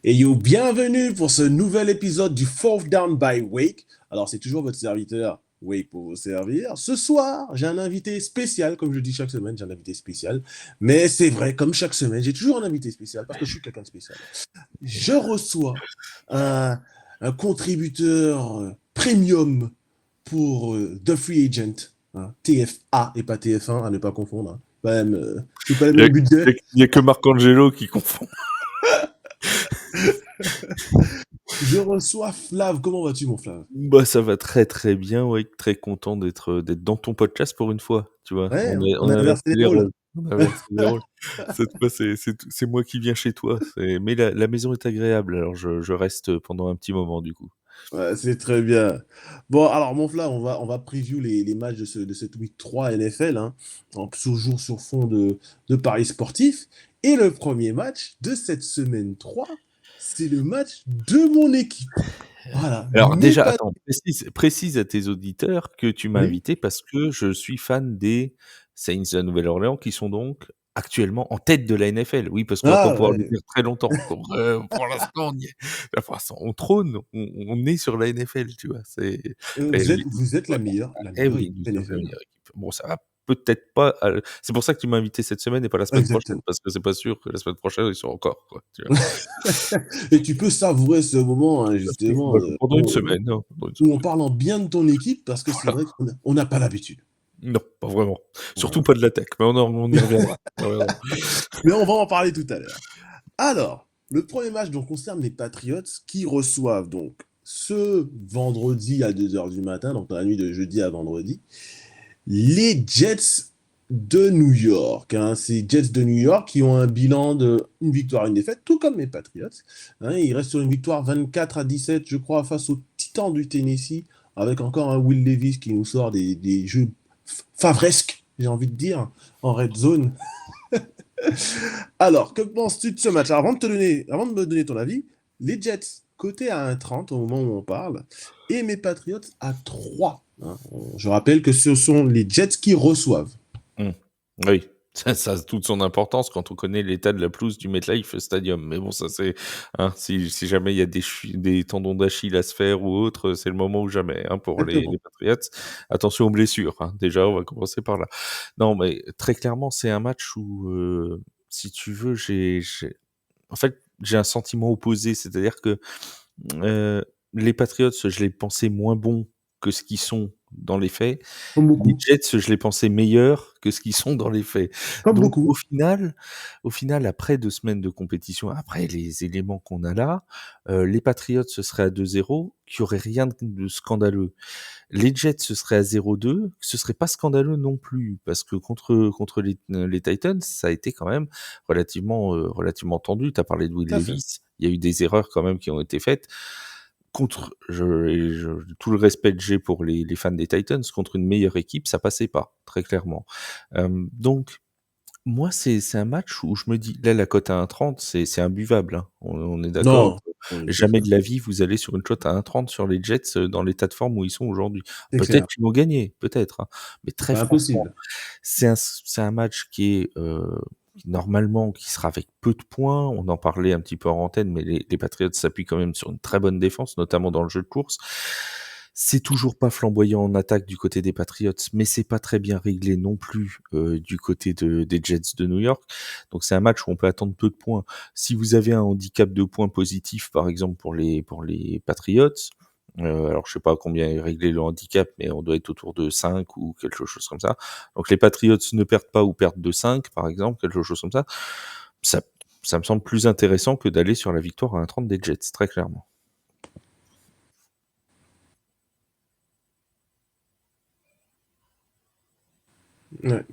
Et yo, bienvenue pour ce nouvel épisode du Fourth Down by Wake. Alors, c'est toujours votre serviteur Wake pour vous servir. Ce soir, j'ai un invité spécial, comme je dis chaque semaine, j'ai un invité spécial. Mais c'est vrai, comme chaque semaine, j'ai toujours un invité spécial parce que je suis quelqu'un de spécial. Je reçois un, un contributeur premium pour The Free Agent, hein, TFA et pas TF1, à ne pas confondre. Hein. C'est pas le Il y a, même budget. il y a que Marcangelo qui confond. Je reçois Flav. Comment vas-tu, mon Flav? Bah, ça va très très bien, ouais. Très content d'être dans ton podcast pour une fois, tu vois. Ouais, On on a a inversé inversé les les rôles. rôles. On a inversé les rôles. Cette fois, c'est moi qui viens chez toi. Mais la maison est agréable, alors je reste pendant un petit moment du coup. Ouais, c'est très bien. Bon, alors, mon Flav, on va preview les matchs de cette week 3 NFL, hein, toujours sur fond de paris sportifs. Et le premier match de cette semaine 3, c'est le match de mon équipe. Voilà, Alors mes déjà, pas. attends, précise à tes auditeurs que tu m'as Oui. invité parce que je suis fan des Saints de la Nouvelle-Orléans qui sont donc actuellement en tête de la NFL. Oui, parce qu'on va pas Ah, pouvoir le ouais. dire très longtemps. Pour l'instant, on y est. Pour l'instant, on trône, on est sur la NFL, tu vois. Vous êtes, vous êtes Ouais. la Eh meilleure oui, équipe nous sommes la NFL. meilleure équipe. Bon, ça va peut-être pas. C'est pour ça que tu m'as invité cette semaine et pas la semaine prochaine, Exactement. parce que c'est pas sûr que la semaine prochaine ils sont encore, quoi. Tu vois. Et tu peux savourer ce moment, hein, justement, Pendant une semaine, hein, pendant une où on semaine. parle en bien de ton équipe, parce que c'est Voilà. vrai qu'on n'a pas l'habitude. Non, pas vraiment. Surtout Voilà. pas de l'attaque, mais on y reviendra. On y reviendra. Mais on va en parler tout à l'heure. Alors, le premier match donc, concerne les Patriots qui reçoivent donc ce vendredi à 2 heures du matin, donc dans la nuit de jeudi à vendredi, les Jets de New York. Hein. Ces Jets de New York qui ont un bilan de une victoire, une défaite, tout comme les Patriots. Hein. Ils restent sur une victoire 24-17, je crois, face aux Titans du Tennessee, avec encore un Will Levis qui nous sort des jeux favresques, j'ai envie de dire, en red zone. Alors, que penses-tu de ce match? Alors, avant de me donner ton avis, les Jets cotés à 1,30 au moment où on parle, et mes Patriots à 3. Hein. Je rappelle que ce sont les Jets qui reçoivent. Mmh. Oui, ça a toute son importance quand on connaît l'état de la pelouse du MetLife Stadium. Mais bon, ça c'est, hein, si jamais il y a des tendons d'Achille à se faire ou autre, c'est le moment ou jamais, hein, pour les Exactement. Patriots. Attention aux blessures, hein. Déjà, on va commencer par là. Non, mais très clairement, c'est un match où, si tu veux, en fait, j'ai un sentiment opposé. C'est-à-dire que les Patriots, je les pensais moins bons que ce qu'ils sont dans les faits. Comme Les beaucoup. Jets, je les pensais meilleurs que ce qu'ils sont dans les faits. Comme Donc beaucoup. au final, après 2 semaines de compétition, après les éléments qu'on a là, les Patriots, ce serait à 2-0, qu'il y aurait rien de scandaleux. Les Jets, ce serait à 0-2, ce serait pas scandaleux non plus, parce que contre les Titans, ça a été quand même relativement tendu. Tu as parlé de Will Tout à fait. Levis, il y a eu des erreurs quand même qui ont été faites. Tout le respect que j'ai pour les fans des Titans, contre une meilleure équipe, ça passait pas, très clairement. Donc moi, c'est un match où je me dis, là, la cote à 1,30, c'est imbuvable, hein. On est d'accord Non, que oui, c'est jamais clair. de la vie, vous allez sur une cote à 1,30 sur les Jets, dans l'état de forme où ils sont aujourd'hui. C'est Peut-être clair. qu'ils vont gagner, peut-être, hein, mais C'est très pas franchement, impossible. c'est un match qui est, normalement, qui sera avec peu de points. On en parlait un petit peu en antenne, mais les Patriots s'appuient quand même sur une très bonne défense, notamment dans le jeu de course. C'est toujours pas flamboyant en attaque du côté des Patriots, mais c'est pas très bien réglé non plus, du côté des Jets de New York. Donc c'est un match où on peut attendre peu de points. Si vous avez un handicap de points positif, par exemple pour les Patriots, alors je sais pas combien est réglé le handicap, mais on doit être autour de 5 ou quelque chose comme ça. Donc les Patriots ne perdent pas ou perdent de 5, par exemple, quelque chose comme ça. Ça ça me semble plus intéressant que d'aller sur la victoire à 1,30 des Jets, très clairement. Ouais.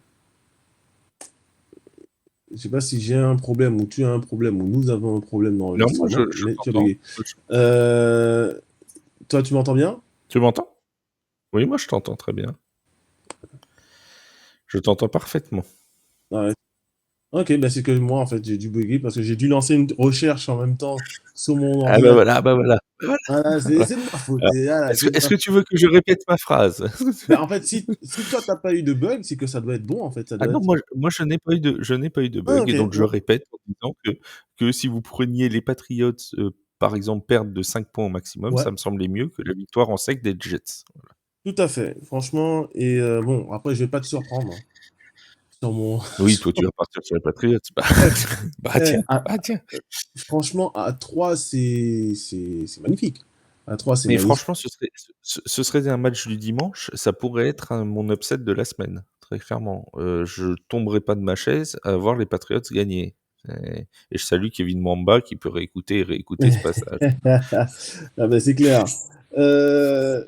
Je sais pas si j'ai un problème ou tu as un problème ou nous avons un problème Non, moi je d'enregistrement, je mais tu as t'entends. bégayé. Euh, Toi, tu m'entends bien? Tu m'entends? Oui, moi je t'entends très bien. Je t'entends parfaitement. Ouais. Ok, bah c'est que moi, en fait, j'ai dû bugger parce que j'ai dû lancer une recherche en même temps sur mon Ah bah ordinateur. voilà, ah bah voilà, voilà, Voilà, voilà. c'est de ma faute. Alors, Voilà, est-ce c'est que de est-ce ma que faute. tu veux que je répète ma phrase? Bah, en fait, si toi, t'as pas eu de bug, c'est que ça doit être bon, en fait. Ça Ah doit non, être. moi je n'ai pas eu de Ah, bug ok. et donc je Ouais. répète en disant que si vous preniez les Patriots, par exemple, perdre de 5 points au maximum, Ouais, ça me semblait mieux que la victoire en sec des Jets. tout à fait. Franchement, et bon, après, je vais pas te surprendre hein, sur mon. Oui, toi tu vas partir sur les Patriots. Bah Eh, bah tiens, à bah tiens. franchement, à 3 c'est magnifique. À 3 c'est Mais magnifique. franchement, ce serait un match du dimanche, ça pourrait être mon upset de la semaine, très clairement. Je tomberai pas de ma chaise à voir les Patriots gagner. Et je salue Kevin Mwamba qui peut réécouter et réécouter ce passage. Ah ben, c'est clair. Un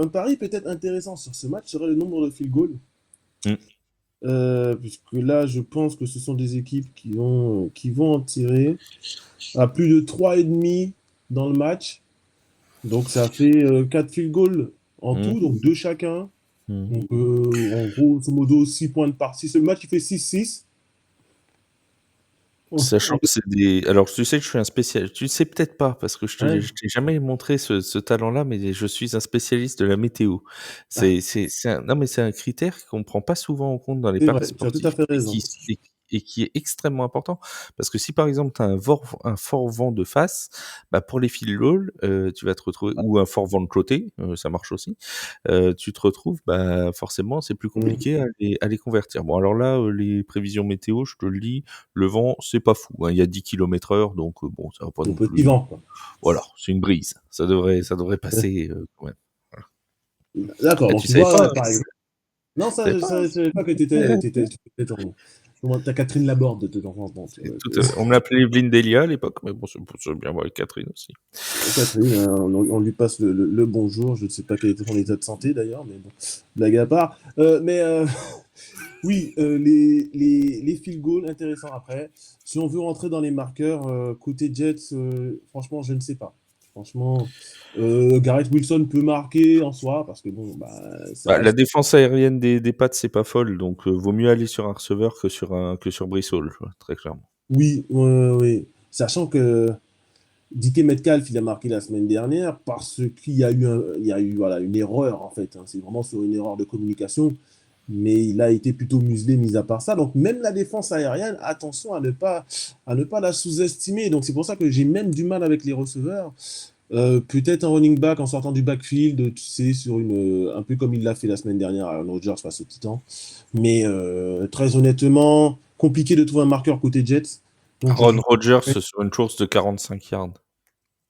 pari peut-être intéressant sur ce match serait le nombre de field goals. Mmh. Puisque là, je pense que ce sont des équipes qui vont en tirer à plus de 3,5 dans le match. Donc ça fait 4 field goals en Mmh. tout, donc 2 chacun. Mmh. Donc en gros, grosso modo, 6 points de partie. Ce match, il fait 6-6. Sachant que c'est des alors tu sais que je suis un spécial tu le sais peut-être pas parce que Ouais. je t'ai jamais montré ce talent-là, mais je suis un spécialiste de la météo. Ah, C'est un non, mais c'est un critère qu'on prend pas souvent en compte dans les c'est paris vrai, tu as tout à sportifs fait et raison. qui est extrêmement important. Parce que si par exemple tu as un fort vent de face, bah, pour les field goals, tu vas te retrouver ou un fort vent de côté, ça marche aussi, tu te retrouves, bah, forcément c'est plus Mm. compliqué à les convertir. Bon alors là, les prévisions météo, je te le dis, le vent, c'est pas fou, hein, il y a 10 km/h, donc bon, ça va pas Le non petit plus vent, quoi. voilà, c'est une brise. Ça devrait passer, quand même. Voilà. D'accord, Ah, donc tu tu savais pas, vois, hein? par exemple. Non, Tu savais pas, hein? je savais pas que t'as Catherine Laborde de temps en temps, tu vois. On me l'appelait Evelyne Delia à l'époque, mais bon, c'est bien voir Catherine aussi. Catherine, on lui passe le bonjour. Je ne sais pas quel était son état de santé d'ailleurs, mais bon, blague à part. Oui, les field goals, intéressant après. Si on veut rentrer dans les marqueurs, côté Jets, franchement, je ne sais pas. Franchement, Garrett Wilson peut marquer en soi, parce que bon, bah, ça Bah, la reste. défense aérienne des Pats, c'est pas folle, donc vaut mieux aller sur un receveur que sur Breece Hall, quoi, très clairement. Oui, ouais, ouais. Sachant que DK Metcalf, il a marqué la semaine dernière parce qu'il y a eu, il y a eu voilà, une erreur, en fait, hein. C'est vraiment sur une erreur de communication. Mais il a été plutôt muselé, mis à part ça. Donc, même la défense aérienne, attention à ne pas la sous-estimer. Donc, c'est pour ça que j'ai même du mal avec les receveurs. Peut-être un running back en sortant du backfield, tu sais, un peu comme il l'a fait la semaine dernière à Aaron Rodgers face aux Titans. Mais très honnêtement, compliqué de trouver un marqueur côté Jets. Donc, Aaron Rodgers sur une course de 45 yards.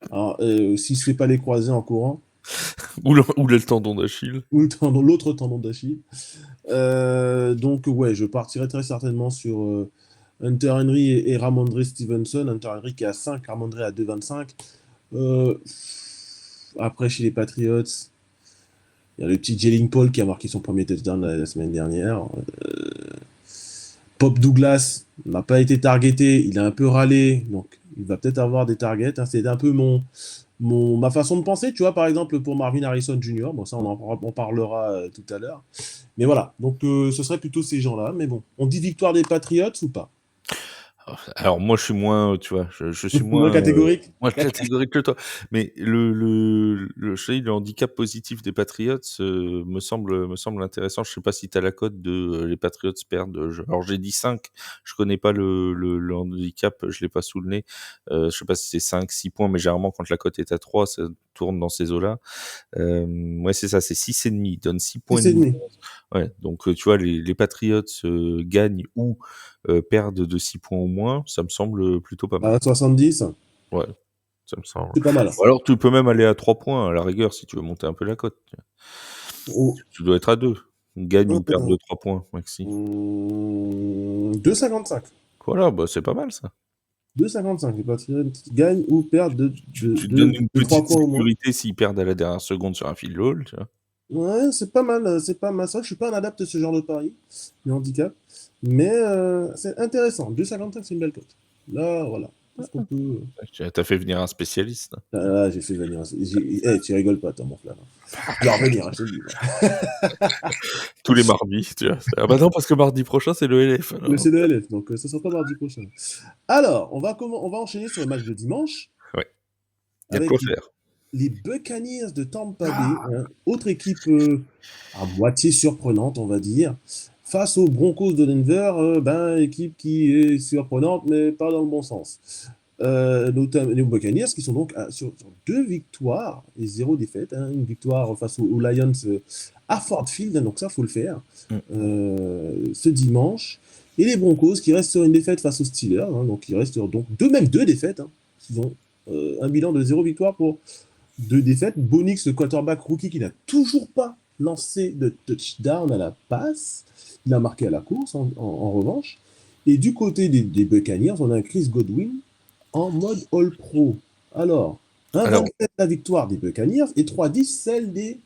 alors, s'il se fait pas les croiser en courant, Ou le tendon d'Achille. ou l'autre tendon d'Achille. Donc, ouais, je partirai très certainement sur Hunter Henry et Ramondre Stevenson. Hunter Henry qui est à 5, Ramondre à 2,25. Euh, Après, chez les Patriots, il y a le petit Jalen Paul qui a marqué son premier touchdown la semaine dernière. Pop Douglas n'a pas été targeté, il a un peu râlé, donc il va peut-être avoir des targets, hein. C'est un peu ma façon de penser, tu vois, par exemple pour Marvin Harrison Jr. Bon, ça, on parlera tout à l'heure. Mais voilà, donc ce serait plutôt ces gens-là. Mais bon, on dit victoire des Patriots ou pas? Alors moi je suis moins, tu vois, je suis Moins catégorique? moins catégorique que toi. Mais je te dis, le handicap positif des Patriots me semble intéressant. Je sais pas si tu as la cote de les Patriots perdent. Alors j'ai dit 5, je connais pas le handicap, je l'ai pas sous le nez. Je sais pas si c'est 5, 6 points, mais généralement quand la cote est à 3, ça tourne dans ces eaux-là. Ouais c'est ça, c'est 6,5, donne 6 points et demi. 6,5. Ouais, donc tu vois, les Patriots gagnent ou perdent de 6 points ou moins, ça me semble plutôt pas mal. À 70, Ouais, ça me semble. c'est pas mal. Ou alors tu peux même aller à 3 points, à la rigueur, si tu veux monter un peu la cote. Oh, Tu dois être à 2. Gagne ou perdre de 3 points, maxi. 2,55. Voilà, bah c'est pas mal ça. 2,55. Les Patriots gagnent ou perdent Tu te donnes une de 3 petite points au moins. sécurité s'ils perdent à la dernière seconde sur un field goal, tu vois. Ouais, c'est pas mal, c'est pas mal. Ça, je suis pas un adepte de ce genre de pari, le handicap. Mais c'est intéressant. 2,55, c'est une belle cote. Là, voilà. tout ce qu'on peut. Tu as fait venir un spécialiste. Ah, j'ai fait venir. Tu rigoles pas, toi, mon frère. Je vais revenir, hein, je te le dis. Tous les mardis, tu vois. Ah bah non, parce que mardi prochain, c'est le LF. Le Alors. CDLF, donc ce sera pas mardi prochain. Alors, on va enchaîner sur le match de dimanche Ouais, il y a de avec quoi faire. les Buccaneers de Tampa Bay, hein, autre équipe à moitié surprenante, on va dire, face aux Broncos de Denver, équipe qui est surprenante, mais pas dans le bon sens. Les Buccaneers qui sont donc sur 2 victoires et 0 défaite, hein, une victoire face aux Lions à Ford Field, hein, donc ça, faut le faire, Mm. ce dimanche. Et les Broncos qui restent sur une défaite face aux Steelers, hein, donc ils restent donc même 2 défaites. Hein. Ils ont un bilan de 0 victoire pour 2 défaites. Bonix, le quarterback rookie, qui n'a toujours pas lancé de touchdown à la passe. Il a marqué à la course, en revanche. Et du côté des Buccaneers, on a un Chris Godwin en mode All-Pro. Alors, Alors, 1,27 la victoire des Buccaneers et 3,10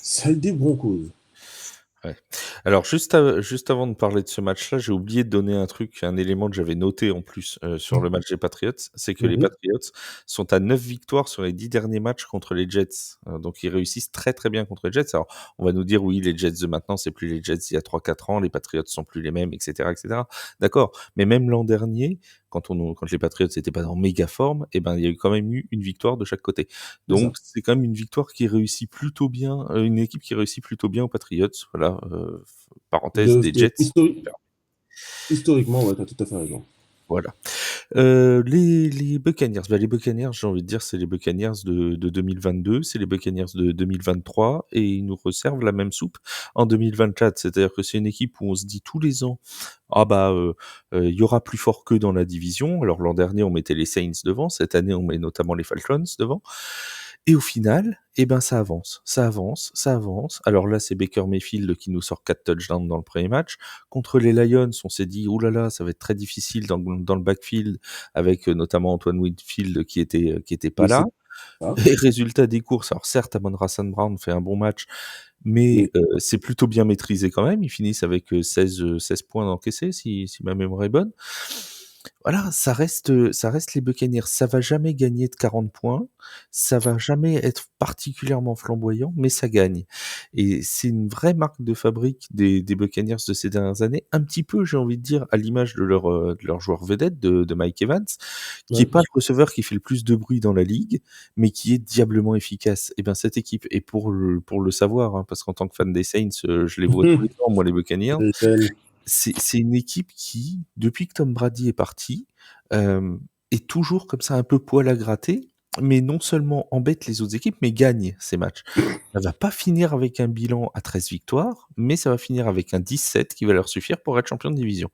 celle des Broncos. ouais. Alors juste avant de parler de ce match-là, j'ai oublié de donner un truc, un élément que j'avais noté en plus, sur le match des Patriots, c'est que les Mhm. Patriots sont à 9 victoires sur les 10 derniers matchs contre les Jets. Donc ils réussissent très, très bien contre les Jets. Alors on va nous dire: «Oui, les Jets de maintenant, c'est plus les Jets d'il y a 3-4 ans, les Patriots sont plus les mêmes» et cetera et cetera. D'accord, mais même l'an dernier, quand les Patriots étaient pas en méga forme, et ben, il y a eu quand même eu une victoire de chaque côté. C'est ça. Donc c'est quand même une victoire qui réussit plutôt bien, une équipe qui réussit plutôt bien aux Patriots. Voilà, parenthèse des Jets. Historiquement, ouais, tu as tout à fait raison. Voilà. Les Buccaneers, bah, les Buccaneers, j'ai envie de dire, c'est les Buccaneers de 2022, c'est les Buccaneers de 2023 et ils nous resservent la même soupe en 2024. C'est-à-dire que c'est une équipe où on se dit tous les ans: «Ah bah, il y aura plus fort qu'eux dans la division». Alors l'an dernier, on mettait les Saints devant, cette année, on met notamment les Falcons devant et au final, eh ben, ça avance, ça avance, ça avance. Alors là, c'est Baker Mayfield qui nous sort 4 touchdowns dans le premier match. Contre les Lions, on s'est dit: «Ouh là là, ça va être très difficile dans le backfield», avec, notamment Antoine Winfield qui était pas Oui, là. c'est ça. Et résultat des courses, alors certes, Amon-Ra St. Brown fait un bon match, mais Mais c'est plutôt bien maîtrisé quand même. Ils finissent avec, 16 points d'encaissés si ma mémoire est bonne. Voilà, ça reste les Buccaneers. Ça va jamais gagner de 40 points, ça va jamais être particulièrement flamboyant, mais ça gagne et c'est une vraie marque de fabrique des Buccaneers de ces dernières années. Un petit peu, j'ai envie de dire, à l'image de leur joueur vedette, de Mike Evans, qui est ouais. pas le receveur qui fait le plus de bruit dans la ligue, mais qui est diablement efficace. Et ben cette équipe, et pour le savoir, hein, parce qu'en tant que fan des Saints, je les vois tous les ans, moi, les Buccaneers, Rachel. c'est une équipe qui, depuis que Tom Brady est parti, est toujours comme ça un peu poil à gratter, mais non seulement embête les autres équipes, mais gagne ces matchs. Ça va pas finir avec un bilan à 13 victoires, mais ça va finir avec un 17 qui va leur suffire pour être champion de division.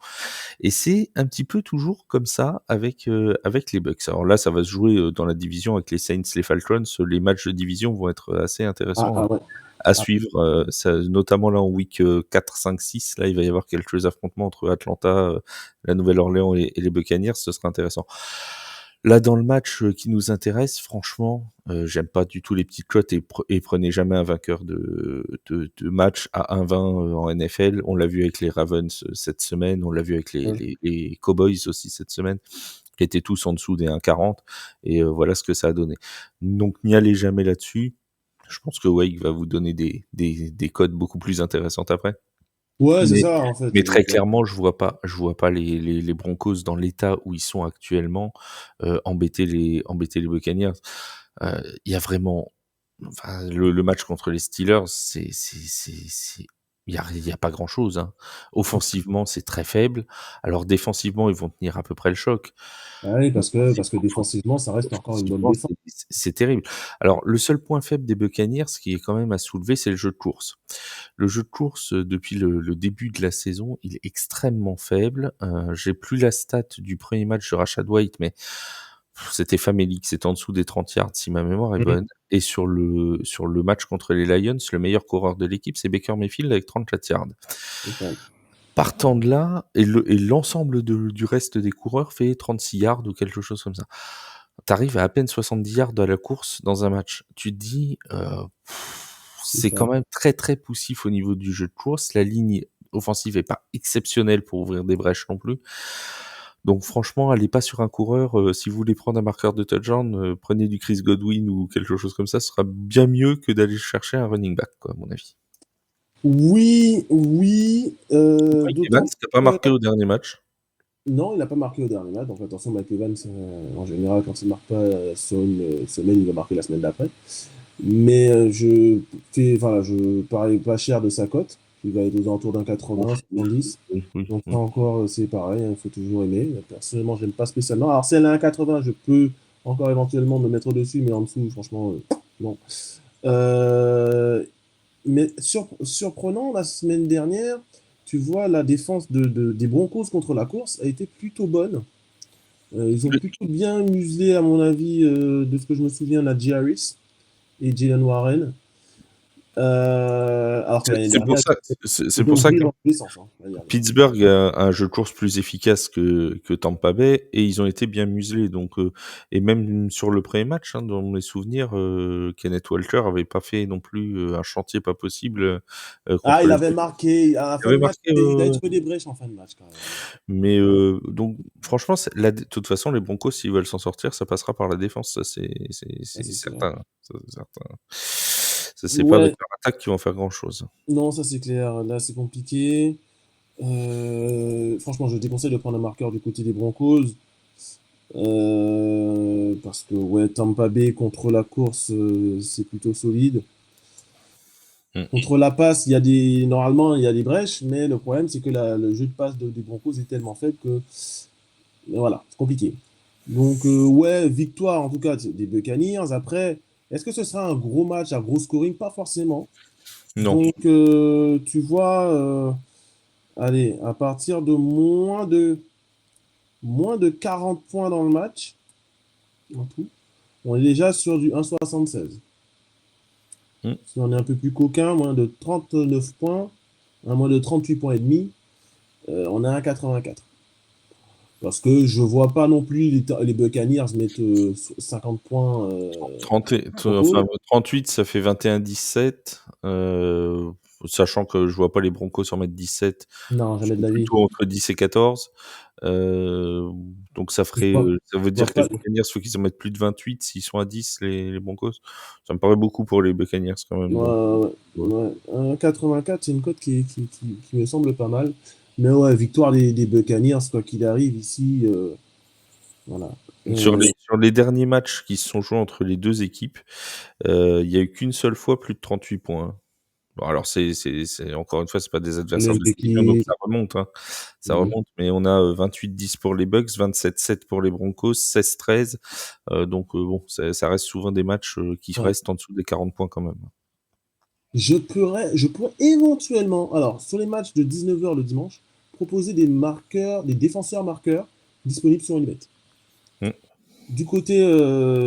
Et c'est un petit peu toujours comme ça avec les Bucks. Alors là, ça va se jouer, dans la division avec les Saints, les Falcons. Les matchs de division vont être assez Ah, intéressants ah ouais. à Ah, suivre, notamment là en week 4, 5, 6, là il va y avoir quelques affrontements entre Atlanta, la Nouvelle-Orléans et les Buccaneers, ce sera intéressant. Là dans le match qui nous intéresse, franchement, j'aime pas du tout les petites cotes et prenez jamais un vainqueur de match à 1,20 en NFL. On l'a vu avec les Ravens cette semaine, on l'a vu avec ouais. les Cowboys aussi cette semaine, qui étaient tous en dessous des 1,40 et voilà ce que ça a donné. Donc n'y allez jamais là-dessus. Je pense que Wake va vous donner des codes beaucoup plus intéressantes après. Ouais, c'est Mais ça, en fait. mais très clairement, je vois pas les Broncos dans l'état où ils sont actuellement, embêter les Buccaneers. Il y a vraiment enfin le match contre les Steelers, il y a pas grand-chose, hein. Offensivement, c'est très faible. Alors défensivement, ils vont tenir à peu près le choc. Ah oui, Mais parce que défensivement, ça reste encore une bonne offensivement, défense. c'est terrible. Alors le seul point faible des Buccaneers, ce qui est quand même à soulever, c'est le jeu de course. Le jeu de course, depuis le début de la saison, il est extrêmement faible. J'ai plus la stat du premier match de Rachaad White, mais c'était famélique, c'était en dessous des 30 yards si ma mémoire est Mhm. bonne. Et sur le match contre les Lions, le meilleur coureur de l'équipe, c'est Baker Mayfield avec 34 yards. C'est ça. Partant de là, et l'ensemble du reste des coureurs fait 36 yards ou quelque chose comme ça. T'arrives à peine 70 yards à la course dans un match. Tu te dis, C'est c'est ça. quand même très très poussif au niveau du jeu de course. La ligne offensive est pas exceptionnelle pour ouvrir des brèches non plus. Donc franchement, allez pas sur un coureur. Si vous voulez prendre un marqueur de touchdown, prenez du Chris Godwin ou quelque chose comme ça. Ce sera bien mieux que d'aller chercher un running back, quoi, à mon avis. Oui, oui, Mike Evans, d'autant qui a pas que marqué au dernier match. non, il n'a pas marqué au dernier match. Donc attention, Mike Evans, en général, quand il ne marque pas sur une semaine, il va marquer la semaine d'après. Mais voilà, je parie pas cher de sa cote. Il va être aux alentours d'un Ouf, 80, ouf, 70. oui, oui, Donc ça oui. encore, c'est pareil, hein, il faut toujours aimer. Personnellement, j'aime pas spécialement. Alors si elle est à 80, je peux encore éventuellement me mettre dessus, mais en dessous, franchement, non. Euh, mais surprenant, la semaine dernière, tu vois, la défense des Broncos contre la course a été plutôt bonne. Ils ont plutôt bien muselé, à mon avis, de ce que je me souviens, Najee Harris et Jalen Warren. Alors que l'année C'est pour dernière, ça, c'est ils pour ont ça brillé que dans tous les sens, hein, l'année dernière. Pittsburgh a un jeu de course plus efficace que Tampa Bay et ils ont été bien muselés. Donc, et même sur le premier match, hein, dans mes souvenirs, Kenneth Walker avait pas fait non plus un chantier pas possible Ah, contre il les avait autres. marqué à la Il fin avait de match, marqué, il avait trouvé des brèches en fin de match quand même. mais donc franchement, de toute façon, les Broncos, s'ils veulent s'en sortir, ça passera par la défense. Ça, Ça, c'est c'est clair. certain. Ça, c'est certain. Ça, c'est pas avec Ouais, leur attaque qu'ils vont faire grand-chose. non, ça c'est clair. Là, c'est compliqué. Franchement, je te déconseille de prendre un marqueur du côté des Broncos. Parce que ouais, Tampa Bay contre la course, c'est plutôt solide. Mm. Contre la passe, normalement, il y a des brèches, mais le problème, c'est que le jeu de passe des Broncos est tellement faible que voilà, c'est compliqué. Donc, ouais, victoire en tout cas des Buccaneers. Après, est-ce que ce sera un gros match à gros scoring? Pas forcément. Non. Donc, tu vois, allez, à partir de moins de 40 points dans le match, en tout, on est déjà sur du 1,76. Mm. Si on est un peu plus coquin, moins de 39 points, à moins de 38 points et demi, on est à 1,84. Parce que je vois pas non plus les Buccaneers mettre 50 points 30 enfin, Broncos. 38, ça fait 21-17. Sachant que je vois pas les Broncos en mettre 17, Non, ils jamais de sont la vie. plutôt entre 10 et 14. Euh, donc Je vois, ça veut je vois dire que les pas. Buccaneers, faut qu'ils en mettent plus de 28 s'ils sont à 10, les Broncos. Ça me paraît beaucoup pour les Buccaneers quand même. Donc, Ouais, ouais. ouais. 1,84, c'est une cote qui me semble pas mal. Mais ouais, victoire des Buccaneers, quoi qu'il arrive ici. Voilà. Euh, Sur les derniers matchs qui se sont joués entre les deux équipes, il y a eu qu'une seule fois plus de 38 points, hein. Bon, alors encore une fois, c'est pas des adversaires même de division, donc équipe. ça remonte, hein. Ça Mhm. remonte, mais on a 28-10 pour les Bucks, 27-7 pour les Broncos, 16-13. Donc bon, ça reste souvent des matchs qui Ouais. restent en dessous des 40 points quand même. Je pourrais éventuellement, alors sur les matchs de 19h le dimanche, proposer des marqueurs, des défenseurs marqueurs disponibles sur Unibet. Mm. Du côté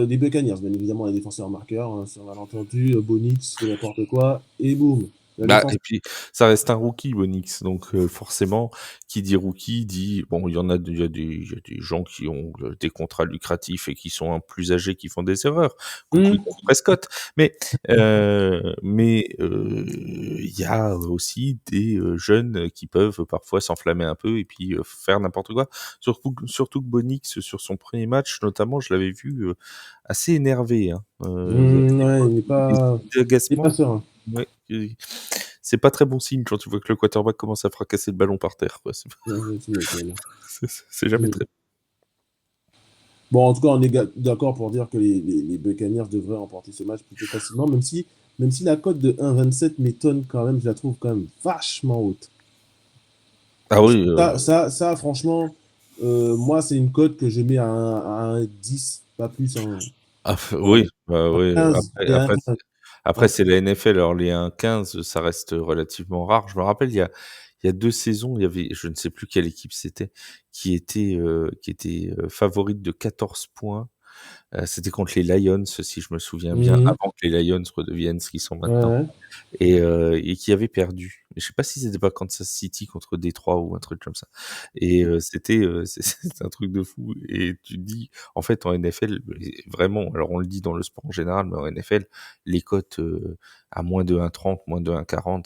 des Buccaneers, bien évidemment, les défenseurs marqueurs, hein, sur malentendu, Bonix, n'importe quoi, et boum. La Bah, défense. et puis ça reste un rookie, Bonix, donc forcément, qui dit rookie dit bon, il y a des gens qui ont des contrats lucratifs et qui sont plus âgés, qui font des erreurs. Coucou Hmm. Dak Prescott. Mais il y a aussi des jeunes qui peuvent parfois s'enflammer un peu et puis faire n'importe quoi. Surtout que Bonix, sur son premier match, notamment, je l'avais vu assez énervé, hein. Il y avait Ouais, des signes il est pas d'agacement. serein. Ouais, c'est pas très bon signe quand tu vois que le quarterback commence à fracasser le ballon par terre, quoi. Ouais, tu m'étonnes. C'est jamais Hmm. très. Bon, en tout cas, on est d'accord pour dire que les Buccaneers devraient remporter ce match plutôt facilement, même si la cote de 1,27 m'étonne quand même, je la trouve quand même vachement haute. Ah oui, Ça, franchement, moi, c'est une cote que je mets à un 10, pas plus. oui, bah, Un oui. 15, et un 15. Après Ouais. c'est la NFL, alors les 1-15, ça reste relativement rare. Je me rappelle, il y a 2 saisons, il y avait, je ne sais plus quelle équipe c'était, qui était favorite de 14 points. C'était contre les Lions, si je me souviens bien, Mhm. avant que les Lions redeviennent ce qu'ils sont Ouais, maintenant. ouais. Et qui avait perdu. Mais je sais pas si c'était pas Kansas City contre Détroit ou un truc comme ça. Et c'était un truc de fou. Et tu te dis, en fait, en NFL, vraiment, alors on le dit dans le sport en général, mais en NFL, les cotes à moins de 1,30, moins de 1,40,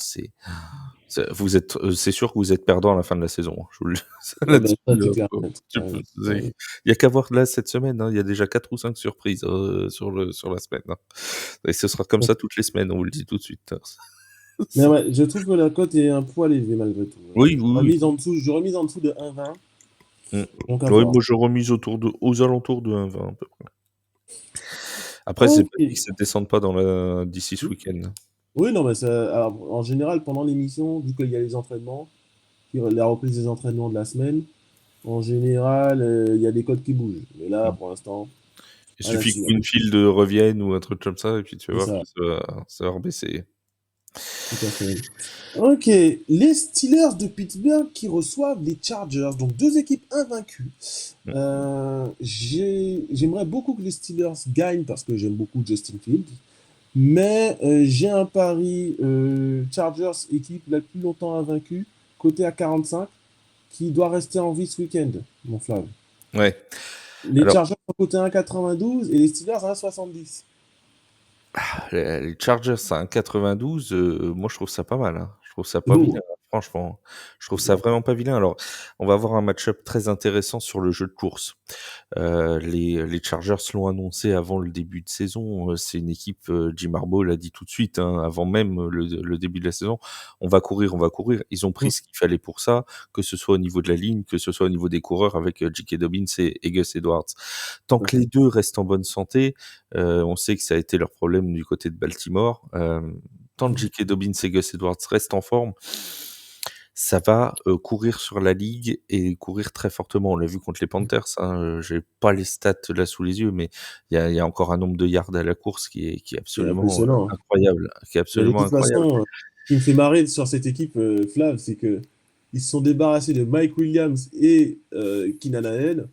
C'est sûr que vous êtes perdant à la fin de la saison, hein. Je vous le Ouais, ben, là-dessus, ça, c'est clair. tu peux il y a qu'à voir là cette semaine, hein, il y a déjà 4 ou 5 surprises, sur la semaine, hein, et ce sera comme ça toutes les semaines, on vous le dit tout de suite, hein. Mais ouais, je trouve que la cote est un poil élevée malgré tout. Oui, oui, oui. J'aurais mis en dessous de 1,20, Mmh. donc à Oui, voir. moi je remise aux alentours de 1,20 à peu près. Après, c'est pas dit que Ok. ça descende pas d'ici ce Hmm. week-end. Oui, non, mais alors, en général, pendant l'émission, vu qu'il y a les entraînements, la reprise des entraînements de la semaine, en général, il y a des cotes qui bougent. Mais là, Mmh. pour l'instant, Il rien à suffit que signaler. Winfield revienne ou un truc comme ça et puis tu vas C'est voir ça, que ça va rebaisser. tout à fait. Ok, les Steelers de Pittsburgh qui reçoivent les Chargers, donc deux équipes invaincues. Mmh. J'aimerais beaucoup que les Steelers gagnent parce que j'aime beaucoup Justin Fields, mais j'ai un pari Chargers, équipe la plus longtemps invaincue, côté à 45, qui doit rester en vie ce week-end, mon Flav. Ouais. Les Alors, Chargers sont côté à 1,92 et les Steelers à 1,70. les Chargers à 1,92, moi je trouve ça pas mal, hein. Je trouve ça pas vilain, Oh, franchement. Je trouve ça vraiment pas vilain. Alors, on va avoir un match-up très intéressant sur le jeu de course. Les Chargers l'ont annoncé avant le début de saison. C'est une équipe, Jim Harbaugh l'a dit tout de suite, hein, avant même le début de la saison. On va courir, on va courir. Ils ont pris mm, ce qu'il fallait pour ça, que ce soit au niveau de la ligne, que ce soit au niveau des coureurs avec J.K. Dobbins et Gus Edwards. Tant que les deux restent en bonne santé, on sait que ça a été leur problème du côté de Baltimore. Tant que J.K. Dobbins et Gus Edwards restent en forme, ça va courir sur la ligue et courir très fortement. On l'a vu contre les Panthers, hein, j'ai pas les stats là sous les yeux, mais il y a encore un nombre de yards à la course qui est c'est absolument impressionnant. incroyable, qui est Mais de absolument toute incroyable. façon, ce qui me fait marrer sur cette équipe, Flav, c'est que ils se sont débarrassés de Mike Williams et Keenan Allen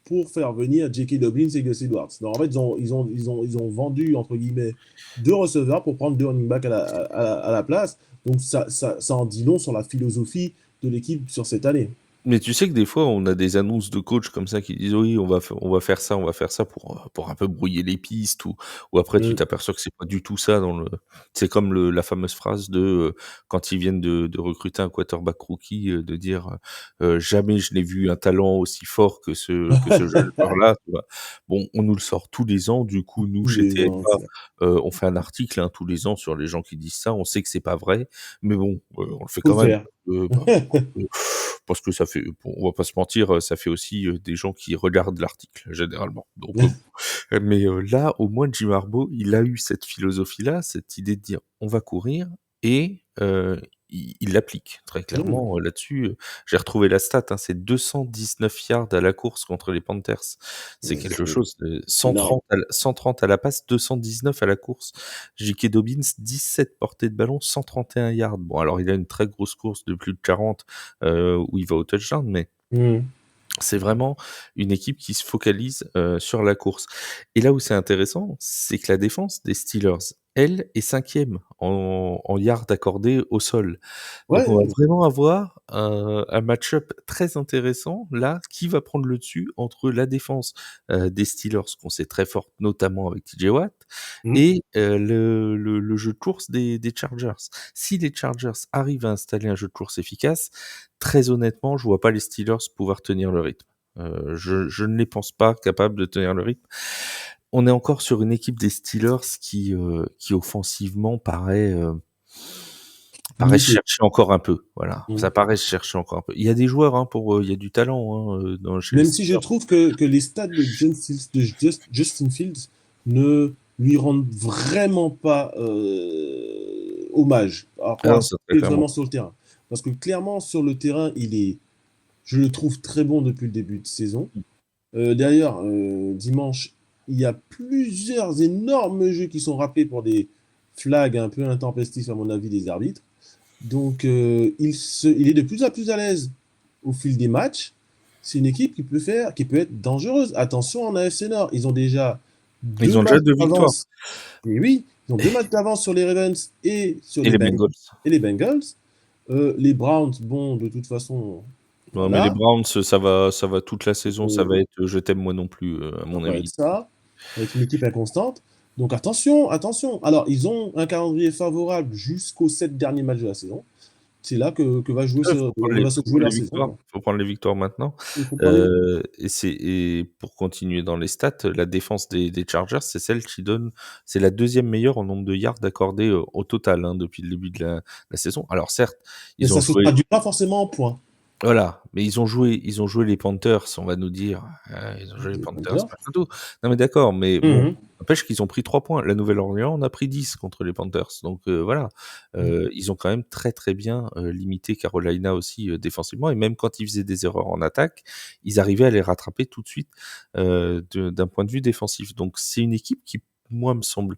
pour faire venir J.K. Dobbins et Gus Edwards. Donc, en fait, ils ont vendu, entre guillemets, deux receveurs pour prendre deux running backs à la place. Donc, ça en dit long sur la philosophie de l'équipe sur cette année. Mais tu sais que des fois, on a des annonces de coach comme ça qui disent oui, on va faire ça, on va faire ça pour un peu brouiller les pistes ou après tu Mm. t'aperçois que c'est pas du tout ça c'est comme la fameuse phrase quand ils viennent de recruter un quarterback rookie, de dire jamais je n'ai vu un talent aussi fort que ce jeune joueur-là, tu vois. Bon, on nous le sort tous les ans, du coup, nous, Tous chez les ans, TFA, on fait un article, hein, tous les ans sur les gens qui disent ça. On sait que c'est pas vrai, mais bon, on le fait faut quand le même. faire. Parce que ça fait, bon, on va pas se mentir, ça fait aussi des gens qui regardent l'article généralement. Donc, mais là, au moins Jim Harbaugh, il a eu cette philosophie-là, cette idée de dire on va courir et il l'applique très Mm. clairement là-dessus. J'ai retrouvé la stat, hein, c'est 219 yards à la course contre les Panthers. C'est quelque chose de C'est énorme. 130 à la passe, 219 à la course. J.K. Dobbins, 17 portées de ballon, 131 yards. Bon, alors il a une très grosse course de plus de 40 où il va au touchdown, mais Mm. c'est vraiment une équipe qui se focalise sur la course. Et là où c'est intéressant, c'est que la défense des Steelers, elle, est 5e en yards accordés au sol. Donc on va Ouais, vraiment avoir un match-up très intéressant là, qui va prendre le dessus entre la défense des Steelers, qu'on sait très forte, notamment avec TJ Watt, mm. et le jeu de course des Chargers. Si les Chargers arrivent à installer un jeu de course efficace, très honnêtement, je vois pas les Steelers pouvoir tenir le rythme. Je ne les pense pas capables de tenir le rythme. On est encore sur une équipe des Steelers qui offensivement paraît Limité. chercher encore un peu, voilà. Mm. Ça paraît chercher encore un peu. Il y a des joueurs, hein, il y a du talent, hein, chez les Même si je Steelers. trouve que les stats de Justin Fields ne lui rendent vraiment pas hommage par Ah rapport à non, ce ça très qu'il est clairement. vraiment sur le terrain. Parce que clairement, sur le terrain, je le trouve très bon depuis le début de saison. D'ailleurs, dimanche, il y a plusieurs énormes jeux qui sont rappelés pour des flags un peu intempestifs, à mon avis, des arbitres. Donc, il est de plus en plus à l'aise au fil des matchs. C'est une équipe qui peut être dangereuse. Attention en AFC Nord, ils ont déjà Ils deux ont déjà matchs 2 victoires. d'avance. Et oui, ils ont deux matchs d'avance sur les Ravens et sur Et les les Bengals. Bengals. Et les Bengals. Les Browns, bon, de toute façon, Non, mais les voilà. Browns, ça va toute la saison, ça va Euh, être je t'aime moi non plus, à ça mon va être avis. ça. Ça va être une équipe inconstante. Donc attention, attention. Alors, ils ont un calendrier favorable jusqu'aux 7 derniers matchs de la saison. C'est là que va jouer Il faut prendre que va se jouer leur saison, hein. faut prendre les victoires maintenant. Il faut prendre les Et pour continuer dans les stats, la défense des Chargers, c'est la deuxième meilleure en nombre de yards accordés au total, hein, depuis le début de la saison. Alors certes, mais ils ont ça se joué, traduit pas forcément en points. voilà, mais ils ont joué les Panthers, on va nous dire, ils ont joué les Les Panthers, Panthers. machin tout. Non mais d'accord, mais bon, Mhm. n'empêche qu'ils ont pris 3 points. La Nouvelle-Orléans en a pris 10 contre les Panthers. Donc voilà, ils ont quand même très, très bien, limité Carolina aussi, défensivement, et même quand ils faisaient des erreurs en attaque, ils arrivaient à les rattraper tout de suite, d'un point de vue défensif. Donc c'est une équipe qui, moi, me semble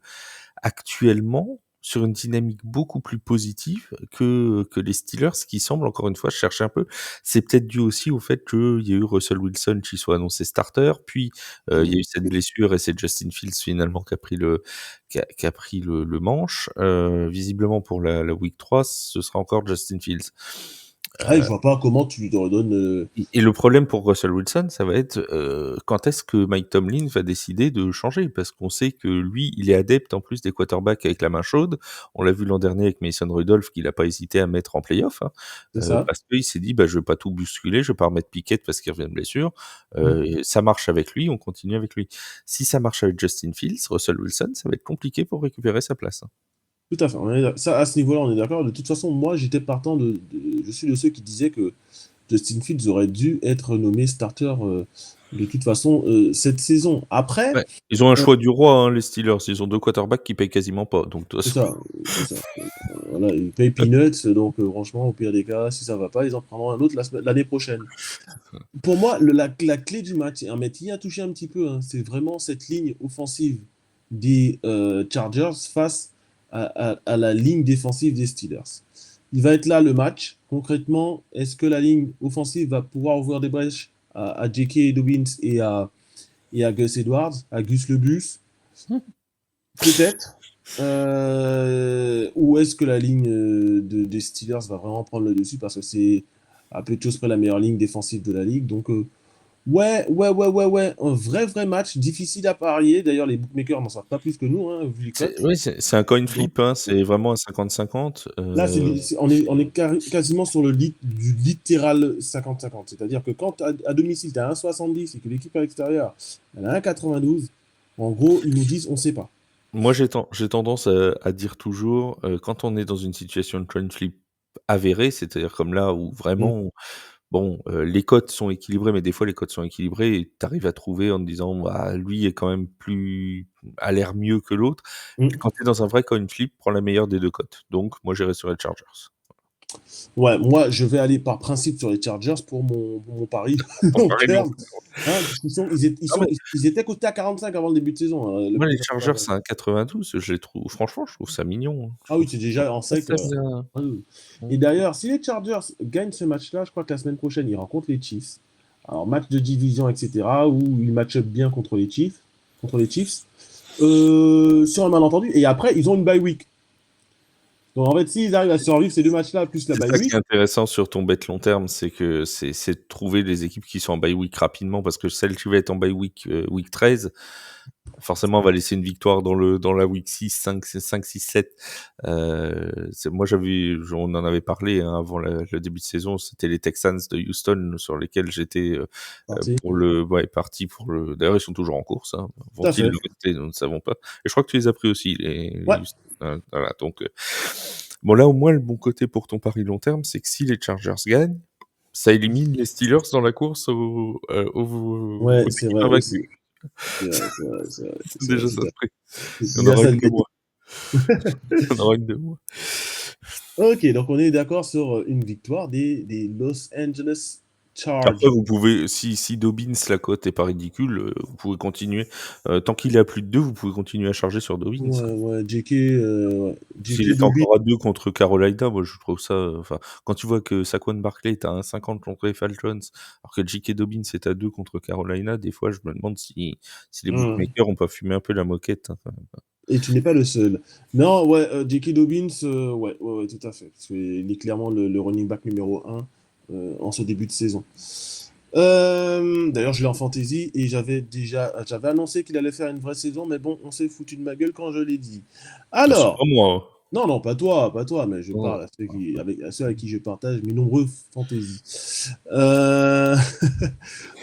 actuellement sur une dynamique beaucoup plus positive que les Steelers, qui semble, encore une fois, je cherche un peu. C'est peut-être dû aussi au fait qu'il y a eu Russell Wilson qui soit annoncé starter, puis il y a eu cette blessure et c'est Justin Fields finalement qui a pris le manche. Visiblement pour la week 3, ce sera encore Justin Fields. Ah, je vois pas comment tu lui redonnes. Et le problème pour Russell Wilson, ça va être quand est-ce que Mike Tomlin va décider de changer? Parce qu'on sait que lui, il est adepte en plus des quarterbacks avec la main chaude. On l'a vu l'an dernier avec Mason Rudolph, qu'il n'a pas hésité à mettre en playoff, hein, C'est ça. parce qu'il s'est dit, bah, je vais pas tout bousculer, je vais pas remettre Pickett parce qu'il revient de blessure. Mm. Et ça marche avec lui, on continue avec lui. Si ça marche avec Justin Fields, Russell Wilson, ça va être compliqué pour récupérer sa place, hein. Tout à fait. Ça, à ce niveau-là, on est d'accord. De toute façon, moi, j'étais partant je suis de ceux qui disaient que Justin Fields aurait dû être nommé starter de toute façon cette saison. Après, Ouais. Ils ont un euh, choix du roi, hein, les Steelers. Ils ont 2 quarterbacks qui payent quasiment pas. Donc, de toute c'est façon. ça, c'est ça. Voilà, ils payent peanuts, donc franchement, au pire des cas, si ça va pas, ils en prendront un autre l'année prochaine. Pour moi, la clé du match, hein, mais tu y as touché un petit peu, hein, c'est vraiment cette ligne offensive des Chargers face à la ligne défensive des Steelers. Il va être là le match. Concrètement, est-ce que la ligne offensive va pouvoir ouvrir des brèches à J.K. Dobbins et à Gus Edwards, à Gus le Bus? Peut-être. Ou est-ce que la ligne des Steelers va vraiment prendre le dessus parce que c'est à peu de choses près la meilleure ligne défensive de la ligue. Donc, ouais. Un vrai match, difficile à parier. D'ailleurs, les bookmakers n'en savent pas plus que nous, hein, vu les cotes. Oui, c'est un coin Donc, flip, hein, c'est vraiment un 50-50. là, on est quasiment sur du littéral 50-50. C'est-à-dire que quand à domicile, tu as 1,70 et que l'équipe à l'extérieur, elle a 1,92, en gros, ils nous disent on sait pas. Moi, j'ai tendance à dire toujours, quand on est dans une situation de coin flip avérée, c'est-à-dire comme là où Mm, vraiment, bon, les cotes sont équilibrées, mais des fois les cotes sont équilibrées et tu arrives à trouver en te disant: «Bah, lui est quand même a l'air mieux que l'autre». mm. Quand tu es dans un vrai coin flip, prends la meilleure des 2 cotes. Donc moi, j'irai sur les Chargers. Ouais, moi, je vais aller par principe sur les Chargers pour mon pari long Pareil, non. terme. Hein, parce qu'ils Non, mais ils étaient cotés à 45 avant le début de saison, hein, le moi, les premier Chargers, match. c'est un 92, je les trouve franchement, je trouve ça mignon, hein. Je Ah oui, trouve c'est déjà en ça sec. très bien. Ah oui. Mmh. Et d'ailleurs, si les Chargers gagnent ce match-là, je crois que la semaine prochaine, ils rencontrent les Chiefs. Alors, match de division, etc., où ils match-up bien contre les Chiefs. Sur un malentendu. Et après, ils ont une bye week. Donc, en fait, s'ils arrivent à survivre ces deux matchs-là, plus la C'est bye ça qui est week. intéressant sur ton bet long terme, c'est que c'est de trouver les équipes qui sont en bye week rapidement, parce que celle qui va être en bye week, week 13, forcément, on va laisser une victoire dans la week 6, 5, 6, 7. Moi, on en avait parlé, hein, avant le début de saison, c'était les Texans de Houston sur lesquels j'étais Parti. parti pour le. D'ailleurs, ils sont toujours en course, hein. Tout à Vont-ils fait. le rester? Nous ne savons pas. Et je crois que tu les as pris aussi, les Ouais. Houston. Voilà, donc. Bon, là, au moins, le bon côté pour ton pari long terme, c'est que si les Chargers gagnent, ça élimine les Steelers dans la course aux Ouais, c'est équipes vrai invaincues. aussi. C'est vrai, Déjà, ça tout se à fait. fait. Il y en Déjà, aura ça une le de gagne. moins. Il y en aura une de moins. Ok, donc on est d'accord sur une victoire des Los Angeles Après, Chargers. vous pouvez, si Dobbins, la cote est pas ridicule, vous pouvez continuer. Tant qu'il est à plus de 2, vous pouvez continuer à charger sur Dobbins, hein. Ouais, S'il JK est Dobbins. encore à 2 contre Carolina, moi je trouve ça. Enfin, quand tu vois que Saquon Barkley est à 1,50 contre les Falcons, alors que J.K. Dobbins est à 2 contre Carolina, des fois je me demande si les Hum. bookmakers ont pas fumé un peu la moquette, hein. Et tu n'es pas le seul. Non, ouais, JK Dobbins, ouais, tout à fait. Parce qu'il est clairement le running back numéro un en ce début de saison. D'ailleurs, je l'ai en fantasy et j'avais annoncé qu'il allait faire une vraie saison, mais bon, on s'est foutu de ma gueule quand je l'ai dit. Ah, c'est pas Alors, moi, hein. Non, non, pas toi, mais je parle à ceux avec qui je partage mes nombreux fantaisies.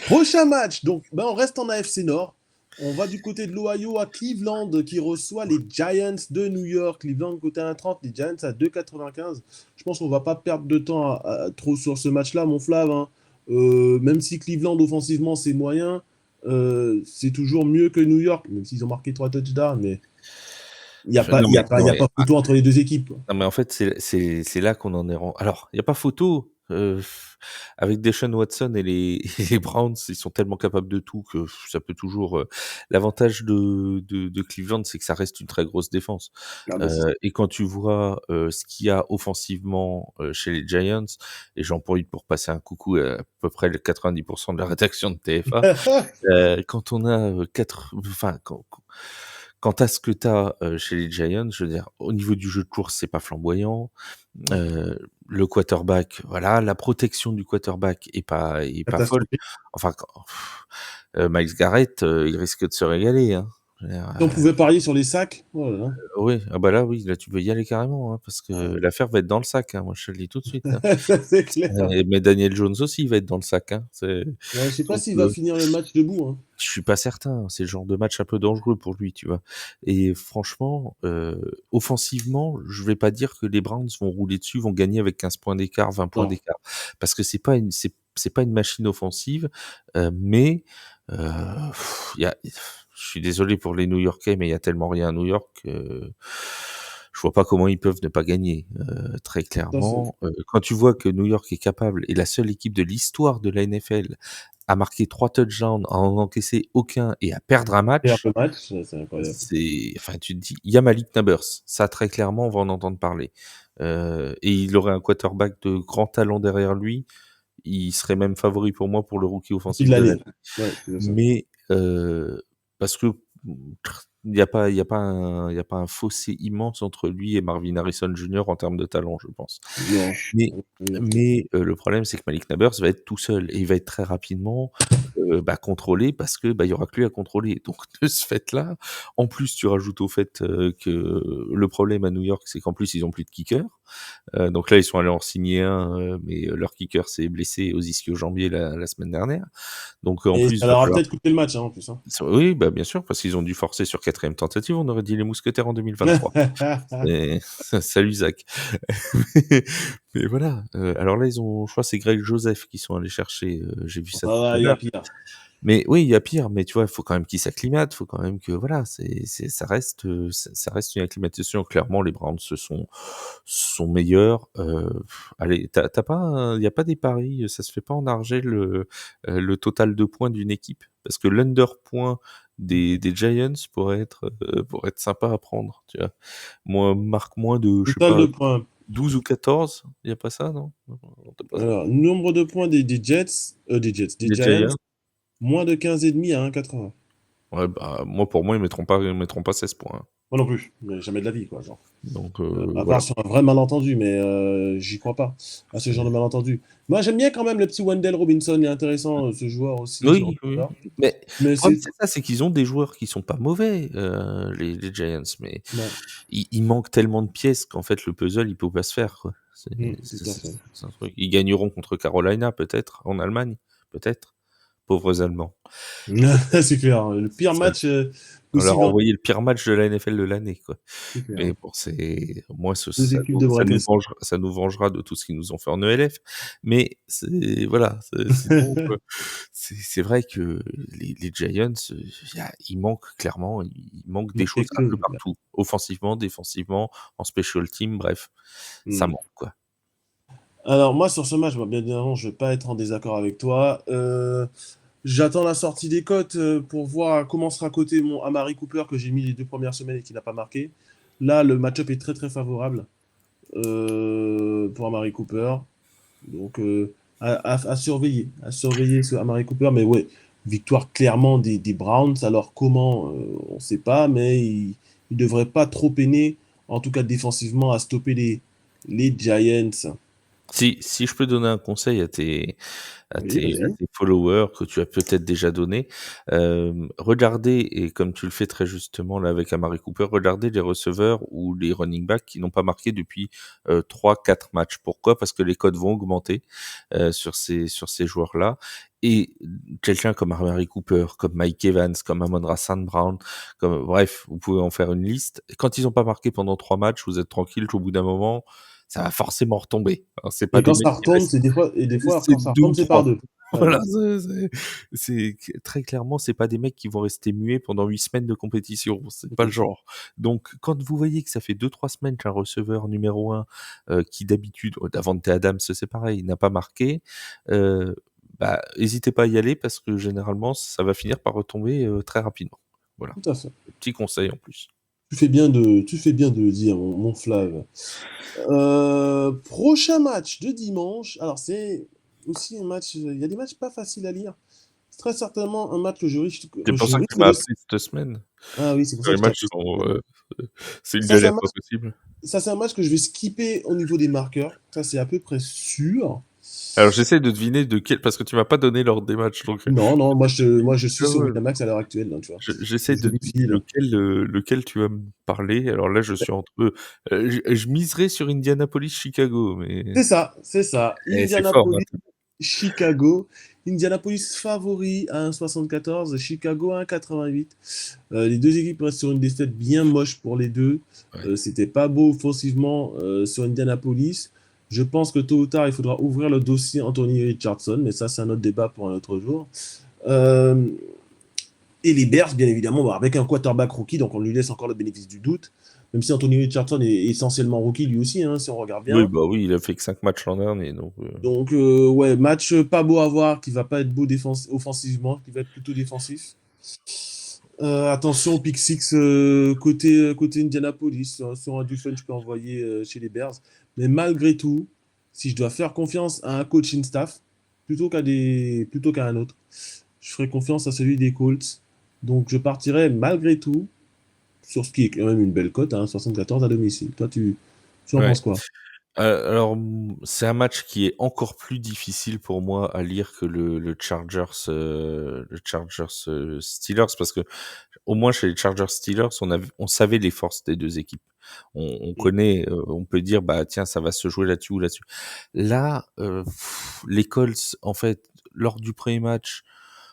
Prochain match, donc on reste en AFC Nord. On va du côté de l'Ohio à Cleveland qui reçoit les Giants de New York. Cleveland côté 1,30, les Giants à 2,95. Je pense qu'on va pas perdre de temps trop sur ce match-là, mon Flav, hein. Même si Cleveland offensivement c'est moyen, c'est toujours mieux que New York, même s'ils ont marqué 3 touchdowns, mais il n'y a pas, Non, il y a mais, pas, il non, y a mais pas photo entre les deux équipes, quoi. Non, mais en fait, c'est là qu'on en est alors, il y a pas photo, avec Deshaun Watson et les et les Browns, ils sont tellement capables de tout que ça peut toujours, l'avantage de Cleveland, c'est que ça reste une très grosse défense, Ah, bah, c'est ça. et quand tu vois, ce qu'il y a offensivement, chez les Giants, et j'en profite pour passer un coucou à peu près les 90 de la rédaction de TFA. Quand on a, 4 enfin, quant à ce que tu as, chez les Giants, je veux dire, au niveau du jeu de course, c'est pas flamboyant. Le quarterback, voilà, la protection du quarterback est pas folle. Catastrophique. Enfin, Myles Garrett, il risque de se régaler, hein. Je veux dire, Si on pouvait parier sur les sacs, oh là oui, ah bah là, oui, là, tu peux y aller carrément, hein, parce que là. l'affaire va être dans le sac, hein, moi, je te le dis tout de suite, hein. Ça, c'est clair. Mais Daniel Jones aussi, il va être dans le sac, hein. Ouais, je sais pas Donc, s'il va finir le match debout, hein. je suis pas certain, c'est le genre de match un peu dangereux pour lui, tu vois? Et franchement, offensivement, je vais pas dire que les Browns vont rouler dessus, vont gagner avec 15 points d'écart, 20 points Non. d'écart. Parce que c'est pas une machine offensive, mais heu, il y a je suis désolé pour les New-Yorkais, mais il y a tellement rien à New York que je vois pas comment ils peuvent ne pas gagner, très Ça, c'est clairement. Quand tu vois que New York est capable est la seule équipe de l'histoire de la NFL à marquer 3 touchdowns, à en encaisser aucun et à perdre un perdre match, le match, c'est incroyable. enfin, tu te dis, il y a Malik Nabers, ça très clairement, on va en entendre parler. Et il aurait un quarterback de grand talent derrière lui, il serait même favori pour moi pour le rookie Rookie de offensif de l'année. l'année. Ouais, c'est ça. Mais parce que il y a pas un fossé immense entre lui et Marvin Harrison Jr. en termes de talent, je pense. Non. Mais le problème, c'est que Malik Nabers va être tout seul et il va être très rapidement, contrôlé parce que, il y aura que lui à contrôler. Donc de ce fait-là, en plus, tu rajoutes au fait, que le problème à New York, c'est qu'en plus, ils ont plus de kicker. Donc là, ils sont allés en signer un, mais leur kicker s'est blessé aux ischio-jambiers la semaine dernière. Donc en Et plus, ça va leur a falloir peut-être coûté le match, hein, en plus, hein. oui, bien sûr, parce qu'ils ont dû forcer sur 4e tentative, on aurait dit les mousquetaires en 2023. Et salut Zach. Mais mais voilà, alors là, ils ont je crois que c'est Greg Joseph qui sont allés chercher, j'ai vu ça Ça tout va, à il y a l'heure. pire. Mais oui, il y a pire, mais tu vois, il faut quand même qu'ils s'acclimatent, il faut quand même que voilà, ça reste, ça reste une acclimatation. Clairement, les Browns sont meilleurs, allez, tu pas il y a pas des paris, ça se fait pas en argent le total de points d'une équipe? Parce que l'under point des Giants pourrait être sympa à prendre, tu vois? Marque moins de, je sais Total pas, de points. 12 ou 14, il y a pas ça, non? Non, tu pas ça? Alors, nombre de points des Les Giants, Giants? moins de 15,5 à 1,80. Ouais, moi, pour moi, ils mettront pas 16 points, hein. Moi non plus, mais jamais de la vie, quoi, genre. Donc, À part voilà. sur un vrai malentendu, mais j'y crois pas à ce genre de malentendu. Moi, j'aime bien quand même le petit Wendell Robinson, il est intéressant, ce joueur aussi, ce Oui, oui, receveur. mais le Mais problème, c'est. c'est ça, c'est qu'ils ont des joueurs qui sont pas mauvais, les Giants, mais Ouais, il manque tellement de pièces qu'en fait, le puzzle, il peut pas se faire, quoi. C'est tout à fait. c'est un truc. Ils gagneront contre Carolina, peut-être, en Allemagne, peut-être. Pauvres Allemands. C'est clair, hein. Le pire Ça match On leur a possible en envoyé le pire match de la NFL de l'année, quoi. c'est clair, Mais hein. bon, c'est moi, Deux équipes de braquettes. ça nous vengera de tout ce qu'ils nous ont fait en ELF. Mais c'est voilà, sinon, c'est vrai que les Giants, il manque clairement, il manque Il des manque choses quelque un peu chose, là. partout, offensivement, défensivement, en special team, bref, ça Hmm. manque, quoi. Alors, moi, sur ce match, bien évidemment, je vais pas être en désaccord avec toi. J'attends la sortie des cotes pour voir comment sera coté mon Amari Cooper que j'ai mis les 2 premières semaines et qui n'a pas marqué. Là, le match-up est très très favorable pour Amari Cooper. Donc, à surveiller ce Amari Cooper. Mais ouais, victoire clairement des Browns. Alors, comment, on ne sait pas, mais il ne devrait pas trop peiner, en tout cas défensivement, à stopper les Giants. Si je peux donner un conseil Oui, à vas-y. tes followers que tu as peut-être déjà donné, regardez, et comme tu le fais très justement là avec Amari Cooper, regardez les receveurs ou les running backs qui n'ont pas marqué depuis 3-4 matchs. Pourquoi? Parce que les codes vont augmenter sur ces joueurs-là. Et quelqu'un comme Amari Cooper, comme Mike Evans, comme Amon-Ra St. Brown, comme bref, vous pouvez en faire une liste. Quand ils n'ont pas marqué pendant 3 matchs, vous êtes tranquille qu'au bout d'un moment, ça va forcément retomber. Alors, c'est pas Et des quand mecs ça qui retombe, restent, c'est des fois, et des fois, c'est quand ça 2 retombe, ou c'est par 3. deux. Ouais, Voilà, ouais. très clairement, c'est pas des mecs qui vont rester muets pendant 8 semaines de compétition, c'est pas le Ok. genre. Donc quand vous voyez que ça fait 2-3 semaines qu'un receveur numéro 1, qui d'habitude Davante Adams, c'est pareil, n'a pas marqué, heu, bah, hésitez pas à y aller parce que généralement ça va finir par retomber, très rapidement. Voilà, Tout à fait. petit conseil en plus. Tu fais bien de le dire, mon Flav. Prochain match de dimanche. Alors, c'est aussi un match. Il y a des matchs pas faciles à lire. C'est très certainement un match C'est que pour je ça que tu risque m'as de. appelé cette semaine. Ah oui, c'est pour ça Quand que les je t'ai matchs appelé. sont, c'est une Ça, c'est un galère match, pas possible. ça, c'est un match que je vais skipper au niveau des marqueurs. Ça, c'est à peu près sûr. Alors j'essaie de deviner de quel, parce que tu m'as pas donné l'ordre des matchs, donc Non, non, moi, je suis sur ouais, Winamax à l'heure actuelle, hein, tu vois. j'essaie Je de deviner vérifie, là. lequel tu vas me parler. Alors là, je suis entre eux. Je miserais sur Indianapolis-Chicago, mais C'est ça. c'est fort, hein. Indianapolis, Chicago. Indianapolis favori à 1,74, Chicago à 1,88. Les deux équipes restent sur une défaite bien moche pour les deux. Ouais. C'était pas beau offensivement sur Indianapolis. Je pense que tôt ou tard, il faudra ouvrir le dossier Anthony Richardson, mais ça, c'est un autre débat pour un autre jour. Euh, et les Bears, bien évidemment, bah, avec un quarterback rookie, donc on lui laisse encore le bénéfice du doute, même si Anthony Richardson est essentiellement rookie lui aussi, hein, si on regarde Oui, bien. bah oui, il a fait que 5 matchs l'an dernier, donc Donc, ouais, match pas beau à voir, qui va pas être beau offensivement, qui va être plutôt défensif. Attention au pick six côté Indianapolis. Sur un du fun, je peux envoyer chez les Bears. Mais malgré tout, si je dois faire confiance à un coaching staff plutôt qu'à un autre, je ferai confiance à celui des Colts. Donc je partirai malgré tout sur ce qui est quand même une belle cote, hein, 74 à domicile. Toi, tu en ouais. penses quoi? Alors, c'est un match qui est encore plus difficile pour moi à lire que le Chargers Steelers, parce que au moins chez les Chargers Steelers, on savait les forces des deux équipes. On Mm. connaît, on peut dire bah tiens ça va se jouer là-dessus ou là-dessus. Là, les Colts en fait lors du premier match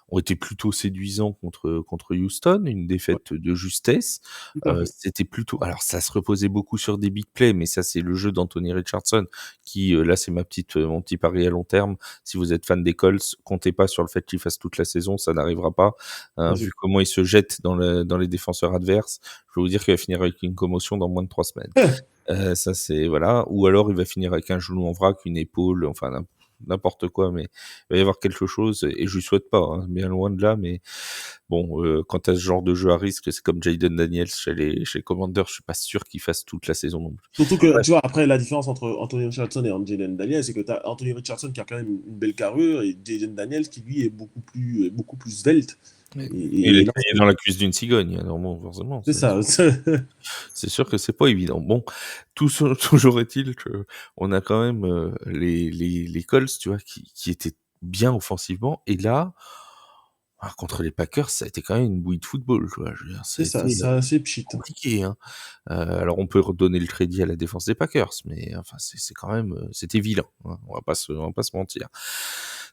ont été plutôt séduisants contre Houston, une Ouais, défaite de justesse. tout à fait. C'était plutôt, alors ça se reposait beaucoup sur des big plays, mais ça c'est le jeu d'Anthony Richardson qui, là c'est mon petit pari à long terme. Si vous êtes fan des Colts, comptez pas sur le fait qu'il fasse toute la saison, ça n'arrivera pas. Hein, vu comment il se jette dans les défenseurs adverses, je peux vous dire qu'il va finir avec une commotion dans moins de 3 semaines. Ça c'est voilà, ou alors il va finir avec un genou en vrac, une épaule, enfin n'importe quoi, mais il va y avoir quelque chose et je lui souhaite pas, hein, bien loin de là, mais bon, quand tu as ce genre de jeu à risque, c'est comme Jayden Daniels chez les Commanders, je suis pas sûr qu'il fasse toute la saison non plus. Surtout que, Bref, tu vois, après, la différence entre Anthony Richardson et Jalen Daniels, c'est que tu as Anthony Richardson qui a quand même une belle carrure et Jalen Daniels qui, lui, est beaucoup plus svelte. mais il Et est là, taillé dans la cuisse d'une cigogne, alors bon, forcément, c'est ça. c'est sûr que c'est pas évident. Bon, toujours est-il que on a quand même les Colts, tu vois, qui étaient bien offensivement, et là, contre les Packers, ça a été quand même une bouillie de football, quoi. Je veux dire, ça C'est a ça, été c'est assez pchit. compliqué, hein. Alors on peut redonner le crédit à la défense des Packers, mais enfin c'est quand même, c'était vilain, hein, on va pas se mentir.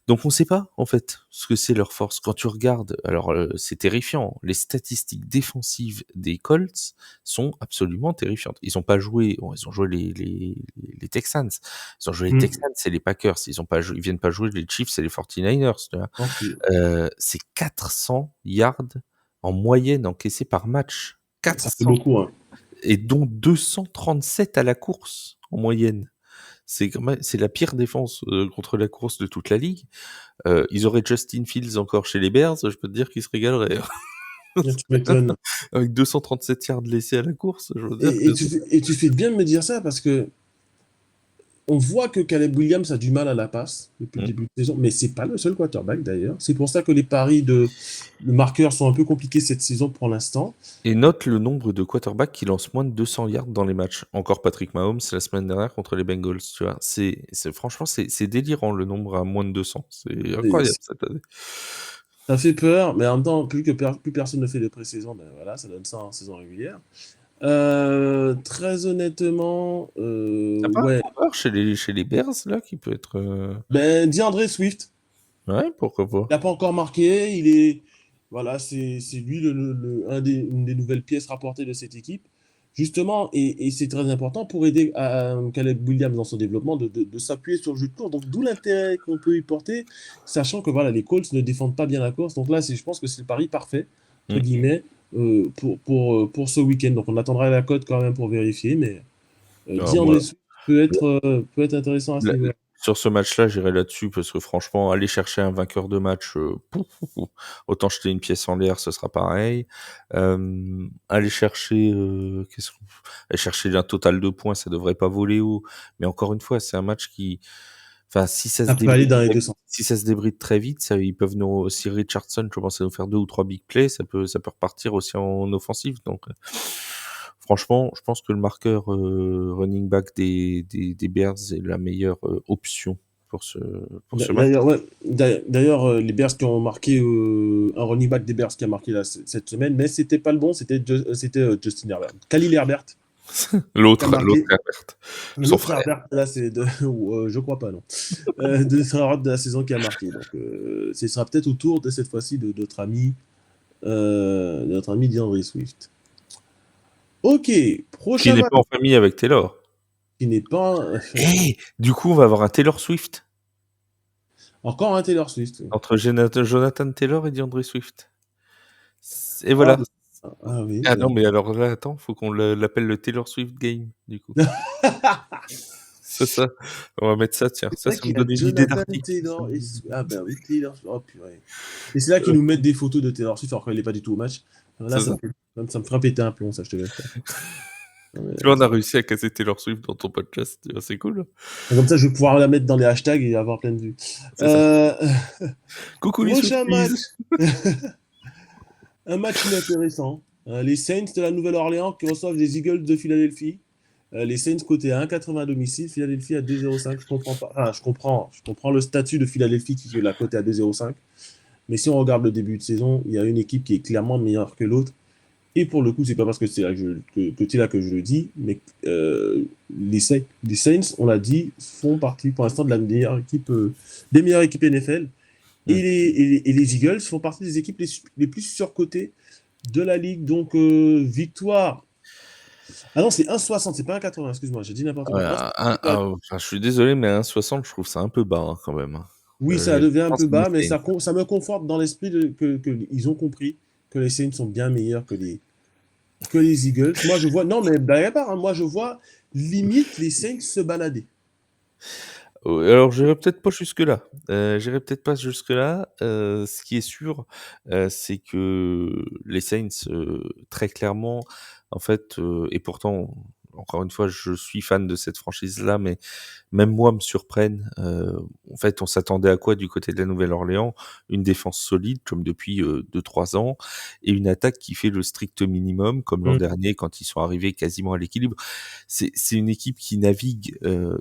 Donc on sait pas en fait ce que c'est leur force. Quand tu regardes, alors c'est terrifiant. Les statistiques défensives des Colts sont absolument terrifiantes. Ils ont pas joué, bon, ils ont joué les Texans, ils ont joué les Mm. Texans et les Packers. Ils viennent pas jouer les Chiefs et les 49ers. Tu vois. Non plus. C'est 400 yards en moyenne encaissés par match. Ça fait 400, beaucoup, hein. et dont 237 à la course en moyenne. C'est la pire défense contre la course de toute la ligue. Ils auraient Justin Fields encore chez les Bears, je peux te dire qu'ils se régaleraient. Tu m'étonnes. Avec 237 yards laissés à la course, je veux dire que Et tu fais bien de me dire ça parce que on voit que Caleb Williams a du mal à la passe depuis le Mm. début de saison, mais c'est pas le seul quarterback d'ailleurs. C'est pour ça que les paris de marqueurs sont un peu compliqués cette saison pour l'instant. Et note le nombre de quarterbacks qui lancent moins de 200 yards dans les matchs. Encore Patrick Mahomes la semaine dernière contre les Bengals, tu vois. Franchement, c'est délirant le nombre à moins de 200. C'est Et incroyable cette année. ça fait peur, mais en même temps, plus personne ne fait de pré-saison, ben voilà, ça donne ça en saison régulière. Très honnêtement, T'as pas un ouais. joueur chez les Bears là qui peut être. Ben, DeAndre Swift, Ouais, pourquoi pas. il n'a pas encore marqué. Il est, voilà, c'est lui une des nouvelles pièces rapportées de cette équipe. Justement, et c'est très important pour aider Caleb Williams dans son développement de s'appuyer sur le jeu de course. Donc, d'où l'intérêt qu'on peut y porter, sachant que voilà, les Colts ne défendent pas bien la course. Donc là, je pense que c'est le pari parfait, entre Mm. guillemets, pour ce week-end. Donc, on attendra la cote quand même pour vérifier, mais Alors, DeAndre moi, Swift peut être intéressant à ce la- niveau-là. sur ce match-là, j'irai là-dessus parce que franchement, aller chercher un vainqueur de match, pouf, pouf, pouf. Autant jeter une pièce en l'air, ce sera pareil. Aller chercher, aller chercher un total de points, ça devrait pas voler haut. Mais encore une fois, c'est un match qui, enfin, Ça peut aller dans les deux sens. si ça se débride très vite, ils peuvent si Richardson commence à nous faire 2 ou 3 big plays, ça peut repartir aussi en offensive. Donc, franchement, je pense que le marqueur running back des Bears est la meilleure option pour ce match. D'ailleurs, ouais, d'ailleurs, les Bears qui ont marqué un running back des Bears qui a marqué cette semaine, mais c'était pas le bon, c'était Justin Herbert. Khalil Herbert qui a L'autre marqué. Herbert, son L'autre frère. Herbert, là, c'est je crois pas, non. De Herbert de la saison qui a marqué. Donc, ce sera peut-être au tour de cette fois-ci de notre ami DeAndre Swift. Ok, Qui prochain n'est match pas en famille avec Taylor. qui n'est pas Du coup, on va avoir un Taylor Swift encore un Taylor Swift. entre Jonathan Taylor et DeAndre Swift. Et Ah, voilà. ah oui. Ah non, mais alors là, attends, faut qu'on l'appelle le Taylor Swift Game, du coup. C'est ça. On va mettre ça, tiens. C'est Ça vrai qu'il me y a donne une idée Jonathan d'article. Taylor. Ah ben oui, Taylor. Oh purée. Et c'est là qu'ils nous mettent des photos de Taylor Swift alors qu'elle n'est pas du tout au match. Là, C'est ça. ça me fera péter un plomb, ça, je te laisse. Non, mais, Tu vois, on a réussi à casser Taylor Swift dans ton podcast. Tu vois, c'est cool. comme ça, je vais pouvoir la mettre dans les hashtags et avoir plein de vues. C'est ça. Euh, Coucou les Prochain Swifties. match. Un match inintéressant. Les Saints de la Nouvelle-Orléans qui reçoivent les Eagles de Philadelphie. Les Saints côté à 1,80 à domicile, Philadelphie à 2,05. Je comprends pas. Enfin, je comprends le statut de Philadelphie qui est la cote à 2,05. Mais si on regarde le début de saison, il y a une équipe qui est clairement meilleure que l'autre. Et pour le coup, c'est pas parce que c'est là que c'est là que je le dis, mais les Saints, on l'a dit, font partie pour l'instant de la meilleure équipe, des meilleures équipes NFL. Et les Eagles font partie des équipes les plus surcotées de la ligue. Donc, victoire. Ah non, c'est 1,60, c'est pas 1,80, excuse-moi, j'ai dit n'importe Ouais, quoi. enfin, je suis désolé, mais 1,60, je trouve ça un peu bas hein, quand même. Oui, ça Je devient un pense peu que les bas, mais Saints. ça me conforte dans l'esprit qu'ils ont compris que les Saints sont bien meilleurs que les Eagles. Moi, je vois, non, mais blague à part, hein, moi, je vois limite les Saints se balader. Alors, j'irai peut-être pas jusque-là. J'irai peut-être pas jusque-là. Ce qui est sûr, c'est que les Saints, très clairement, en fait, et pourtant, encore une fois, je suis fan de cette franchise-là, mais même moi me surprennent. En fait, on s'attendait à quoi du côté de la Nouvelle-Orléans? Une défense solide, comme depuis 2-3 ans, et une attaque qui fait le strict minimum, comme l'an Mm. dernier, quand ils sont arrivés quasiment à l'équilibre. C'est une équipe qui navigue,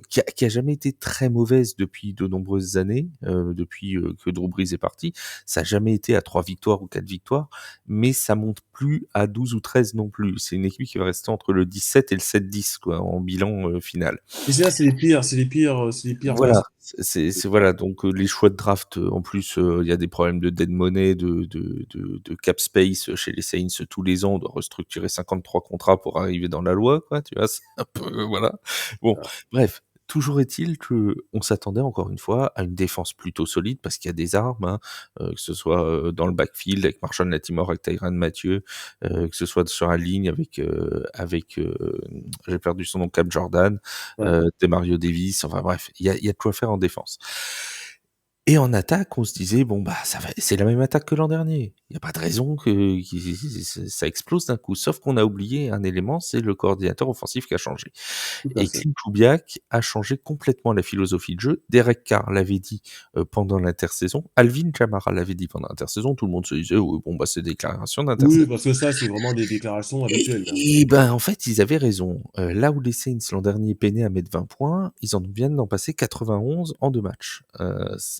qui a jamais été très mauvaise depuis de nombreuses années, depuis que Drew Brees est parti. Ça a jamais été à 3 victoires ou 4 victoires, mais ça monte plus à 12 ou 13 non plus. C'est une équipe qui va rester entre le 17 et le 7-10 quoi, en bilan final. Et c'est là, c'est les pires Voilà, classes. c'est voilà donc les choix de draft, en plus, il y a des problèmes de dead money, de cap space chez les Saints tous les ans. On doit restructurer 53 contrats pour arriver dans la loi, quoi, tu vois? C'est un peu voilà. Bon, bref, toujours est-il qu'on s'attendait encore une fois à une défense plutôt solide parce qu'il y a des armes, hein, que ce soit, dans le backfield avec Marshon Lattimore, avec Tyrann Mathieu, que ce soit sur la ligne avec, j'ai perdu son nom, Cap Jordan, Ouais. Demario Davis, enfin bref, il y a de quoi faire en défense. Et en attaque, on se disait, bon, bah, c'est la même attaque que l'an dernier. Il n'y a pas de raison ça explose d'un coup. Sauf qu'on a oublié un élément, c'est le coordinateur offensif qui a changé. Tout à Et fait. Clint Kubiak a changé complètement la philosophie de jeu. Derek Carr l'avait dit pendant l'intersaison. Alvin Kamara l'avait dit pendant l'intersaison. Tout le monde se disait, oui, bon, bah, c'est déclaration Oui, d'intersaison. parce que ça, c'est vraiment des déclarations habituelles, hein. Et ben, en fait, ils avaient raison. Là où les Saints l'an dernier peinaient à mettre 20 points, ils en viennent d'en passer 91 en 2 matchs.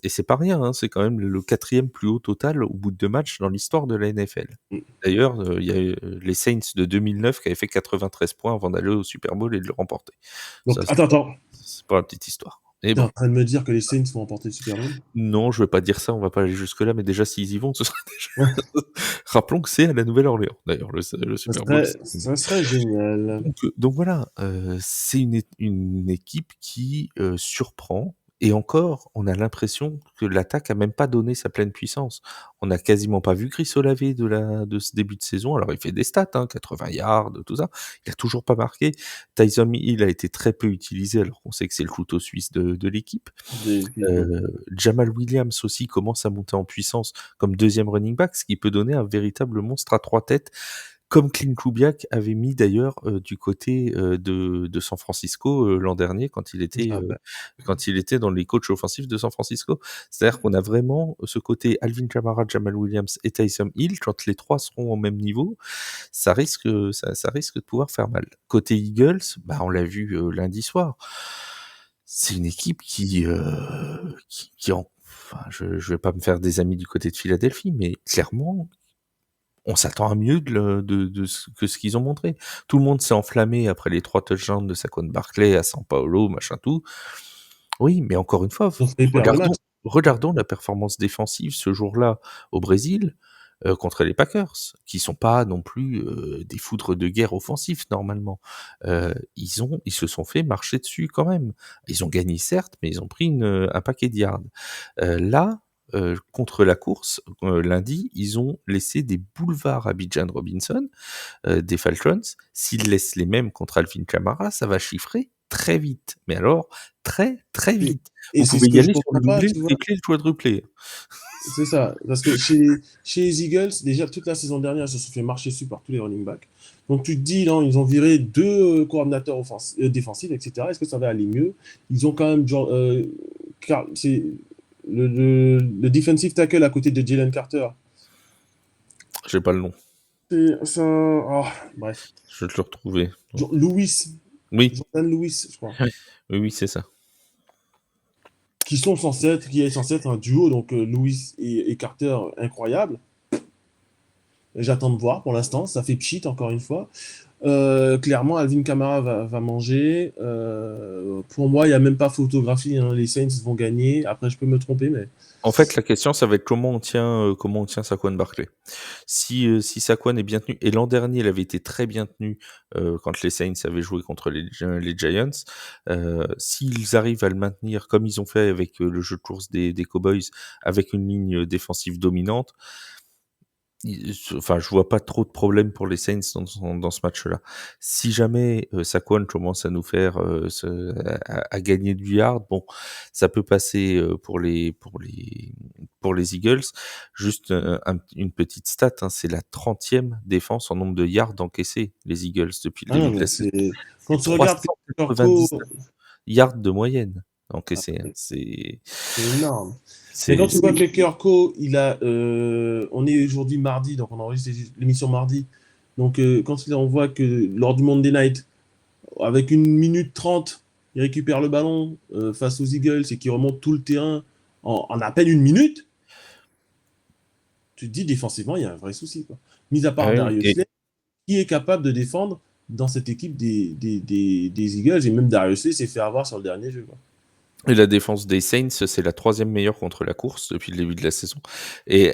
Et c'est pas rien, hein, c'est quand même le 4e plus haut total au bout de 2 matchs dans l'histoire de la NFL. Mm. D'ailleurs, il y a eu les Saints de 2009 qui avaient fait 93 points avant d'aller au Super Bowl et de le remporter. Donc, Ça, attends. c'est pas la petite histoire. Et T'es en bon, train de me dire que les Saints vont remporter le Super Bowl? non, je vais pas dire ça, on va pas aller jusque-là, mais déjà s'ils y vont, ce sera déjà rappelons que c'est à la Nouvelle-Orléans, d'ailleurs, le Super Bowl. Ça serait génial. Donc voilà, c'est une équipe qui, surprend et encore, on a l'impression que l'attaque a même pas donné sa pleine puissance. On a quasiment pas vu Chris Olave de ce début de saison. Alors il fait des stats, hein, 80 yards, tout ça. Il a toujours pas marqué. Tyson Hill a été très peu utilisé alors qu'on sait que c'est le couteau suisse de l'équipe. Jamal Williams aussi commence à monter en puissance comme 2e running back, ce qui peut donner un véritable monstre à 3 têtes, comme Clint Kubiak avait mis d'ailleurs du côté de San Francisco l'an dernier Ah bah, quand il était dans les coachs offensifs de San Francisco. C'est-à-dire qu'on a vraiment ce côté Alvin Kamara, Jamal Williams et Taysom Hill. Quand les 3 seront au même niveau, ça risque de pouvoir faire mal. Côté Eagles, bah on l'a vu lundi soir. C'est une équipe qui enfin, je vais pas me faire des amis du côté de Philadelphie, mais clairement, on s'attend à mieux que ce qu'ils ont montré. Tout le monde s'est enflammé après les 3 touchdowns de Saquon Barkley à São Paulo, machin tout. Oui, mais encore une fois, ils ont failli perdre le match. regardons la performance défensive ce jour-là au Brésil, contre les Packers, qui sont pas non plus, des foudres de guerre offensifs normalement. Ils se sont fait marcher dessus quand même. Ils ont gagné certes, mais ils ont pris un paquet de yards. Là, contre la course, lundi, ils ont laissé des boulevards à Bijan Robinson, des Falcons. S'ils laissent les mêmes contre Alvin Kamara, ça va chiffrer très vite. Mais alors, très, très Et, vite. et Vous c'est ce pouvez que y je aller sur le comprends pas, doublé, le tu vois. triplé, le quadruplé. C'est ça. Parce que chez les Eagles, déjà toute la saison dernière, ils se sont fait marcher dessus par tous les running backs. Donc tu te dis, non, ils ont viré 2 coordinateurs défensifs, etc. Est-ce que ça va aller mieux? Ils ont quand même c'est le defensive tackle à côté de Jalen Carter. J'ai pas le nom. C'est ça. Bref. Je vais te le retrouver. Lewis. Oui, Jordan Lewis, je crois. oui, oui, c'est ça. Qui est censé être un duo, donc Lewis et Carter, incroyable. J'attends de voir pour l'instant, ça fait pchit encore une fois. Clairement, Alvin Kamara va manger. Pour moi, il n'y a même pas photographie, hein. Les Saints vont gagner. Après, je peux me tromper, mais En fait, la question, ça va être comment on tient Saquon Barkley. Si Saquon est bien tenu, et l'an dernier, il avait été très bien tenu quand les Saints avaient joué contre les Giants, s'ils arrivent à le maintenir comme ils ont fait avec le jeu de course des Cowboys, avec une ligne défensive dominante, enfin, je vois pas trop de problèmes pour les Saints dans ce match-là. Si jamais Saquon commence à nous faire à gagner du yard, bon, ça peut passer pour les Eagles. Juste une petite stat, hein, c'est la 30e défense en nombre de yards encaissés, les Eagles, depuis le ah non, début de mais la saison. quand C'est tu regardes Peter Ко, 399 yards de moyenne encaissés, hein. c'est énorme. Mais C'est quand tu vois que Kerko, on est aujourd'hui mardi, donc on enregistre l'émission mardi. Donc quand on voit que lors du Monday Night, avec 1 minute 30, il récupère le ballon face aux Eagles et qu'il remonte tout le terrain en à peine 1 minute, tu te dis défensivement, il y a un vrai souci, quoi. Mis à part Ah oui, Darius Slay, qui est capable de défendre dans cette équipe des Eagles, et même Darius Slay s'est fait avoir sur le dernier jeu, quoi. et la défense des Saints, c'est la 3e meilleure contre la course depuis le début de la saison. Et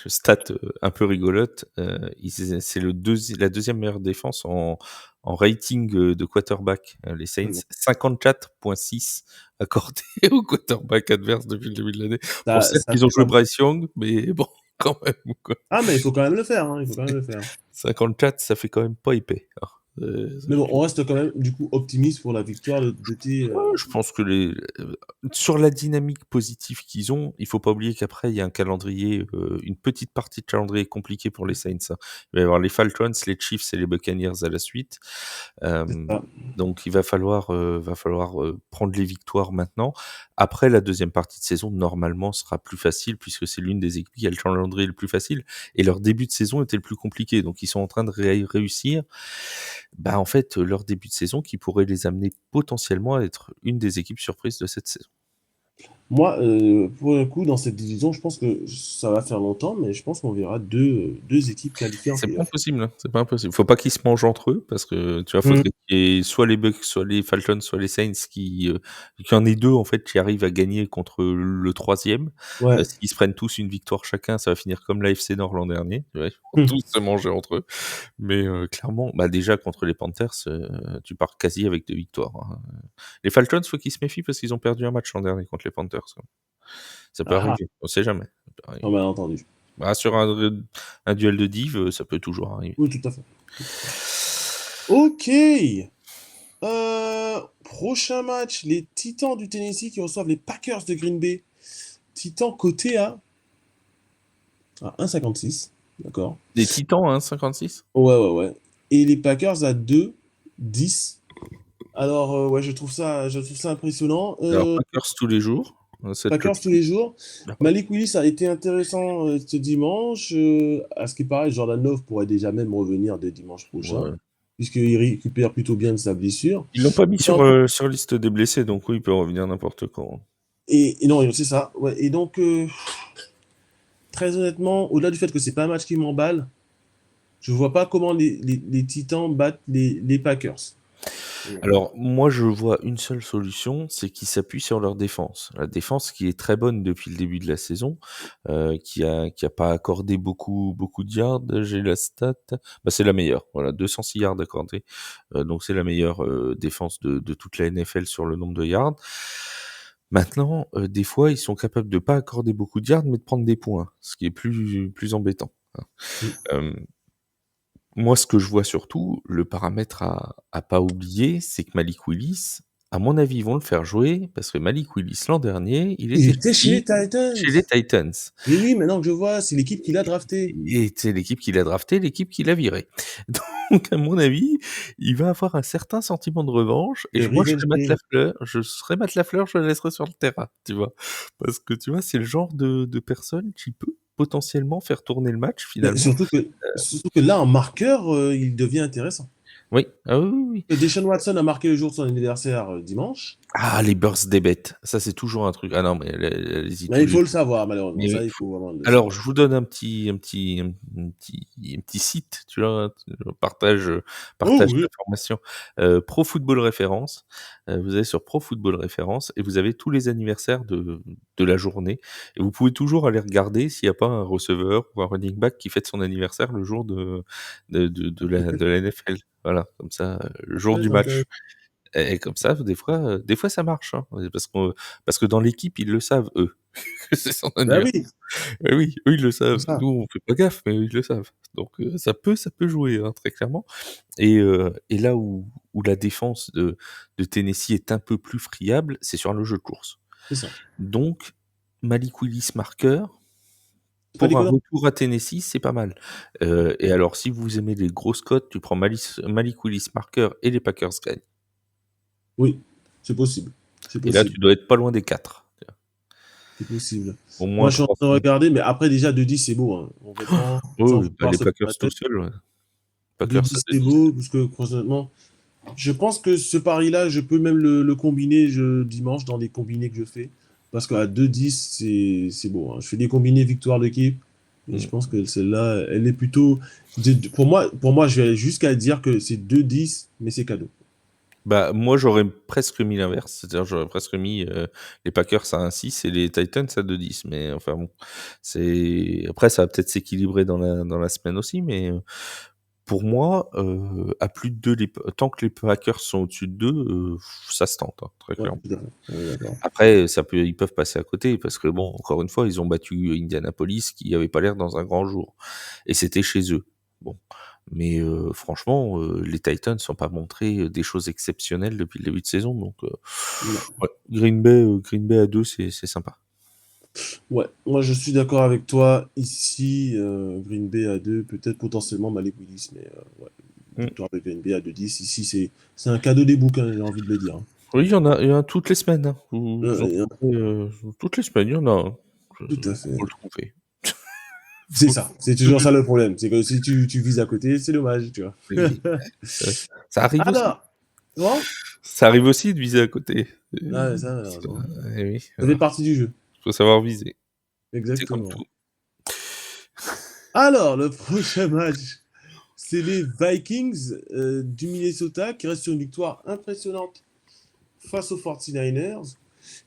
stat un peu rigolote, c'est la 2e meilleure défense en rating de quarterback. Les Saints, 54,6 accordés au quarterback adverse depuis le début de l'année. Bon, certes, Ça ils ont fait joué quand même. Bryce Young, mais bon, quand même, quoi. Ah, mais il faut quand même le faire, hein, il faut quand même le faire. 54, ça fait quand même pas épais, hein. Mais bon, on reste quand même, du coup, optimiste pour la victoire de tes. Ouais, je pense que sur la dynamique positive qu'ils ont, il faut pas oublier qu'après il y a un calendrier, une petite partie de calendrier compliqué pour les Saints, hein. Il va y avoir les Falcons, les Chiefs et les Buccaneers à la suite. C'est Hem, ça. donc il va falloir prendre les victoires maintenant. Après la deuxième partie de saison, normalement, sera plus facile puisque c'est l'une des équipes qui a le calendrier le plus facile et leur début de saison était le plus compliqué. Donc ils sont en train de réussir, bah, en fait, leur début de saison qui pourrait les amener potentiellement à être une des équipes surprises de cette saison. Moi, pour le coup, dans cette division, je pense que ça va faire longtemps, mais je pense qu'on verra deux équipes qualifiées en C'est pas playoff. impossible, hein, c'est pas impossible. Faut pas qu'ils se mangent entre eux parce que, tu vois, Mm. faudrait qu'il y ait soit les Bucks, soit les Falcons, soit les Saints qu'il y en ait 2 en fait qui arrivent à gagner contre le troisième. Ouais. S'ils se prennent tous une victoire chacun, ça va finir comme l'AFC Nord l'an dernier, tu vois? Ils vont Mm. tous se manger entre eux. Mais clairement, bah, déjà contre les Panthers, tu pars quasi avec 2 victoires, hein. Les Falcons, faut qu'ils se méfient parce qu'ils ont perdu un match l'an dernier contre les Panthers, hein. Ça peut Ah, arriver, on sait jamais, ça peut ah, arriver. mal entendu. Bah, sur un duel de div, ça peut toujours arriver. Oui, tout à fait. Ok. Prochain match, les Titans du Tennessee qui reçoivent les Packers de Green Bay. Titans coté à 1,56. D'accord. Des Titans, hein, 56. Ouais, ouais, ouais. Et les Packers à 2,10. Alors, ouais, je trouve ça impressionnant. Alors, Packers tous les jours, cette Packers tous les jours. Ah ouais. Malik Willis a été intéressant ce dimanche. À ce qui paraît, Jordan Love pourrait déjà même revenir dès dimanche prochain, Ouais. puisqu'il récupère plutôt bien de sa blessure. Ils l'ont pas mis Mais en tout- sur liste des blessés, donc oui, il peut revenir n'importe quand. et non, c'est ça. Ouais. Et donc, très honnêtement, au-delà du fait que c'est pas un match qui m'emballe, je vois pas comment les Titans battent les Packers. Alors, moi, je vois une seule solution, c'est qu'ils s'appuient sur leur défense. La défense qui est très bonne depuis le début de la saison, qui a pas accordé beaucoup de yards. J'ai la stat, bah, c'est la meilleure. Voilà, 206 yards accordés. Donc c'est la meilleure défense de toute la NFL sur le nombre de yards. Maintenant, des fois, ils sont capables de pas accorder beaucoup de yards, mais de prendre des points, ce qui est plus embêtant, hein. Mm. Hem Moi, ce que je vois surtout, le paramètre à pas oublier, c'est que Malik Willis, à mon avis, ils vont le faire jouer parce que Malik Willis, l'an dernier, il Il était était chez les choisi Titans. chez les Titans Et oui, maintenant que je vois, c'est l'équipe qui l'a drafté. et c'est l'équipe qui l'a drafté, l'équipe qui l'a viré. Donc à mon avis, il va avoir un certain sentiment de revanche et Le moi, je revenge serais Matt game. Lafleur, je le laisserais sur le terrain, tu vois? Parce que, tu vois, c'est le genre de personne qui peut potentiellement faire tourner le match Mais finalement. surtout que là, en marqueur, il devient intéressant. Oui, ah oui, oui, oui. Que Deshaun Watson a marqué le jour de son anniversaire dimanche. Ah, les birthday bets, ça c'est toujours un truc. Ah non, mais allez-y Mais tous il les faut le jours. savoir, malheureusement. Mais oui, Ça, il faut vraiment le alors savoir. je vous donne un petit site, tu vois? Oh Partage oui. d'informations. Pro Football Reference, vous allez sur Pro Football Reference et vous avez tous les anniversaires de la journée et vous pouvez toujours aller regarder s'il y a pas un receveur ou un running back qui fête son anniversaire le jour de la NFL. Voilà, comme ça, le jour du Très match. intéressant. Et comme ça, des fois ça marche, hein, parce que dans l'équipe, ils le savent, eux, que c'est son Bah anniversaire. oui, Eh oui, eux, ils le c'est savent. ça. Nous, on fait pas gaffe, mais eux, ils le savent. Donc ça peut jouer, hein, très clairement et là où la défense de Tennessee est un peu plus friable, c'est sur le jeu de course. C'est ça. Donc Malik Willis marqueur, C'est pas pour un déconnant. retour à Tennessee, c'est pas mal. Et alors si vous aimez les grosses cotes, tu prends Malik Willis marqueur et les Packers gagnent. Oui, c'est possible. C'est Et là, possible. tu dois être pas loin des 4. C'est possible. Au Moi, moins je suis en 3 train de fois. regarder, mais après, déjà, 2-10, c'est beau. Hein. Complètement, sans Oui, bah, vouloir les se prendre Packers la tout tête. seuls, ouais. Packers à 2-10, c'est 2-10. beau, parce que, honnêtement, je pense que ce pari-là, je peux même le combiner dimanche dans les combinés que je fais. Parce qu'à 2-10, c'est beau. Hein. Je fais des combinés victoire d'équipe. Et je Mmh. pense que celle-là, elle est plutôt. Pour moi, je vais aller jusqu'à dire que c'est 2-10, mais c'est cadeau. Bah, moi, j'aurais presque mis l'inverse, c'est-à-dire j'aurais presque mis, les Packers à 1,6 et les Titans à 2,10, mais enfin bon, après ça va peut-être s'équilibrer dans la semaine aussi, mais pour moi, à plus de 2 tant que les Packers sont au-dessus de 2, ça se tente, hein, très Ouais, clairement. tout à fait. On est d'accord. Après, ils peuvent passer à côté parce que bon, encore une fois, ils ont battu Indianapolis qui avait pas l'air dans un grand jour et c'était chez eux. Bon, Mais franchement, les Titans n'ont pas montré des choses exceptionnelles depuis le début de saison. Donc, Non. ouais, Green Bay à 2, c'est sympa. Ouais, moi je suis d'accord avec toi. Ici, Green Bay à 2, peut-être potentiellement Malik Willis, mais ouais, Mm. victoire de Green Bay à 2-10. Ici, c'est un cadeau des boucs, hein, j'ai envie de le dire, hein. Oui, il y en a toutes les semaines. Hein. Vous en Euh, trouvez, toutes les semaines, il y en a. Hein. tout à fait. Faut le trouver. C'est Faut- ça, c'est toujours ça le problème. C'est que si tu vises à côté, c'est dommage, tu vois. Oui, ça, ça arrive aussi. Alors, bon? Ça arrive aussi de viser à côté. Ah, mais ça, malheureusement. Oui, Ça fait partie du jeu. faut savoir viser. C'est comme Exactement. tout. Alors, le prochain match, c'est les Vikings du Minnesota qui restent sur une victoire impressionnante face aux 49ers,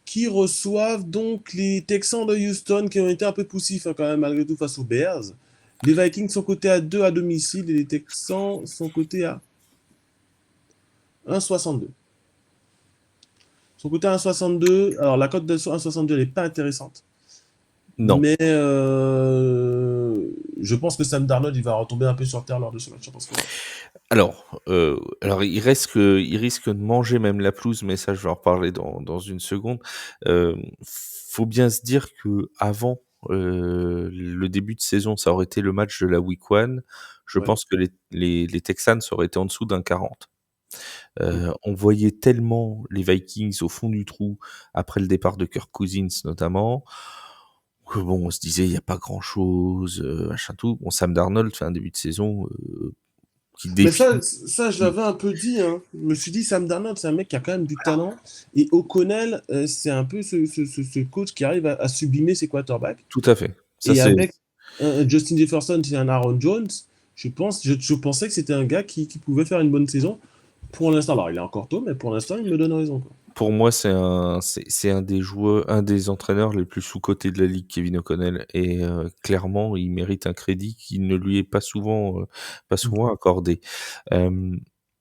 qui reçoivent donc les Texans de Houston qui ont été un peu poussifs, hein, quand même malgré tout face aux Bears. Les Vikings sont cotés à 2 à domicile et les Texans sont cotés à 1,62. Son côté 1,62. Alors, la cote de 1,62, elle n'est pas intéressante. Non. Mais je pense que Sam Darnold, il va retomber un peu sur terre lors de ce match. Je pense que... Alors il risque de manger même la pelouse, mais ça, je vais en reparler dans une seconde. Faut bien se dire que avant le début de saison, ça aurait été le match de la Week 1. Je Ouais. pense que les Texans auraient été en dessous d'un 40. On voyait tellement les Vikings au fond du trou après le départ de Kirk Cousins notamment, que bon, on se disait il y a pas grand-chose, machin tout. Bon, Sam Darnold fait un début de saison qui Mais défie. ça, je l'avais un peu dit, hein. Je me suis dit, Sam Darnold, c'est un mec qui a quand même du talent. Et O'Connell, c'est un peu ce coach qui arrive à sublimer ses quarterbacks. Tout à fait. Ça Et c'est avec Justin Jefferson, c'est un Aaron Jones. Je pensais que c'était un gars qui pouvait faire une bonne saison. Pour l'instant, alors il est encore tôt, mais pour l'instant, il me donne raison, quoi. pour moi c'est un des joueurs, un des entraîneurs les plus sous-cotés de la ligue, Kevin O'Connell, et clairement il mérite un crédit qui ne lui est pas souvent accordé. Euh,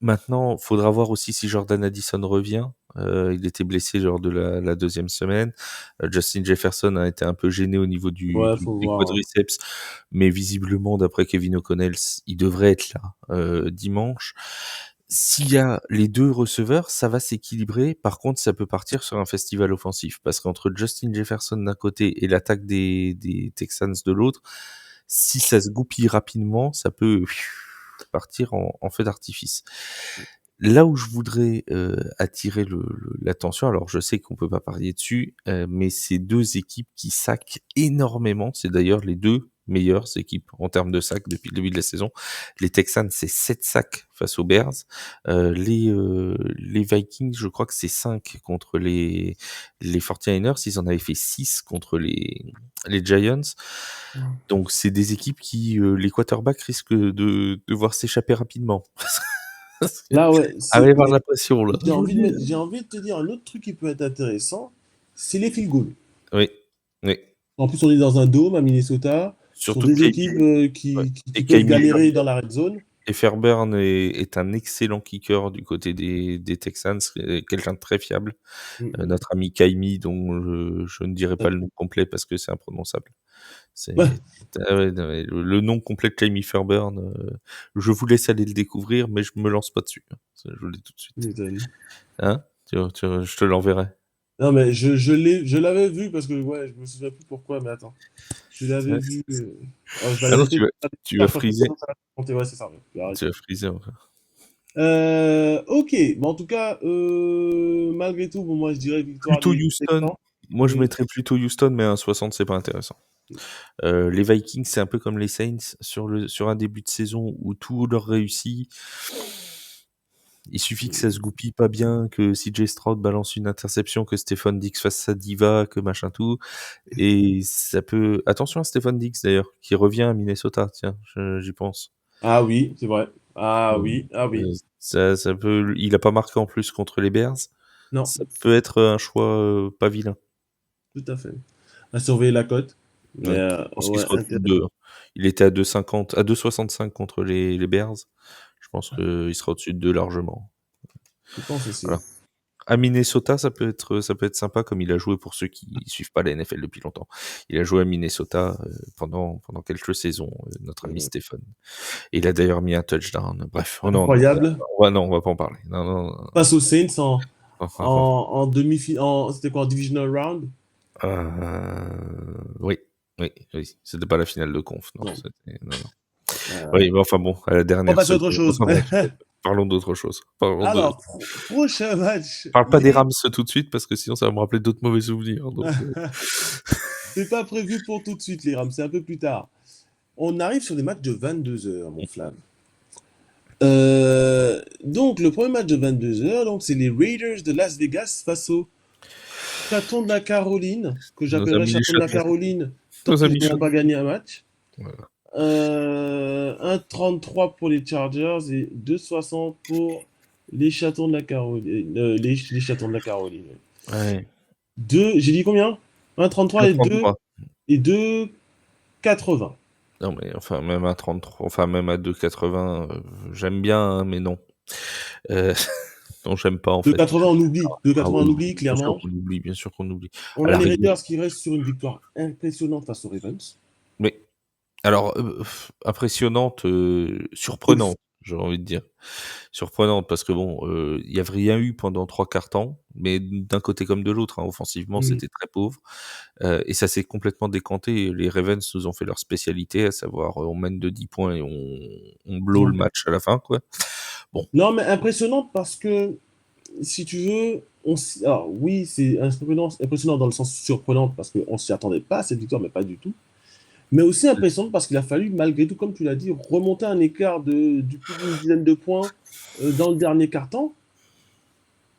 Maintenant, faudra voir aussi si Jordan Addison revient. Il était blessé lors de la deuxième semaine. Justin Jefferson a été un peu gêné au niveau Ouais, faut des voir, hein. quadriceps, mais visiblement, d'après Kevin O'Connell, il devrait être là dimanche. S'il y a les deux receveurs, ça va s'équilibrer. Par contre, ça peut partir sur un festival offensif, parce qu'entre Justin Jefferson d'un côté et l'attaque des Texans de l'autre, si ça se goupille rapidement, ça peut partir en feu d'artifice. Là où je voudrais attirer l'attention, alors je sais qu'on peut pas parier dessus, mais c'est deux équipes qui saquent énormément. C'est d'ailleurs les deux meilleures équipes en termes de sacs depuis le début de la saison. Les Texans, c'est 7 sacs face aux Bears. Les Vikings, je crois que c'est 5 contre les 49ers. Ils en avaient fait 6 contre les Giants. Donc c'est des équipes qui, les quarterbacks risquent de devoir s'échapper rapidement. Là, ouais, Allez voir mais la pression, là. Je vous le dis. j'ai envie de te dire un autre truc qui peut être intéressant, c'est les field goals. Oui, oui. En plus, on est dans un dôme à Minnesota. Ce sont Surtout des que équipes ouais. qui Et peuvent Kyle galérer dans la red zone. et Fairbairn est un excellent kicker du côté des Texans, quelqu'un de très fiable. Mm, Notre ami Kaimi, dont je ne dirai mm. pas le nom complet parce que c'est imprononçable. Ouais, C'est ah ouais, non, mais le nom complet de Kaimi Fairbairn, je vous laisse aller le découvrir, mais je me lance pas dessus. Ça, je vous le dis tout de suite. m'étonne. Hein? Je te l'enverrai. Non, mais je l'avais vu parce que ouais, je me souviens plus pourquoi, mais attends. Je l'avais Ouais, vu. Oh, je vais ah non, arrêter. tu vas friser. Ça va compter. Ouais, c'est ça. Ouais, je vais Tu arrêter. vas friser encore. Ok, bon, en tout cas, malgré tout, bon, moi je dirais victoire Plutôt des Houston. Texans. Moi, je Oui. mettrais plutôt Houston, mais un 60, c'est pas intéressant. Les Vikings, c'est un peu comme les Saints sur un début de saison où tout leur réussit. Il suffit que ça se goupille pas bien, que CJ Stroud balance une interception, que Stephon Diggs fasse sa diva, que machin tout. Et ça peut... Attention à Stephon Diggs d'ailleurs, qui revient à Minnesota, tiens, j'y pense. Ah oui, c'est vrai. Ah Euh, oui, ah oui. ça peut... Il a pas marqué en plus contre les Bears. Non, Ça peut être un choix pas vilain. tout à fait. À surveiller la cote. Mais Ouais. Je pense qu'il ouais, sera au-dessus de... Il était à 2,50, à 2,65 contre les Bears. Je pense qu'il sera au-dessus de 2 largement. je pense aussi. Voilà. À Minnesota, ça peut être sympa, comme il a joué pour ceux qui suivent pas la NFL depuis longtemps. Il a joué à Minnesota pendant quelques saisons, notre ami Euh, Stéphane. Et il a d'ailleurs mis un touchdown. Bref, oh non, non, Incroyable. non, on va pas en parler. Non, non, non. Face aux Saints Oh, oh, oh. en demi-finale, c'était quoi, en divisional round? Oui, oui, oui. C'était pas la finale de conf, non. Non. Non, non. Euh, Oui, mais enfin bon, à la on va dernière passer à seconde. autre chose. Enfin bref, parlons d'autre chose. Alors, prochain match. Parle pas des Rams tout de suite parce que sinon ça va me rappeler d'autres mauvais souvenirs. Donc, C'est pas prévu pour tout de suite, les Rams, c'est un peu plus tard. On arrive sur des matchs de 22 heures, mon flamme. Donc, le premier match de 22 heures, donc, c'est les Raiders de Las Vegas face aux Chatons de la Caroline, que nos j'appellerais amis les Chatons de la chatons. Caroline, tant Nos qu'ils amis n'auront pas chatons. gagné un match. Voilà. 1,33 pour les Chargers et 2,60 pour les Chatons de la Caroline. Les Chatons de la Caroline. Ouais. J'ai dit combien? 1,33 et 2 1,33. et 2,80. Non, mais enfin, même à 33, enfin, même à 2,80, j'aime bien, hein, mais non. Euh, non, j'aime pas, en fait. 2,80 on oublie. Ah 2,80 on oui, oublie, bien sûr clairement. qu'on oublie, bien sûr qu'on oublie. On À a la les rigueur. Raiders qui restent sur une victoire impressionnante face aux Ravens. Mais, alors, impressionnante, surprenante, j'ai envie de dire. Surprenante parce que bon, il y avait rien eu pendant 3/4 temps, mais d'un côté comme de l'autre, hein. Offensivement, Mm. c'était très pauvre, et ça s'est complètement décanté. Les Ravens nous ont fait leur spécialité, à savoir, on mène de 10 points et on blow le Ouais. match à la fin, quoi. Bon, Non, mais impressionnante parce que, si tu veux, alors oui, c'est impressionnant dans le sens surprenant parce qu'on s'y attendait pas à cette victoire, mais pas du tout. Mais aussi impressionnant parce qu'il a fallu, malgré tout, comme tu l'as dit, remonter un écart du plus d'une dizaine de points dans le dernier quart-temps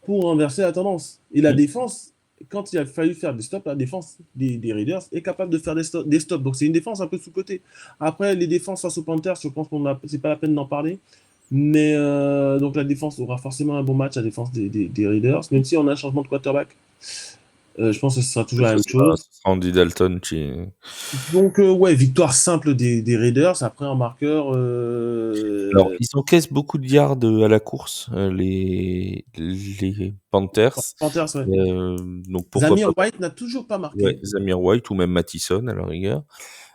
pour renverser la tendance. Et la mmh, défense, quand il a fallu faire des stops, la défense des Raiders est capable de faire des stops. Donc c'est une défense un peu sous-côté. Après, les défenses face aux Panthers, je pense c'est pas la peine d'en parler. Mais donc la défense aura forcément un bon match, la défense des Raiders, même si on a un changement de quarterback. Je pense que ce sera toujours la ça même chose. sera Andy Dalton qui Donc ouais, victoire simple des Raiders. Après en marqueur, alors ils encaissent beaucoup de yards, à la course, les Panthers, Panthers, ouais. donc pourquoi Zamir pas, White n'a toujours pas ouais, marqué. Zamir White ou même Mattison à la rigueur.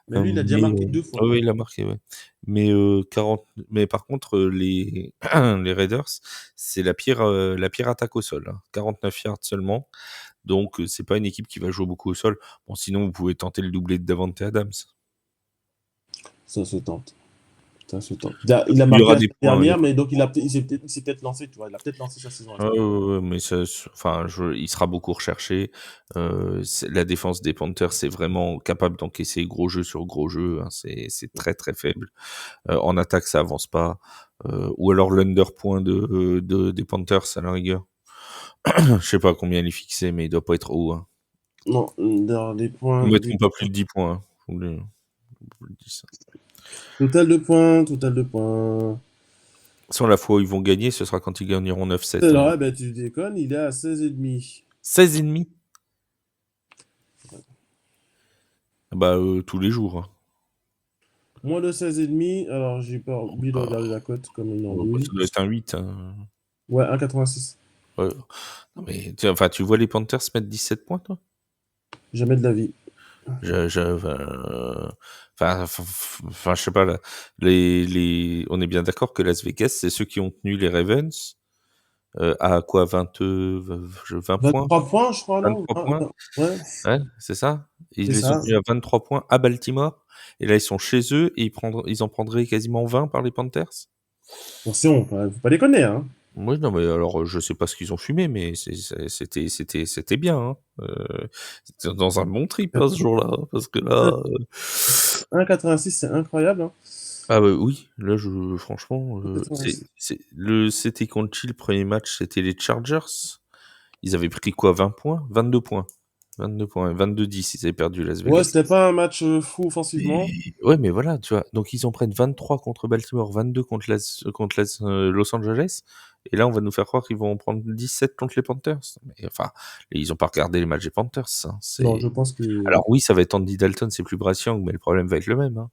Mais lui, il a déjà Mais marqué 2 fois. oui, oui, il a marqué, ouais. Mais 40, mais par contre, les les Raiders, c'est la pire attaque au sol, hein. 49 yards seulement, donc c'est pas une équipe qui va jouer beaucoup au sol. Bon, sinon vous pouvez tenter le doublé de Davante Adams. Ça se tente. Ça se tente. Il a Il y marqué aura la des semaine points, dernière, mais donc il s'est peut-être lancé, tu vois. Il a peut-être lancé sa saison la ouais, semaine ouais, dernière. ouais, mais ça, enfin, il sera beaucoup recherché. La défense des Panthers, c'est vraiment capable d'encaisser gros jeu sur gros jeu, hein. C'est très très faible. En attaque, ça avance pas. Ou alors l'underpoint des Panthers à la rigueur. Je sais pas combien il est fixé, mais il doit pas être haut, hein. Non, dans les Ils points. mettront pas plus de 10 points, hein. Je vous le dis ça. Total de points, total de points. Sans la fois où ils vont gagner, ce sera quand ils gagneront 9-7, Alors, hein. ouais, ben, tu déconnes, il est à 16,5. 16,5. Bah, tous les jours, hein. Moins de 16,5. Alors, j'ai pas oublié de Bah, regarder la cote comme une ça andouille. doit être un 8, hein. Ouais, 1,86. Ouais. Non, mais enfin, tu vois les Panthers mettre 17 points, toi? Jamais de la vie. Enfin, je sais pas, là. On est bien d'accord que Las Vegas, c'est ceux qui ont tenu les Ravens à quoi, 20 points? 23 points, je crois, non? 23 points? Ouais, Ouais, c'est ça? Ils c'est les ont ça. tenus à 23 points à Baltimore. Et là, ils sont chez eux et ils en prendraient quasiment 20 par les Panthers? Attention, faut pas déconner, hein. Oui, non, mais alors, je sais pas ce qu'ils ont fumé, mais c'était bien, hein. C'était dans un bon trip, hein, ce jour-là, hein, parce que là, 1,86, c'est incroyable, hein. ah bah, oui, là, franchement, 1,86. c'était contre qui le premier match? C'était les Chargers. Ils avaient pris quoi? 20 points? 22 points. 22 points, 22-10, ils avaient perdu Las Ouais, Vegas. c'était pas un match fou offensivement. Ouais, mais voilà, tu vois. Donc ils en prennent 23 contre Baltimore, 22 contre Los Angeles. Et là, on va nous faire croire qu'ils vont en prendre 17 contre les Panthers. Mais enfin, ils ont pas regardé les matchs des Panthers, hein. Non, je pense que. Alors oui, ça va être Andy Dalton, c'est plus Bryce Young, mais le problème va être le même, hein.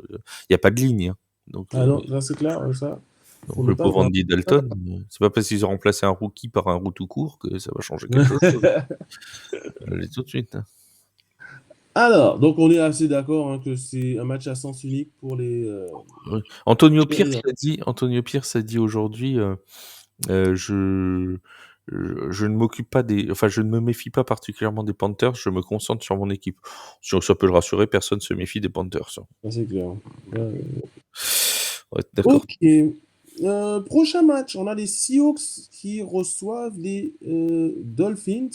Il y a pas de ligne, hein. Donc, Ah non, là c'est clair, ça. Pour Donc ne le pas pauvre voir. Andy Dalton, c'est pas parce qu'ils ont remplacé un rookie par un roux tout court que ça va changer quelque chose. Je le dis tout de suite, hein. Alors, donc on est assez d'accord hein, que c'est un match à sens unique pour Ouais. Antonio Pierce a dit aujourd'hui, je ne m'occupe pas enfin, je ne me méfie pas particulièrement des Panthers, je me concentre sur mon équipe. Si ça peut le rassurer, personne se méfie des Panthers, hein. Ah, c'est clair. On va être d'accord. Ok. Prochain match, on a les Seahawks qui reçoivent les Dolphins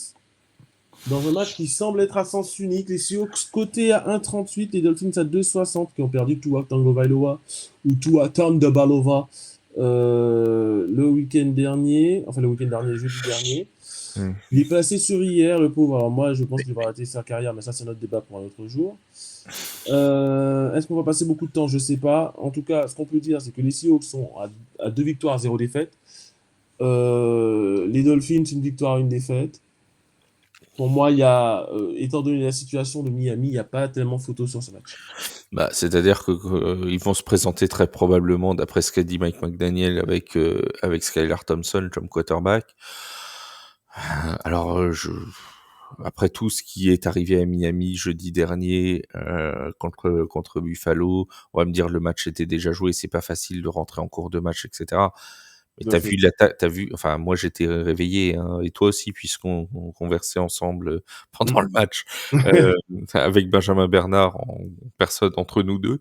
dans un match qui semble être à sens unique. Les Seahawks cotés à 1,38, les Dolphins à 2,60 qui ont perdu Tua Tagovailoa ou Tua Tagovailoa le week-end dernier, enfin le week-end dernier, jeudi dernier. Mmh. Il est placé sur hier, le pauvre. Alors moi, je pense qu'il va rater sa carrière, mais ça, c'est notre débat pour un autre jour. Est-ce qu'on va passer beaucoup de temps? Je sais pas. En tout cas, ce qu'on peut dire, c'est que les Seahawks sont à 2 victoires, 0 défaite. Les Dolphins, une victoire, une défaite. Pour moi, étant donné la situation de Miami, il n'y a pas tellement photo sur ce match. Bah, c'est-à-dire que, ils vont se présenter très probablement, d'après ce qu'a dit Mike McDaniel, avec Skylar Thompson comme quarterback. Alors, après tout ce qui est arrivé à Miami jeudi dernier, contre Buffalo, on va me dire le match était déjà joué, c'est pas facile de rentrer en cours de match, et cetera. Mais Tout à fait. t'as vu, enfin moi j'étais réveillé, hein, et toi aussi puisqu'on conversait ensemble pendant le match avec Benjamin Bernard en personne entre nous deux,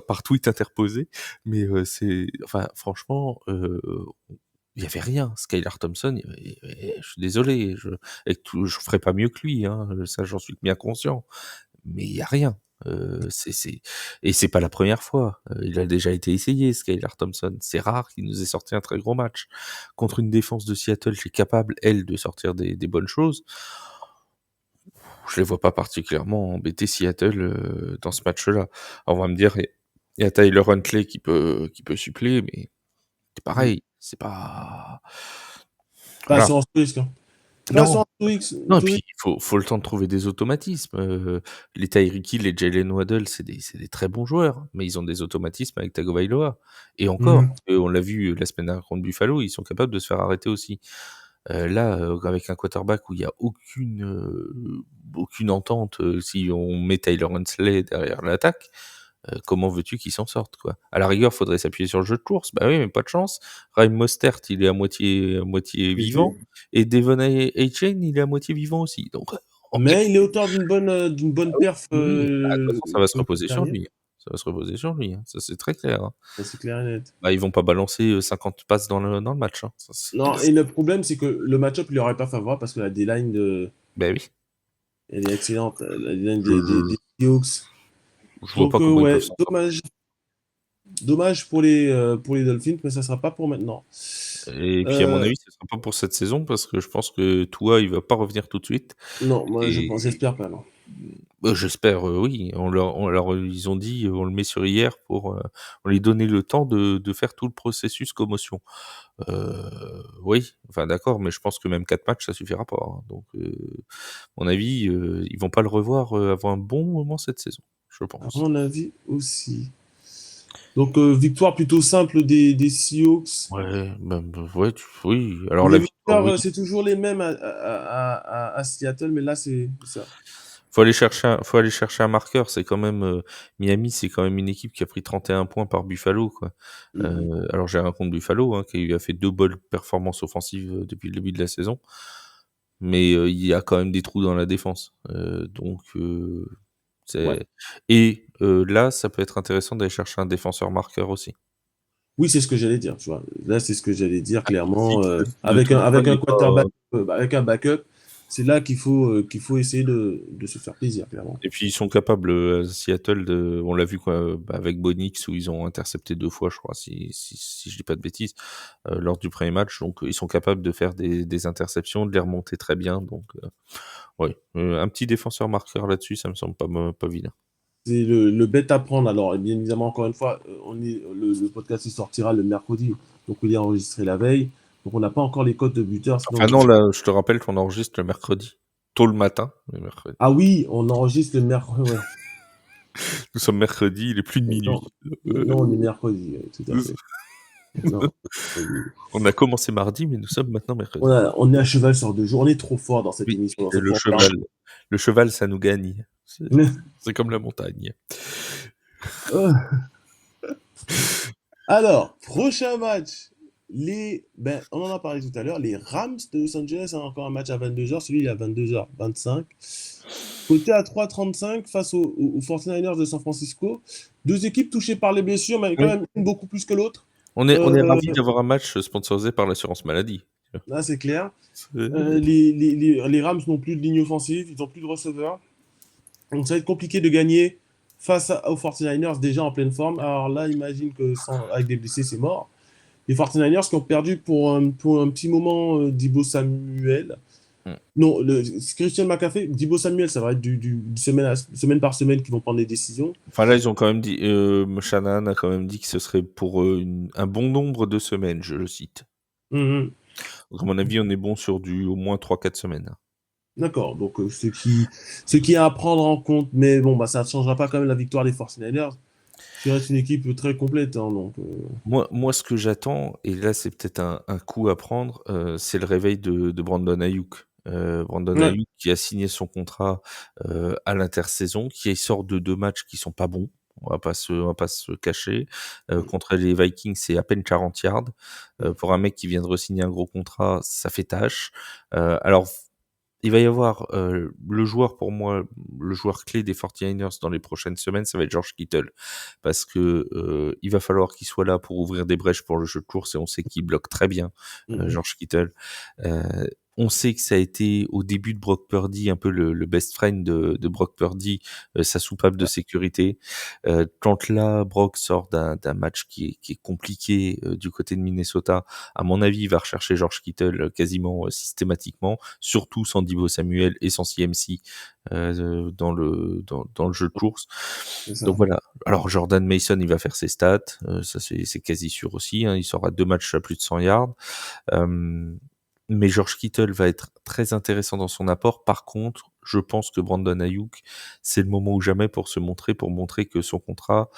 par tweet interposé. Mais enfin franchement, il y avait rien. Skylar Thompson, je suis désolé, je ferai pas mieux que lui, hein, ça j'en suis bien conscient. Mais il y a rien. Et c'est pas la première fois. Il a déjà été essayé, Skylar Thompson. C'est rare qu'il nous ait sorti un très gros match. Contre une défense de Seattle qui est capable, elle, de sortir des bonnes choses. Je les vois pas particulièrement embêter Seattle dans ce match-là. On va me dire, il y a Tyler Huntley qui peut suppléer, mais c'est pareil. C'est pas. Pas Voilà. sans risque. Hein. Pas Non, sans non, et Twix. puis il faut le temps de trouver des automatismes. Les Tyreek Hill et Jalen Waddle, c'est des très bons joueurs, mais ils ont des automatismes avec Tagovailoa. Et encore, Mhm. on l'a vu la semaine dernière contre Buffalo, ils sont capables de se faire arrêter aussi. Là, avec un quarterback où il y a aucune entente, si on met Tyler Huntley derrière l'attaque, comment veux-tu qu'ils s'en sortent, quoi? À la rigueur, faudrait s'appuyer sur le jeu de course. Bah oui, mais pas de chance. Raheem Mostert, il est à moitié vivant, Blessé. et Devon Achane, il est à moitié vivant aussi. Donc, Mais il est auteur d'une bonne ah oui, perf oui. Bah, de toute façon, ça va se le week-end reposer sur dernier. lui, hein. Ça va se reposer sur lui, hein. Ça, c'est très clair, hein. Ça, c'est clair et net. Bah, ils vont pas balancer 50 passes dans le match, hein. Ça, c'est Non, et le problème, c'est que le match-up, il aurait pas favorable parce que la D-line bah oui. elle est excellente. La D-line Je des Seahawks. je vois Donc, pas comment ils peuvent ouais, s'en sortir. dommage. Dommage pour les Dolphins, mais ça sera pas pour maintenant. Et puis, à mon Euh, avis, ce sera pas pour cette saison parce que je pense que Tua, il va pas revenir tout de suite. non, moi, Et j'espère pas, non. j'espère, oui. Ils ont dit, on le met sur hier on lui donnait le temps de faire tout le processus commotion. Oui, enfin d'accord, mais je pense que même 4 matchs, ça suffira pas, hein. Donc, à mon avis, ils vont pas le revoir avant un bon moment cette saison, je À pense. mon avis aussi. Donc, victoire plutôt simple des Seahawks. Ouais, ouais, oui. Alors Les la victoire, victoires, oui. c'est toujours les mêmes à Seattle, mais là, c'est ça. Faut aller chercher un marqueur. C'est quand même Miami, c'est quand même une équipe qui a pris 31 points par Buffalo, quoi. Mhm. Alors j'ai rien contre Buffalo, hein, qui a fait 2 bonnes performances offensives depuis le début de la saison, mais il y a quand même des trous dans la défense. Donc Ouais. là, ça peut être intéressant d'aller chercher un défenseur marqueur aussi. Oui, c'est ce que j'allais dire, tu vois. Là, c'est ce que j'allais dire Si clairement. de tout le temps Avec un n'est quarterback, pas. avec un backup, c'est là qu'il faut essayer de se faire plaisir, clairement. Et puis ils sont capables, à Seattle, on l'a vu quoi, avec Bonix où ils ont intercepté 2 fois, je crois, si je dis pas de bêtises, lors du premier match. Donc ils sont capables de faire des interceptions, de les remonter très bien. Donc ouais, un petit défenseur marqueur là-dessus, ça me semble pas vilain. C'est le bête à prendre. Alors, bien évidemment, encore une fois, le podcast il sortira le mercredi, donc il est enregistré la veille. Donc, on n'a pas encore les codes de buteurs. Enfin non, là, je te rappelle qu'on enregistre le mercredi, tôt le matin, le mercredi. Ah oui, on enregistre le mercredi. Ouais. Nous sommes mercredi, il est plus de minuit. Non, non, on est mercredi, tout à fait. Non, On a commencé mardi, mais nous sommes maintenant mercredi. on est à cheval sur 2 jours. On est trop fort dans cette Oui, émission, dans et ce programme. le cheval, ça nous gagne. C'est comme la montagne. Euh, Alors, prochain match. On en a parlé tout à l'heure. Les Rams de Los Angeles ont encore un match à 22h. Celui, il est à 22h25. Côté à 3,35 face aux 49ers de San Francisco. Deux équipes touchées par les blessures, mais quand Oui. même une beaucoup plus que l'autre. On est ravis d'avoir un match sponsorisé par l'assurance maladie. Là, c'est clair. C'est- Les Rams n'ont plus de ligne offensive, ils n'ont plus de receveur. Donc ça va être compliqué de gagner aux 49ers déjà en pleine forme. Alors là, imagine que avec des blessés, c'est mort. Les 49ers qui ont perdu pour un petit moment Deebo Samuel. Hmm. Non, Christian McCaffrey, Deebo Samuel, ça va être du semaine par semaine qu'ils vont prendre des décisions. Enfin là, ils ont quand même dit, Shanahan a quand même dit que ce serait pour un bon nombre de semaines, je le cite. Mhm. Donc à mon avis, on est bon sur au moins 3-4 semaines. D'accord, donc ce qui est à prendre en compte, mais bon, bah, ça ne changera pas quand même la victoire des 49ers, qui reste une équipe très complète. Hein, donc, Moi, ce que j'attends, et là c'est peut-être un coup à prendre, c'est le réveil de Brandon Ayuk. Brandon ouais. Ayuk qui a signé son contrat à l'intersaison, qui sort de 2 matchs qui sont pas bons. On va pas se cacher. Contre les Vikings, c'est à peine 40 yards. Pour un mec qui vient de re-signer un gros contrat, ça fait tâche. Alors il va y avoir le joueur pour moi, le joueur clé des 49ers dans les prochaines semaines, ça va être George Kittle. Parce que il va falloir qu'il soit là pour ouvrir des brèches pour le jeu de course et on sait qu'il bloque très bien, George Kittle. Euh, on sait que ça a été au début de Brock Purdy un peu le best friend de Brock Purdy, sa soupape de sécurité. Quand là, Brock sort d'un match qui est compliqué du côté de Minnesota, à mon avis, il va rechercher George Kittle quasiment systématiquement, surtout sans Deebo Samuel et sans CMC dans le jeu de course. Donc voilà. Alors Jordan Mason, il va faire ses stats, ça c'est quasi sûr aussi. Hein, il sera 2 matchs à plus de 100 yards. Mais George Kittle va être très intéressant dans son apport. Par contre, je pense que Brandon Ayuk, c'est le moment ou jamais pour montrer que son contrat,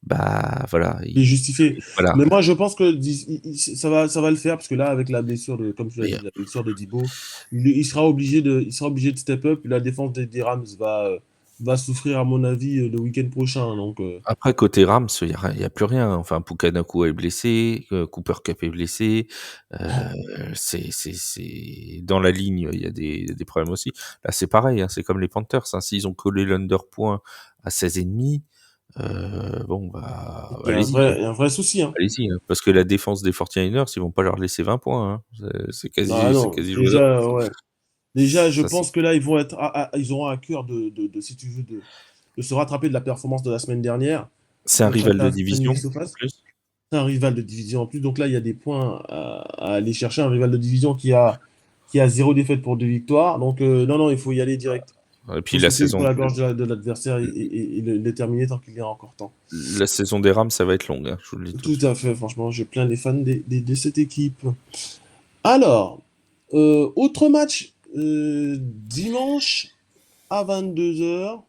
bah voilà, Il est justifié. voilà. Mais moi, je pense que ça va le faire, parce que là, avec la blessure comme tu l'as Et, dit, la blessure de Deebo, il sera obligé de step up. La défense des Rams va souffrir, à mon avis, le week-end prochain. Donc, Après, côté Rams, il y a plus rien. Enfin, Puka est blessé, Cooper Kupp est blessé. C'est dans la ligne, il y a des problèmes aussi. Là, c'est pareil, hein, c'est comme les Panthers. Hein, s'ils ont collé l'underpoint à 16,5, bon, bah, allez-y. il y a un vrai souci. Hein. Allez-y, hein, parce que la défense des 49ers, ils vont pas leur laisser 20 points. Hein. Ah C'est non, quasi jouable. déjà, ouais. Déjà, je Ça, c'est pense que là, ils vont ils auront à cœur si tu veux, de se rattraper de la performance de la semaine dernière. c'est un rival Chacun de a fait division, une en face. plus. C'est un rival de division en plus. Donc là, il y a des points à aller chercher. Un rival de division qui a 0 défaite pour 2 victoires. Donc, non, non, il faut y aller direct. Et Il puis faut la sauter sur saison, la gorge de l'adversaire et le terminer tant qu'il y a encore temps. la saison des Rams, ça va être longue, hein, je vous le dis tout de Tout suite. à fait, franchement, je plains les fans de cette équipe. Alors, autre match dimanche à 22h.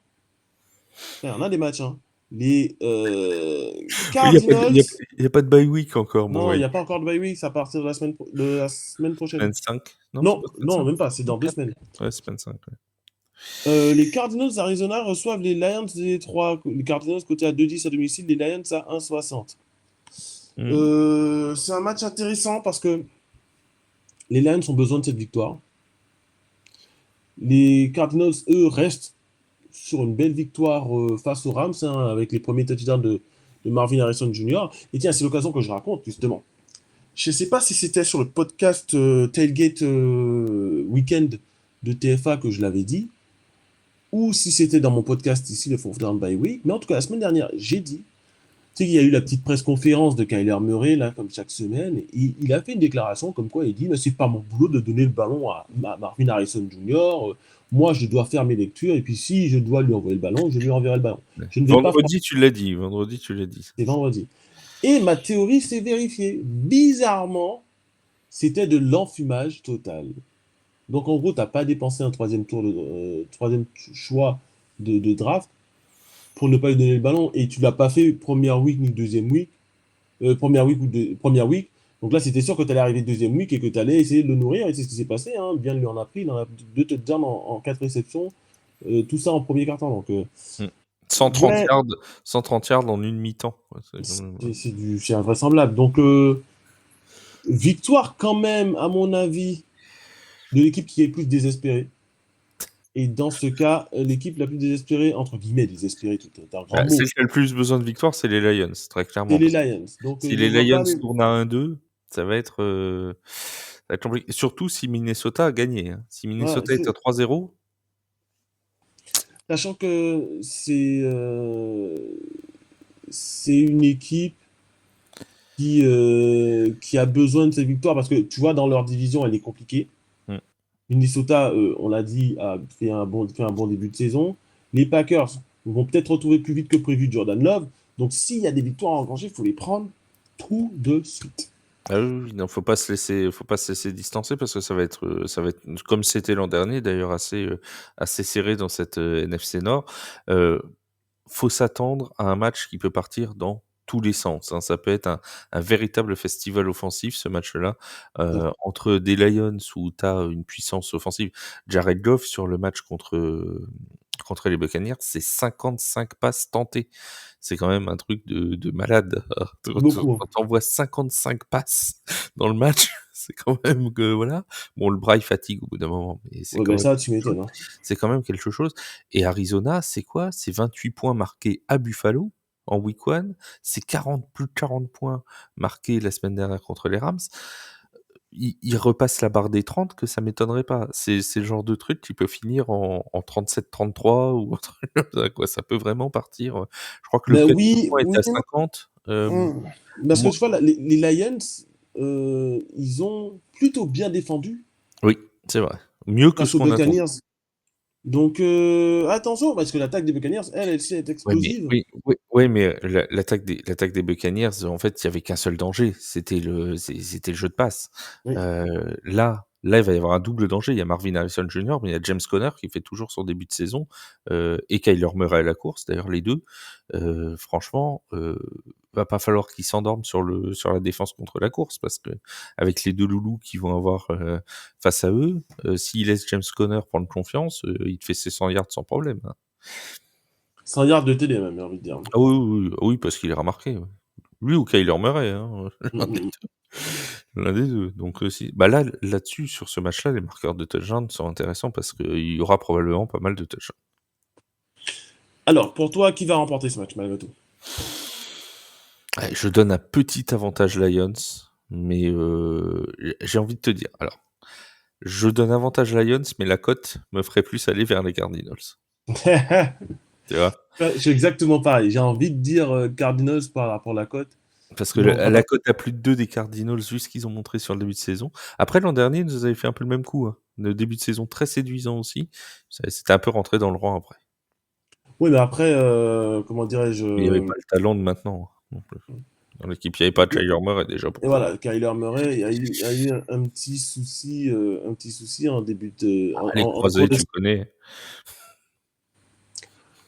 On a des matchs, hein. Les Il Cardinals. y a pas de bye week encore, mon Non, il vrai. n'y a pas encore de bye week, c'est à partir de la semaine prochaine. 25? Non, c'est Non, pas non, 25? même pas, c'est dans 2 4? semaines. Ouais, c'est 25, ouais. Les Cardinals d'Arizona reçoivent les Lions des Détroit. Les Cardinals côté à 2,10 à domicile, les Lions à 1,60. Hmm. C'est un match intéressant parce que les Lions ont besoin de cette victoire. Les Cardinals, eux, restent sur une belle victoire face aux Rams, hein, avec les premiers touchdowns de Marvin Harrison Jr. Et tiens, c'est l'occasion que je raconte, justement. Je ne sais pas si c'était sur le podcast Tailgate Weekend de TFA que je l'avais dit, ou si c'était dans mon podcast ici, le Fourth Down by Week. Mais en tout cas, la semaine dernière, j'ai dit, tu sais qu'il y a eu la petite presse-conférence de Kyler Murray, là, comme chaque semaine, et il a fait une déclaration comme quoi il dit, mais c'est pas mon boulot de donner le ballon à Marvin Harrison Jr., moi, je dois faire mes lectures, et puis si je dois lui envoyer le ballon, je lui enverrai le ballon. Ouais. Je ne vais pas faire... Vendredi, tu l'as dit. Vendredi, tu l'as dit. C'est vendredi. Et ma théorie s'est vérifiée. Bizarrement, c'était de l'enfumage total. Donc en gros, tu n'as pas dépensé un troisième choix de draft pour ne pas lui donner le ballon. Et tu l'as pas fait première week ni deuxième week. Première week première week. Donc là, c'était sûr que tu allais arriver deuxième week et que tu allais essayer de le nourrir. Et c'est ce qui s'est passé. Hein. Bien lui en a pris. Il en a deux touchdowns en quatre réceptions. Tout ça en premier quart-temps. Donc, Mm. 130 ouais, yards, 130 yards en une mi-temps. Ouais, c'est quand même, c'est invraisemblable. Donc, victoire quand même, à mon avis, de l'équipe qui est plus désespérée. Et dans ce cas, l'équipe la plus désespérée, entre guillemets, désespérée, tout est un grand mot, celle qui a le plus besoin de victoire, c'est les Lions, très c'est clairement. les Parce que Lions. Donc, si je les vois Lions pas les... tournent à 1-2, ça va être compliqué. Surtout si Minnesota a gagné. Hein. Si Voilà, Minnesota est à 3-0, sachant que c'est une équipe qui a besoin de ces victoires parce que tu vois, dans leur division, elle est compliquée. mm. Minnesota, on l'a dit, a fait fait un bon début de saison. Les Packers vont peut-être retrouver plus vite que prévu Jordan Love. Donc, s'il y a des victoires à engranger, il faut les prendre tout de suite. Ah oui, oui, non, faut pas se laisser distancer parce que ça va être comme c'était l'an dernier d'ailleurs assez serré dans cette NFC Nord. Euh, Faut s'attendre à un match qui peut partir dans tous les sens. Hein. Ça peut être un véritable festival offensif, ce match-là, entre des Lions où tu as une puissance offensive. Jared Goff, sur le match contre les Buccaneers, c'est 55 passes tentées. C'est quand même un truc de malade. Beaucoup. Hein. Quand t'envoies 55 passes dans le match, c'est quand même que, voilà. Bon, le bras, il fatigue au bout d'un moment, mais c'est Ouais, quand ben même ça, tu quelque chose. m'étonnes. Hein. C'est quand même quelque chose. Et Arizona, c'est quoi? C'est 28 points marqués à Buffalo en week 1. C'est plus de 40 points marqués la semaine dernière contre les Rams. Ils repassent la barre des 30, que ça m'étonnerait pas. C'est le genre de truc qui peut finir en 37-33 ou un truc comme ça, quoi. Ça peut vraiment partir. Je crois que le Ben plus de oui, points était oui. à 50. Hum. Parce que Moi, tu vois, les Lions, ils ont plutôt bien défendu oui, c'est vrai. Mieux que face ce aux qu'on attendait. Buccaneers. Donc, attention, parce que l'attaque des Buccaneers, elle aussi est Ouais, mais explosive. oui, mais l'attaque des Buccaneers, en fait, il y avait qu'un seul danger, c'était le jeu de passe. Oui. Là, il va y avoir un double danger. Il y a Marvin Harrison Jr., mais il y a James Conner qui fait toujours son début de saison, et Kyler Murray à la course, d'ailleurs les deux. Franchement, va pas falloir qu'ils s'endorment sur la défense contre la course, parce que avec les deux loulous qu'ils vont avoir face à eux, s'ils laissent James Conner prendre confiance, il te fait ses 100 yards sans problème. Hein. 100 yards de TD, même, j'ai envie de dire. Ah oui, oui, oui, oui, parce qu'il est remarqué. Ouais. Lui ou Kyler Murray, hein, Mm, l'un des mm, mm. deux. L'un des deux. Donc si, bah là-dessus, sur ce match-là, les marqueurs de touchdown sont intéressants parce qu'il y aura probablement pas mal de touchdowns. Alors, pour toi, qui va remporter ce match, malgré tout? Ouais, je donne un petit avantage Lions, mais j'ai envie de te dire. Alors, je donne avantage Lions, mais la cote me ferait plus aller vers les Cardinals. Tu vois? Je suis exactement pareil. J'ai envie de dire Cardinals par rapport à la cote. Parce que Mais on va la pas. cote à plus de 2 des Cardinals, vu ce qu'ils ont montré sur le début de saison. Après, l'an dernier, ils nous avaient fait un peu le même coup. Hein. Le début de saison très séduisant aussi. C'était un peu rentré dans le rang après. Oui, mais après, comment dirais-je. Mais il n'y avait pas le talent de maintenant. Hein, non plus. Dans l'équipe, il n'y avait pas Kyler Murray déjà pour Et commencer. voilà, Kyler Murray a eu un petit souci en début de, Ah, les en cours croisés, de tu connais.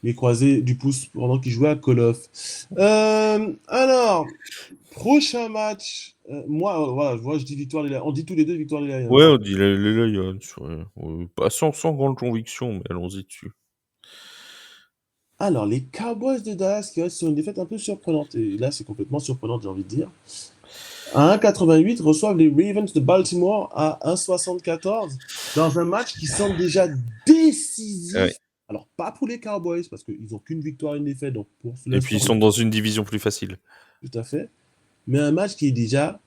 les croisés du pouce pendant qu'il jouait à Call of. Alors, prochain match. Moi, voilà, moi je dis victoire des Lions. On dit tous les deux victoire des Lions. Ouais, Hein. on dit les Lions. Ouais. Ouais. Pas sans grande conviction, mais allons-y dessus. Alors, les Cowboys de Dallas qui restent sur une défaite un peu surprenante. Et là, c'est complètement surprenant, j'ai envie de dire. À 1,88 reçoivent les Ravens de Baltimore à 1,74 dans un match qui semble déjà Ouais. décisif. Alors, pas pour les Cowboys, parce qu'ils n'ont qu'une victoire et une défaite, donc pour Et puis, l'instant, ils sont dans une division plus facile. tout à fait. Mais un match qui est déjà.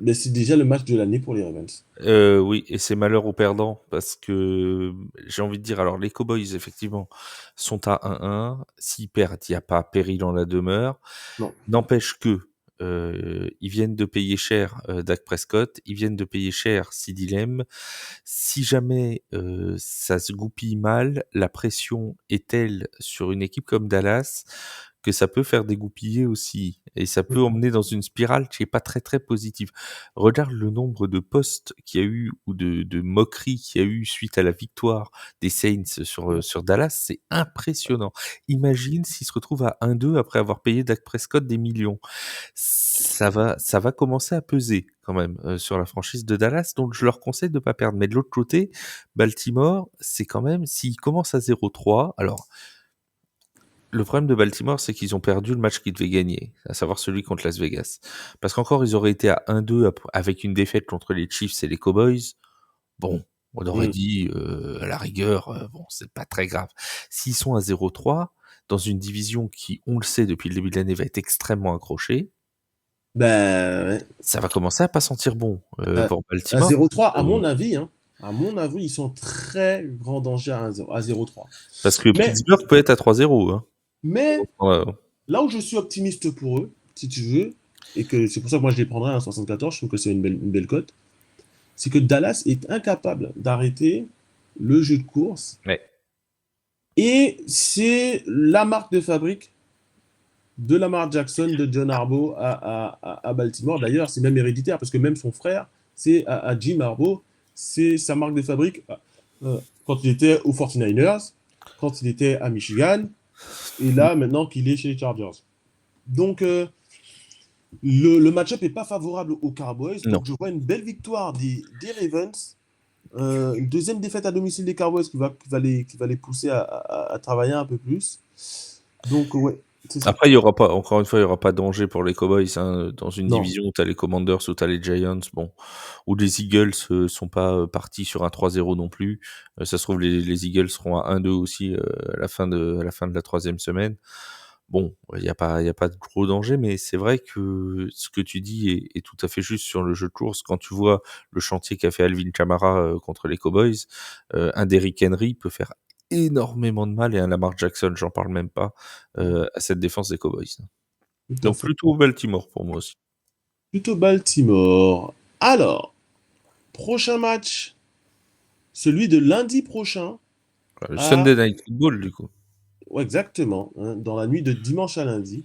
Mais c'est déjà le match de l'année pour les Ravens. Oui, et c'est malheur aux perdants parce que j'ai envie de dire, alors les Cowboys, effectivement, sont à 1-1. S'ils perdent, il n'y a pas péril en la demeure. Non. N'empêche que ils viennent de payer cher Dak Prescott, ils viennent de payer cher CeeDee Lamb. Si jamais ça se goupille mal, la pression est telle sur une équipe comme Dallas que ça peut faire dégoupiller aussi et ça peut emmener dans une spirale qui est pas très, très positive. Regarde le nombre de posts qu'il y a eu ou de moqueries qu'il y a eu suite à la victoire des Saints sur Dallas, c'est impressionnant. Imagine s'ils se retrouvent à 1-2 après avoir payé Dak Prescott des millions. Ça va commencer à peser quand même, sur la franchise de Dallas, donc je leur conseille de pas perdre. Mais de l'autre côté, Baltimore, c'est quand même s'ils commencent à 0-3, alors le problème de Baltimore, c'est qu'ils ont perdu le match qu'ils devaient gagner, à savoir celui contre Las Vegas. Parce qu'encore, ils auraient été à 1-2 avec une défaite contre les Chiefs et les Cowboys. Bon, on aurait Mm. dit, à la rigueur, bon, c'est pas très grave. S'ils sont à 0-3, dans une division qui, on le sait depuis le début de l'année, va être extrêmement accrochée, Ben, ouais. ça va commencer à pas sentir bon À, pour à Baltimore. 0-3, à mon avis, ils sont très grand danger à 0-3. Parce que Mais, Pittsburgh peut être à 3-0. Hein. mais Ouais, là où je suis optimiste pour eux, si tu veux, et que c'est pour ça que moi je les prendrais à 74, je trouve que c'est une belle cote, c'est que Dallas est incapable d'arrêter le jeu de course. ouais. Et c'est la marque de fabrique de Lamar Jackson, de John Harbaugh à Baltimore. D'ailleurs, c'est même héréditaire, parce que même son frère, c'est à Jim Harbaugh, c'est sa marque de fabrique quand il était aux 49ers, quand il était à Michigan, et là, maintenant qu'il est chez les Chargers. Donc, le match-up n'est pas favorable aux Cowboys, Non. donc je vois une belle victoire des Ravens. Une deuxième défaite à domicile des Cowboys qui va les pousser à travailler un peu plus. Donc, ouais, c'est ça. Après, il y aura pas, encore une fois, il y aura pas de danger pour les Cowboys, hein, dans une Non. division où t'as les Commanders, où t'as les Giants, bon, où les Eagles sont pas partis sur un 3-0 non plus. Ça se trouve, les Eagles seront à 1-2 aussi à la fin de la troisième semaine. Bon, il y a pas de gros danger, mais c'est vrai que ce que tu dis est tout à fait juste sur le jeu de course. Quand tu vois le chantier qu'a fait Alvin Kamara contre les Cowboys, un Derrick Henry peut faire énormément de mal et un Lamar Jackson, j'en parle même pas, à cette défense des Cowboys. Tout à Donc fait. plutôt Baltimore pour moi aussi. Plutôt Baltimore. Alors, prochain match, celui de lundi prochain Le à... Sunday Night Football du coup. Ouais, exactement, hein, dans la nuit de dimanche à lundi.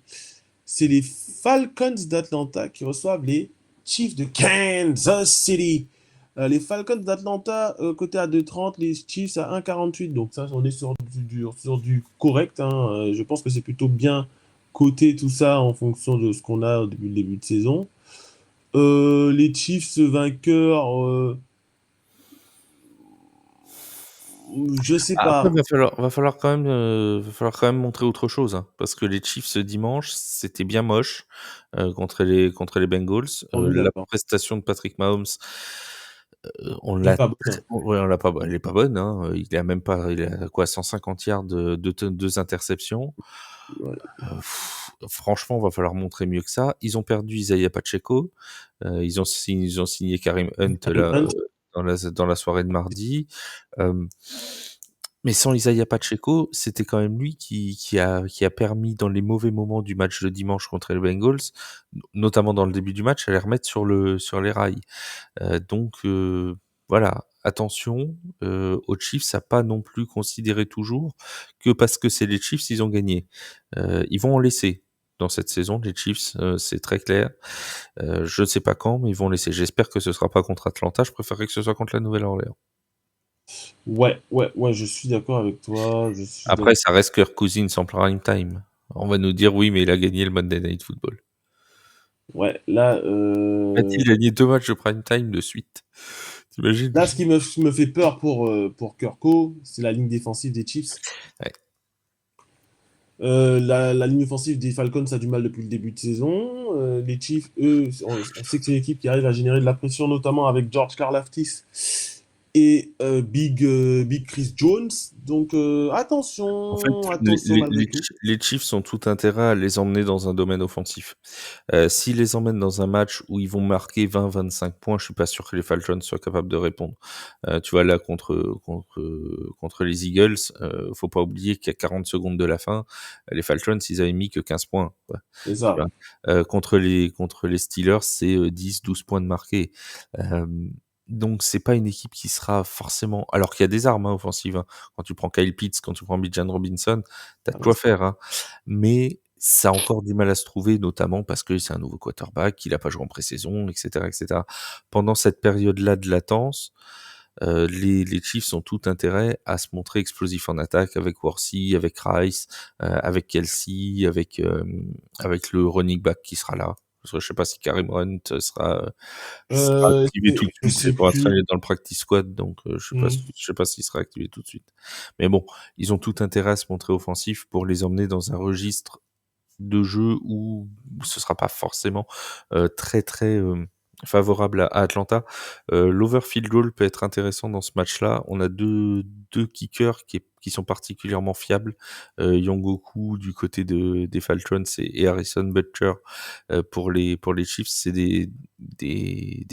C'est les Falcons d'Atlanta qui reçoivent les Chiefs de Kansas City. Les Falcons d'Atlanta côté à 2,30, les Chiefs à 1,48. Donc ça, on est sur du correct, hein. Je pense que c'est plutôt bien coté tout ça en fonction de ce qu'on a depuis le début de saison. Les Chiefs vainqueurs, je sais Après, pas. va falloir quand même montrer autre chose, hein, parce que les Chiefs ce dimanche, c'était bien moche contre les Bengals. On est La d'accord. prestation de Patrick Mahomes, on Il est l'a, pas bon. ouais, on l'a pas, elle est pas bonne. Hein. Il a quoi, 150 yards, deux interceptions. Ouais. Franchement, va falloir montrer mieux que ça. Ils ont perdu Isaiah Pacheco. Ils ont signé Karim Hunt Karim là Hunt, dans la soirée de mardi. Euh, mais sans Isaiah Pacheco, c'était quand même lui qui a permis dans les mauvais moments du match de dimanche contre les Bengals, notamment dans le début du match, à les remettre sur les rails. Donc voilà, attention, aux Chiefs à pas non plus considérer toujours que parce que c'est les Chiefs, ils ont gagné. Ils vont en laisser dans cette saison, les Chiefs, c'est très clair. Je ne sais pas quand, mais ils vont laisser. J'espère que ce sera pas contre Atlanta, je préférerais que ce soit contre la Nouvelle-Orléans. ouais, je suis d'accord avec toi. Je suis Après, d'accord. ça reste Kirk Cousins en prime time. On va nous dire: «Oui, mais il a gagné le Monday Night Football». Ouais, là, A-t-il gagné 2 matchs de prime time de suite? Tu imagines? ce qui me fait peur pour Kirko, c'est la ligne défensive des Chiefs. Ouais. La ligne offensive des Falcons a du mal depuis le début de saison. Les Chiefs, eux, on sait que c'est une équipe qui arrive à générer de la pression, notamment avec George Karlaftis et Big Chris Jones. Donc En fait, attention malgré tout. les Chiefs ont tout intérêt à les emmener dans un domaine offensif. S'ils les emmènent dans un match où ils vont marquer 20-25 points, je suis pas sûr que les Falcons soient capables de répondre. Tu vois là contre les Eagles, faut pas oublier qu'à 40 secondes de la fin, les Falcons ils avaient mis que 15 points. Quoi, C'est tu ça. vois. Contre les Steelers, c'est 10-12 points de marqués. Euh, donc c'est pas une équipe qui sera forcément, alors qu'il y a des armes offensives. Hein. Quand tu prends Kyle Pitts, quand tu prends Bijan Robinson, t'as de quoi faire. Hein. Mais ça a encore du mal à se trouver, notamment parce que c'est un nouveau quarterback, qu'il a pas joué en pré-saison, et cetera, et cetera. Pendant cette période-là de latence, les Chiefs ont tout intérêt à se montrer explosifs en attaque avec Worthy, avec Rice, avec Kelsey, avec le running back qui sera là. Je sais pas si Karim Hunt sera activé tout de Je suite. C'est sais pour l'instant, il plus. est dans le practice squad, donc Hmm. je sais pas s'il sera activé tout de suite. Mais bon, ils ont tout intérêt à se montrer offensifs pour les emmener dans un registre de jeu où ce sera pas forcément très très favorable à Atlanta. L'over field goal peut être intéressant dans ce match-là. On a deux kickers qui sont particulièrement fiables. Yongoku du côté des Falcons et Harrison Butcher pour les Chiefs. C'est des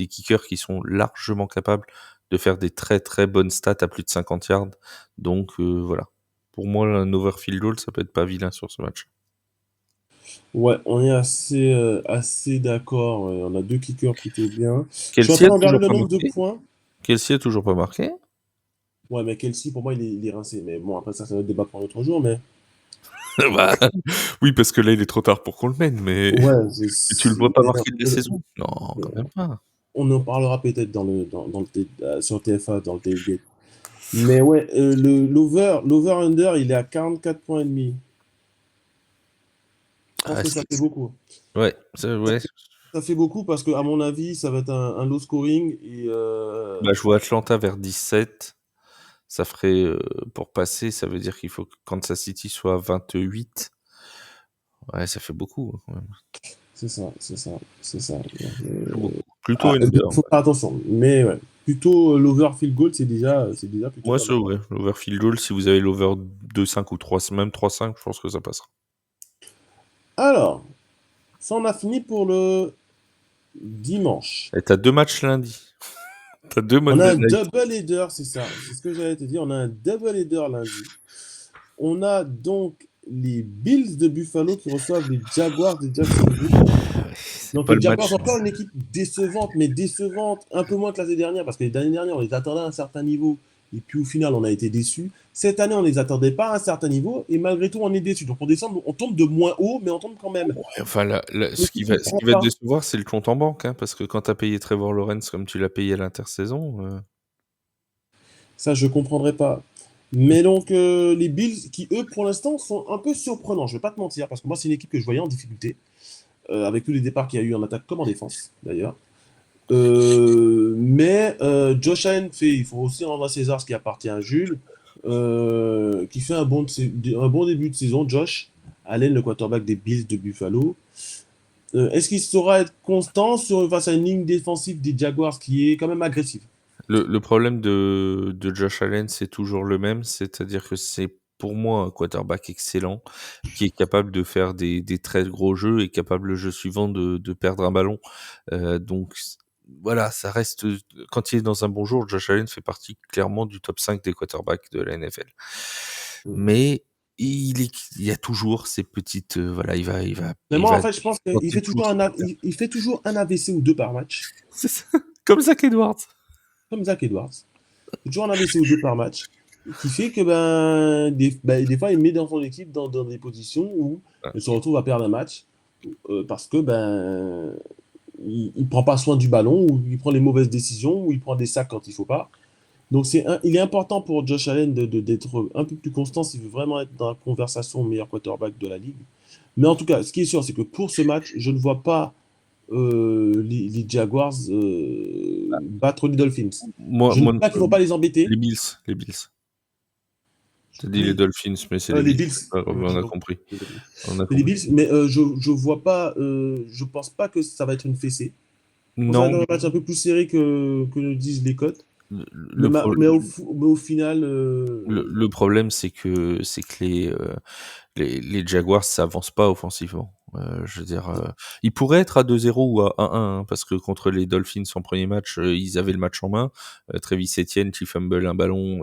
kickers qui sont largement capables de faire des très très bonnes stats à plus de 50 yards. Donc voilà. Pour moi, un over field goal, ça peut être pas vilain sur ce match. Ouais, on est assez d'accord. Ouais. On a deux kickers plutôt bien. Je suis en Kelsey train a de regarder toujours le pas nombre de marqué. points. Kelsey a toujours pas marqué. Ouais, mais Kelsey, pour moi, il est rincé. Mais bon, après ça, c'est notre débat pour un autre jour. Mais Bah, oui, parce que là, il est trop tard pour qu'on le mène, mais ouais, tu le vois pas mais, marquer de la saison? Non, quand euh, même pas. on en parlera peut-être sur TFA, dans le tailgate. Mais ouais, l'over-under, il est à 44 points et demi. Je pense Ah, que ça fait beaucoup. ouais, ouais. Ça fait beaucoup parce que, à mon avis, ça va être un low scoring. Et Bah, je vois Atlanta vers 17. Ça ferait, pour passer, ça veut dire qu'il faut que Kansas City soit à 28. Ouais, ça fait beaucoup, hein, quand même. c'est ça, c'est ça, c'est ça. Ça fait beaucoup. Plutôt Donc, under. faut faire attention. Mais ouais, plutôt l'over field goal, c'est déjà plutôt Moi, pas ça, mal. ouais. L'over field goal, si vous avez l'over 2,5 ou 3, même 3,5, je pense que ça passera. Alors, ça, on a fini pour le dimanche. Et t'as 2 matchs lundi. T'as 2 On a Monday un night. double header, c'est ça. C'est ce que j'allais te dire. On a un double header lundi. On a donc les Bills de Buffalo qui reçoivent les Jaguars de Jacksonville. Ouais, c'est Donc pas les le Jaguars, match. encore une équipe décevante, mais décevante un peu moins que l'année dernière, parce que l'année dernière, on les attendait à un certain niveau, et puis au final, on a été déçus. Cette année, on ne les attendait pas à un certain niveau, et malgré tout, on est déçus. Donc on descend, on tombe de moins haut, mais on tombe quand même. Ouais, enfin, L'équipe ne ce prend qui va te pas. décevoir, c'est le compte en banque, hein, parce que quand t'as payé Trevor Lawrence comme tu l'as payé à l'intersaison, Ça, je ne comprendrais pas. Mais donc, les Bills, qui eux, pour l'instant, sont un peu surprenants. Je ne vais pas te mentir, parce que moi, c'est une équipe que je voyais en difficulté, avec tous les départs qu'il y a eu en attaque comme en défense, d'ailleurs. Mais Josh Allen fait, il faut aussi rendre à César ce qui appartient à Jules, qui fait un bon début de saison. Josh Allen, le quarterback des Bills de Buffalo. Est-ce qu'il saura être constant face à une ligne défensive des Jaguars qui est quand même agressive? le problème de Josh Allen, c'est toujours le même, c'est-à-dire que c'est pour moi un quarterback excellent qui est capable de faire des très gros jeux et capable le jeu suivant de perdre un ballon. Donc voilà, ça reste quand il est dans un bon jour, Josh Allen fait partie clairement du top 5 des quarterbacks de la NFL. Mais il y a toujours ces petites voilà, Mais il moi, en va fait, je pense quand qu'il il fait pousse, toujours il fait toujours un AVC ou deux par match, c'est ça, comme Zach Edwards. comme Zach Edwards. Toujours un AVC ou deux par match, qui fait que des fois, il met dans son équipe dans des positions où il se retrouve à perdre un match parce que il prend pas soin du ballon, ou il prend les mauvaises décisions, ou il prend des sacs quand il faut pas. Donc il est important pour Josh Allen d'être un peu plus constant s'il veut vraiment être dans la conversation meilleur quarterback de la ligue. Mais en tout cas, ce qui est sûr, c'est que pour ce match, je ne vois pas les Jaguars battre les Dolphins. Je ne Moi dis pas qu'il ne faut pas les embêter. Les Bills. T'as dit les Oui, Dolphins, mais c'est les les Bills. Bills. On a compris. On a C'est les compris. Bills, mais je vois pas, je pense pas que ça va être une fessée. Je pense que ça va Non, être un match un peu plus serré que le disent les cotes. le, pro- Mais au final, le problème, c'est que les Jaguars, ça avance pas offensivement. Je veux dire, ils pourraient être à 2-0 ou à 1-1, hein, parce que contre les Dolphins en premier match, ils avaient le match en main. Travis Etienne qui fumble un ballon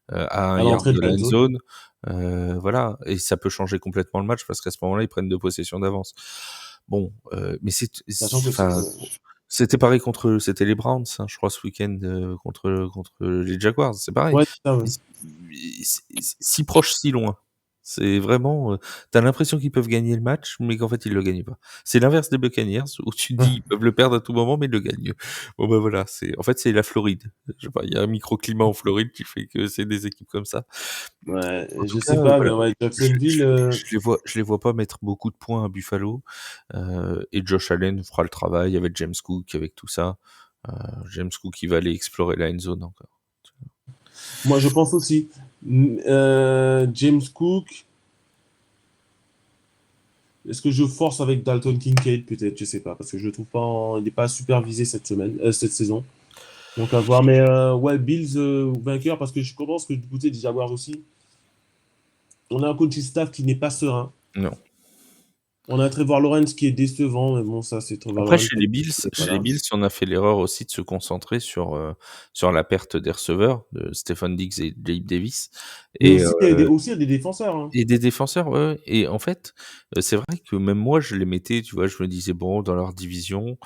à un à yard l'entrée de de la la end end zone. zone. Voilà, et ça peut changer complètement le match parce qu'à ce moment-là, ils prennent 2 possessions d'avance. Bon, mais Sachant que enfin, c'était pareil c'était les Browns, hein, je crois, ce week-end contre les Jaguars, c'est pareil. ouais, c'est ça, ouais. Si proche, si loin. C'est vraiment, tu l'impression qu'ils peuvent gagner le match, mais qu'en fait, ils le gagnent pas. C'est l'inverse des Buccaneers où tu te dis: «Ils peuvent le perdre à tout moment, mais ils le gagnent». Bon, bah, voilà, c'est la Floride. Je sais pas, il y a un microclimat en Floride qui fait que c'est des équipes comme ça. Ouais, En tout je cas, sais pas, mais voilà, ouais, je Jacksonville, je je les vois pas mettre beaucoup de points à Buffalo, et Josh Allen fera le travail avec James Cook, avec tout ça. Heu, James Cook, il va aller explorer la end zone encore. moi je pense aussi. James Cook, est-ce que je force avec Dalton Kincaid peut-être, je sais pas, parce que je le trouve pas, il n'est pas supervisé cette semaine, cette saison. Donc à voir. Mais ouais, Bills vainqueur parce que je pense que du côté des Jaguars aussi, on a un coaching staff qui n'est pas serein. Non. On a un Trevor Lawrence qui est décevant, mais bon, ça c'est Trevor Après, Lawrence. chez les Bills, on a fait l'erreur aussi de se concentrer sur la perte des receveurs, de Stefon Diggs et Gabe Davis, Mais et aussi, il y a des défenseurs, hein. des défenseurs, ouais, ouais. Et en fait, c'est vrai que même moi, je les mettais, tu vois, je me disais: «Bon, dans leur division,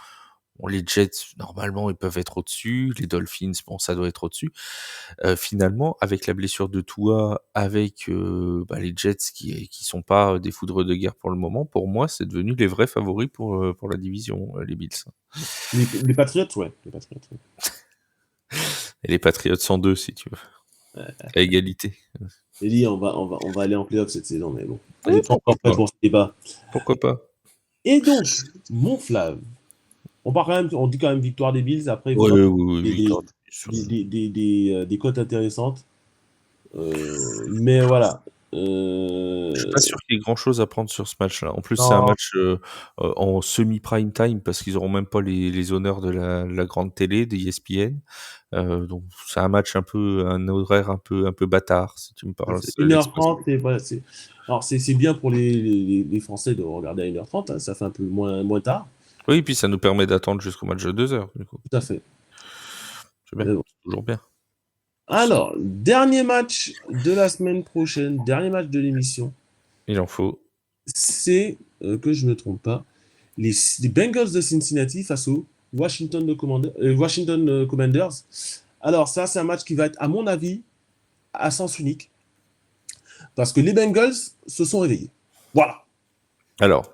bon, les Jets, normalement, ils peuvent être au-dessus, les Dolphins, bon, ça doit être au-dessus». Finalement, avec la blessure de Tua, avec, bah, les Jets qui sont pas des foudres de guerre pour le moment, pour moi, c'est devenu les vrais favoris pour la division, les Bills. Les Patriots, ouais. Les Patriots, ouais. Et les Patriots en 2 si tu veux, à égalité. J'ai dit, on va aller en playoff cette saison, mais bon. On Ouais, n'est pas pourquoi encore prêt pas? pour ce débat. Pourquoi pas? Et donc, mon Flav, on dit quand même victoire des Bills. Après, il Ouais, faudra oui, oui, des, victoire des, des des, Bills. des cotes intéressantes. Mais voilà. Je suis pas sûr qu'il y ait grand-chose à prendre sur ce match-là. En plus, c'est un Non, match, en semi-prime time parce qu'ils auront même pas les honneurs de la grande télé, d'ESPN. Donc c'est un match un horaire un peu bâtard, si tu me parles, c'est c'est l'expression. 1h30. Voilà, alors, c'est bien pour les Français de regarder à 1h30. Hein, ça fait un peu moins tard. Oui, puis ça nous permet d'attendre jusqu'au match de 2 heures, du coup. Tout à fait. C'est bien, Mais bon. c'est toujours bien. Alors, dernier match de la semaine prochaine, dernier match de l'émission, Il en faut. c'est, que je ne me trompe pas, les Bengals de Cincinnati face aux Washington Commanders. Alors ça, c'est un match qui va être, à mon avis, à sens unique, parce que les Bengals se sont réveillés. Voilà. Alors,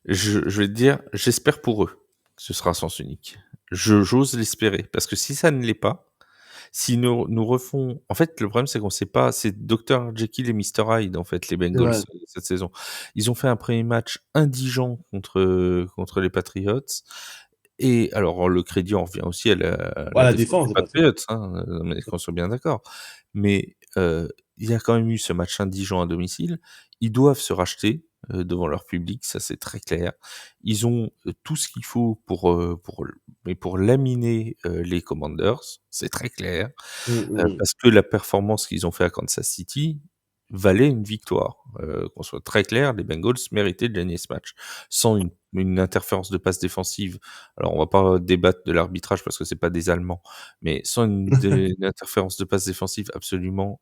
je vais te dire, j'espère pour eux que ce sera à sens unique. J'ose l'espérer, parce que si ça ne l'est pas, si nous refont, en fait, le problème, c'est qu'on sait pas, c'est Dr Jekyll et Mr Hyde, en fait, les C'est Bengals, vrai. cette saison. Ils ont fait un premier match indigent contre les Patriots. Et alors, le crédit en revient aussi à la Voilà, la défense défense des des Patriots. Patriots, hein, mais qu'on soit bien d'accord. Mais, il y a quand même eu ce match indigent à domicile. Ils doivent se racheter, devant leur public, ça c'est très clair. Ils ont, tout ce qu'il faut pour laminer, les Commanders, c'est très clair. Mm. Parce que la performance qu'ils ont fait à Kansas City valait une victoire. Qu'on soit très clair, les Bengals méritaient de gagner ce match. Sans une interférence de passe défensive, alors on va pas débattre de l'arbitrage parce que c'est pas des Allemands, mais sans une interférence de passe défensive absolument,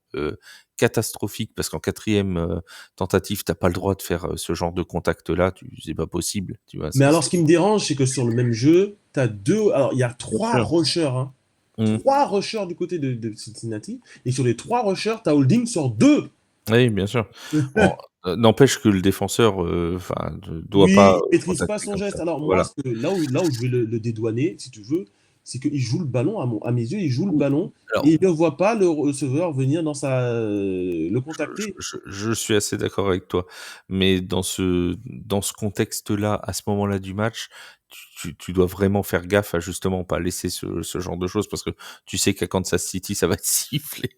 catastrophique, parce qu'en 4e, tentative, tu pas le droit de faire, ce genre de contact-là, c'est pas possible, tu vois? Mais C'est alors, ce qui me dérange, c'est que sur le même jeu, tu as deux. Alors, il y a bien trois sûr. rushers, hein. Mmh. Trois rushers du côté de Cincinnati. Et sur les trois rushers, tu as holding sur deux. Oui, bien sûr. Bon, n'empêche que le défenseur, enfin, ne doit pas, Oui, il maîtrise pas contacter son comme ça. geste. Alors moi, Voilà. là où je vais le dédouaner, si tu veux, c'est qu'il joue le ballon, à mes yeux, il joue le Oui. ballon Alors, et il ne voit pas le receveur venir le je contacter. je je je suis assez d'accord avec toi, mais dans ce contexte-là, à ce moment-là du match, tu dois vraiment faire gaffe à justement pas laisser ce genre de choses parce que tu sais qu'à Kansas City, ça va être sifflé.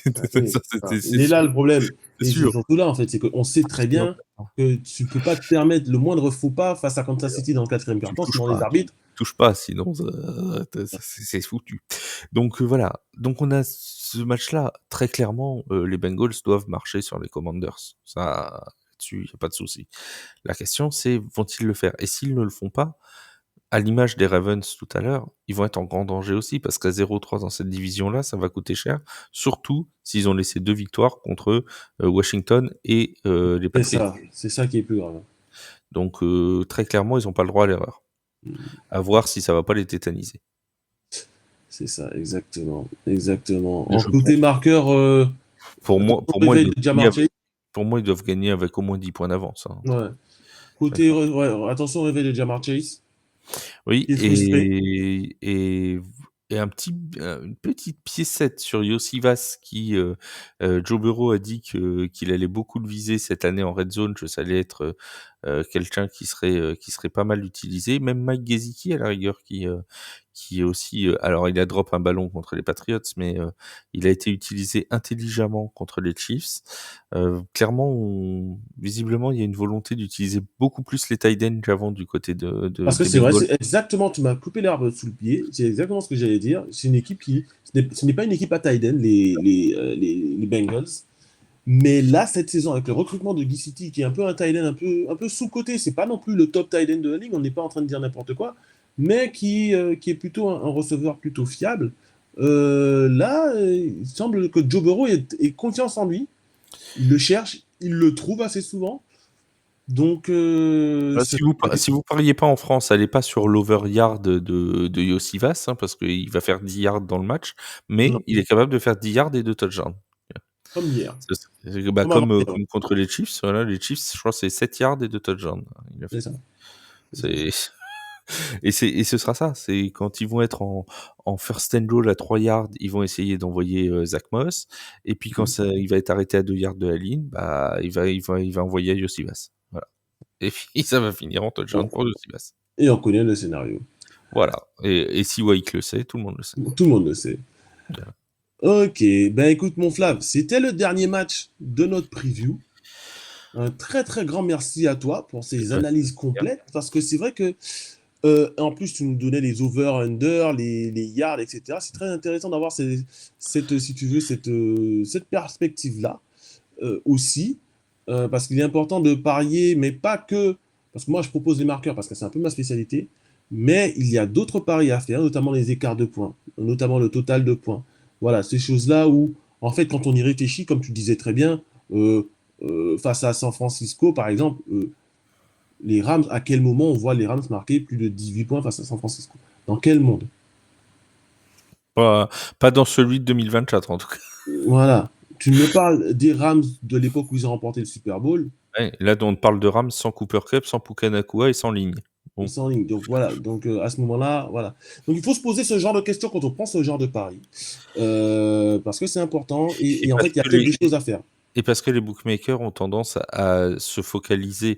Ah oui, Ça, enfin, c'est il est là sûr, le problème. c'est Et c'est sûr. surtout là, en fait, c'est qu'on sait très Sinon, bien que tu peux pas te permettre le moindre faux pas face à Kansas City dans le quatrième tu quart-temps, touches sinon les pas, arbitres. touche pas, sinon c'est foutu. Donc voilà, donc on a ce match-là, très clairement, les Bengals doivent marcher sur les Commanders. Ça, là-dessus, il y a pas de souci. La question, c'est vont-ils le faire? Et s'ils ne le font pas, à l'image des Ravens tout à l'heure, ils vont être en grand danger aussi parce qu'à 0-3 dans cette division-là, ça va coûter cher, surtout s'ils ont laissé 2 victoires contre, Washington et les Patriots. C'est ça qui est plus grave. Donc très clairement, ils ont pas le droit à l'erreur. À voir si ça va pas les tétaniser. C'est ça, exactement. Exactement. Mais En je côté pense marqueur, Pour moi, Attention pour au moi, ils réveil doivent de gagner Jamar avec, Chase. pour moi, ils doivent gagner avec au moins 10 points d'avance, hein. Ouais. D'accord. Ouais, attention au réveil de Jamar Chase, Oui, qui est frustré. et une petite piécette sur Iosivas qui, Joe Burrow a dit qu'il allait beaucoup le viser cette année en red zone, que ça allait être quelqu'un qui serait pas mal utilisé. Même Mike Gesicki à la rigueur qui est aussi, alors il a drop un ballon contre les Patriots, mais il a été utilisé intelligemment contre les Chiefs. Clairement, visiblement, il y a une volonté d'utiliser beaucoup plus les tight ends qu'avant du côté Parce que des c'est vrai, Bengals. c'est exactement, tu m'as coupé l'herbe sous le pied. C'est exactement ce que j'allais dire. C'est une équipe qui, ce n'est pas une équipe à tight end, les Bengals. Mais là, cette saison, avec le recrutement de City, qui est un peu un tight end un peu sous-coté, c'est pas non plus le top tight end de la ligue, on n'est pas en train de dire n'importe quoi, mais qui est plutôt un receveur plutôt fiable. Là, il semble que Joe Burrow ait confiance en lui. Il le cherche, il le trouve assez souvent. Donc, Si vous pariez pas en France, allez pas sur l'over yard de Iosivas, hein, parce qu'il va faire 10 yards dans le match, mais il est capable de faire 10 yards et 2 touchdowns. comme hier, Bah, comme avant-hier, comme contre les Chiefs, voilà, les Chiefs, je crois que c'est 7 yards et 2 touchdowns. Il a c'est fait. ça. C'est, et ce sera ça. C'est quand ils vont être en first and goal à 3 yards, ils vont essayer d'envoyer Zach Moss. Et puis quand il va être arrêté à 2 yards de la ligne, bah, il va envoyer Iosivas. Voilà. Et puis ça va finir en touchdown pour Iosivas. Et on connaît le scénario. Voilà. Et si Wake le sait, tout le monde le sait. Tout le monde le sait. Voilà. Ok, ben écoute mon Flav, c'était le dernier match de notre preview. Un très très grand merci à toi pour ces Ouais. analyses complètes, parce que c'est vrai que, en plus tu nous donnais les over-under, les yards, etc. C'est très intéressant d'avoir cette, si tu veux, cette perspective-là aussi, parce qu'il est important de parier, mais pas que, parce que moi je propose les marqueurs, parce que c'est un peu ma spécialité, mais il y a d'autres paris à faire, notamment les écarts de points, notamment le total de points. Voilà, ces choses-là où, en fait, quand on y réfléchit, comme tu disais très bien, euh, face à San Francisco, par exemple, les Rams, à quel moment on voit les Rams marquer plus de 18 points face à San Francisco? Dans quel monde? Pas, pas dans celui de 2024 en tout cas. Voilà. Tu me parles des Rams de l'époque où ils ont remporté le Super Bowl, Ouais, là, on parle de Rams sans Cooper Kupp, sans Puka Nacua et sans ligne. Bon. sans ligne. Donc voilà. Donc à ce moment-là, voilà. Donc il faut se poser ce genre de questions quand on prend ce genre de pari. Parce que c'est important Et et en fait, parce il y a que peut-être des choses à faire. Et parce que les bookmakers ont tendance à se focaliser,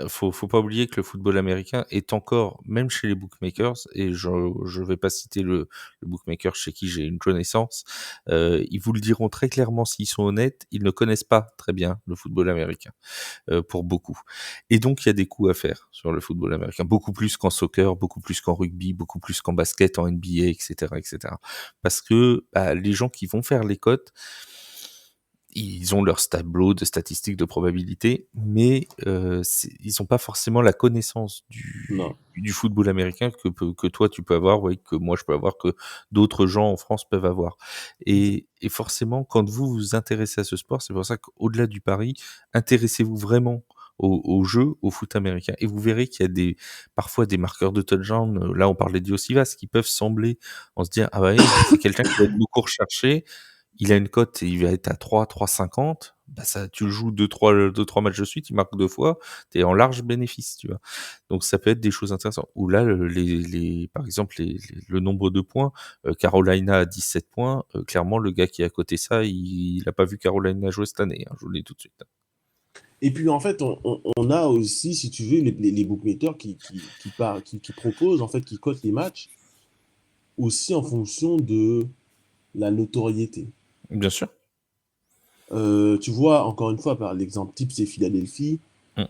faut pas oublier que le football américain est encore, même chez les bookmakers, et je vais pas citer le bookmaker chez qui j'ai une connaissance, ils vous le diront très clairement s'ils sont honnêtes, ils ne connaissent pas très bien le football américain, pour beaucoup. Et donc il y a des coups à faire sur le football américain, beaucoup plus qu'en soccer, beaucoup plus qu'en rugby, beaucoup plus qu'en basket, en NBA, etc., etc. Parce que bah, les gens qui vont faire les cotes, ils ont leur tableau de statistiques de probabilité, mais ils n'ont pas forcément la connaissance Non. du football américain que toi tu peux avoir, ouais, que moi je peux avoir, que d'autres gens en France peuvent avoir. Et forcément, quand vous vous intéressez à ce sport, c'est pour ça qu'au-delà du pari, intéressez-vous vraiment au jeu, au foot américain, et vous verrez qu'il y a parfois des marqueurs de touchdown. Là, on parlait d'Iosivas, qui peuvent sembler, on se dire, ah bah oui, c'est quelqu'un qui va être beaucoup recherché, il a une cote et il va être à 3,50, bah ça, tu le joues 2-3 matchs de suite, il marque 2 fois, t'es en large bénéfice, tu vois. Donc ça peut être des choses intéressantes. Ou là, par exemple, le nombre de points, Carolina a 17 points, clairement, le gars qui est à côté ça, il a pas vu Carolina jouer cette année, hein, je vous le dis tout de suite. Et puis en fait, on a aussi, si tu veux, les bookmakers qui proposent, en fait, qui cotent les matchs aussi en fonction de la notoriété. Bien sûr. Tu vois, encore une fois, par l'exemple type, c'est Philadelphie. Mm.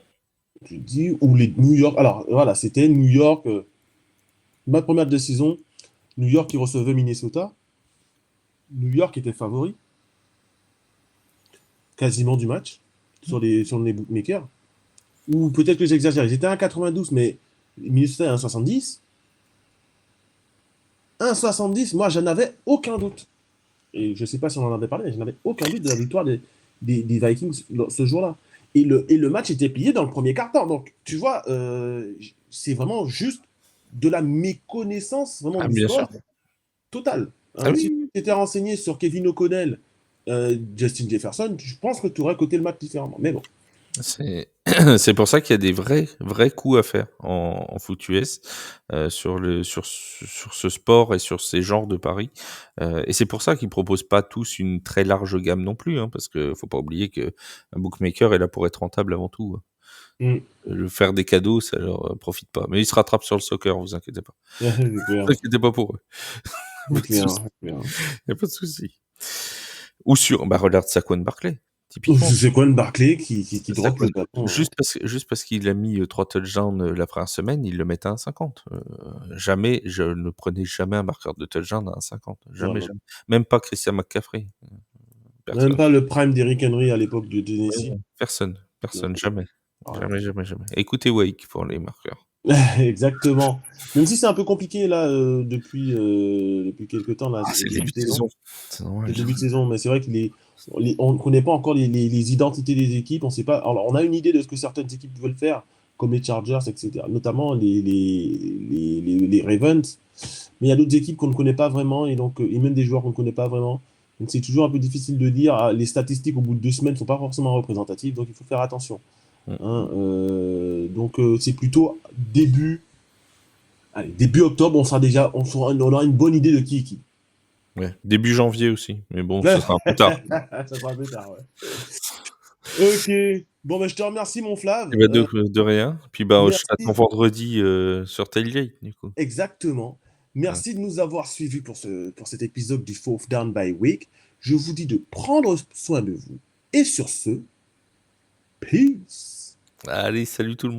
Tu dis, ou les New York. Alors voilà, c'était New York, ma première décision, New York qui recevait Minnesota. New York était favori, quasiment du match, sur les bookmakers. Ou peut-être que j'exagère, ils étaient à 1,92, mais Minnesota est à 1,70. 1,70, moi, je n'avais aucun doute. Et je ne sais pas si on en avait parlé, mais je n'avais aucun doute de la victoire des Vikings ce jour-là. Et le match était plié dans le premier quart-temps. Donc, tu vois, c'est vraiment juste de la méconnaissance vraiment Ah, du bien sport sûr. totale. Ah Hein. Si tu oui. étais renseigné sur Kevin O'Connell, Justin Jefferson, je pense que tu aurais coté le match différemment. Mais bon. C'est c'est pour ça qu'il y a des vrais coups à faire en foot US, sur ce sport et sur ces genres de paris, et c'est pour ça qu'ils proposent pas tous une très large gamme non plus, hein, parce que faut pas oublier qu'un bookmaker est là pour être rentable avant tout, hein. Mm. Faire des cadeaux, ça leur profite pas. Mais ils se rattrapent sur le soccer, vous inquiétez pas. C'est Vous clair. inquiétez pas pour eux. C'est Pas de clair. souci, C'est clair. y a pas de souci. Ou sur bah, regarde Saquon Barkley, typiquement. C'est quoi une Barclay qui drop le Saquon ballon? juste parce qu'il a mis, 3 touchdowns, la première semaine, ils le mettent à 1,50. Jamais je ne prenais jamais un marqueur de touchdown à 1,50. Non, Jamais, non. jamais. Même pas Christian McCaffrey, Même personne. pas le prime d'Eric Henry à l'époque de Ouais, Tennessee. ouais. Personne, jamais. Voilà. Jamais, jamais, jamais. Écoutez Wake pour les marqueurs. Exactement. Même si c'est un peu compliqué là depuis quelques temps là, Ah, c'est le le début début de de saison. saison, c'est C'est normal. le début de saison, mais c'est vrai on ne connaît pas encore les identités des équipes. On sait pas. Alors, on a une idée de ce que certaines équipes veulent faire, comme les Chargers, etc. Notamment les Ravens. Mais il y a d'autres équipes qu'on ne connaît pas vraiment, et donc et même des joueurs qu'on ne connaît pas vraiment. Donc c'est toujours un peu difficile de dire. Les statistiques au bout de 2 semaines ne sont pas forcément représentatives, donc il faut faire attention. Mmh. Hein, donc c'est plutôt début octobre, on aura une bonne idée de qui est qui. Ouais, début janvier aussi, mais bon, ce sera un peu tard. Ça sera plus tard, ouais. Ok. Bon, ben, je te remercie, mon Et Flav. bah, de rien. Puis, bah, je t'attends Merci. vendredi, sur Tailgate, du coup. Exactement. Mmh. Merci de nous avoir suivis pour cet épisode du Fourth Down by Week. Je vous dis de prendre soin de vous. Et sur ce, peace. Allez, salut tout le monde.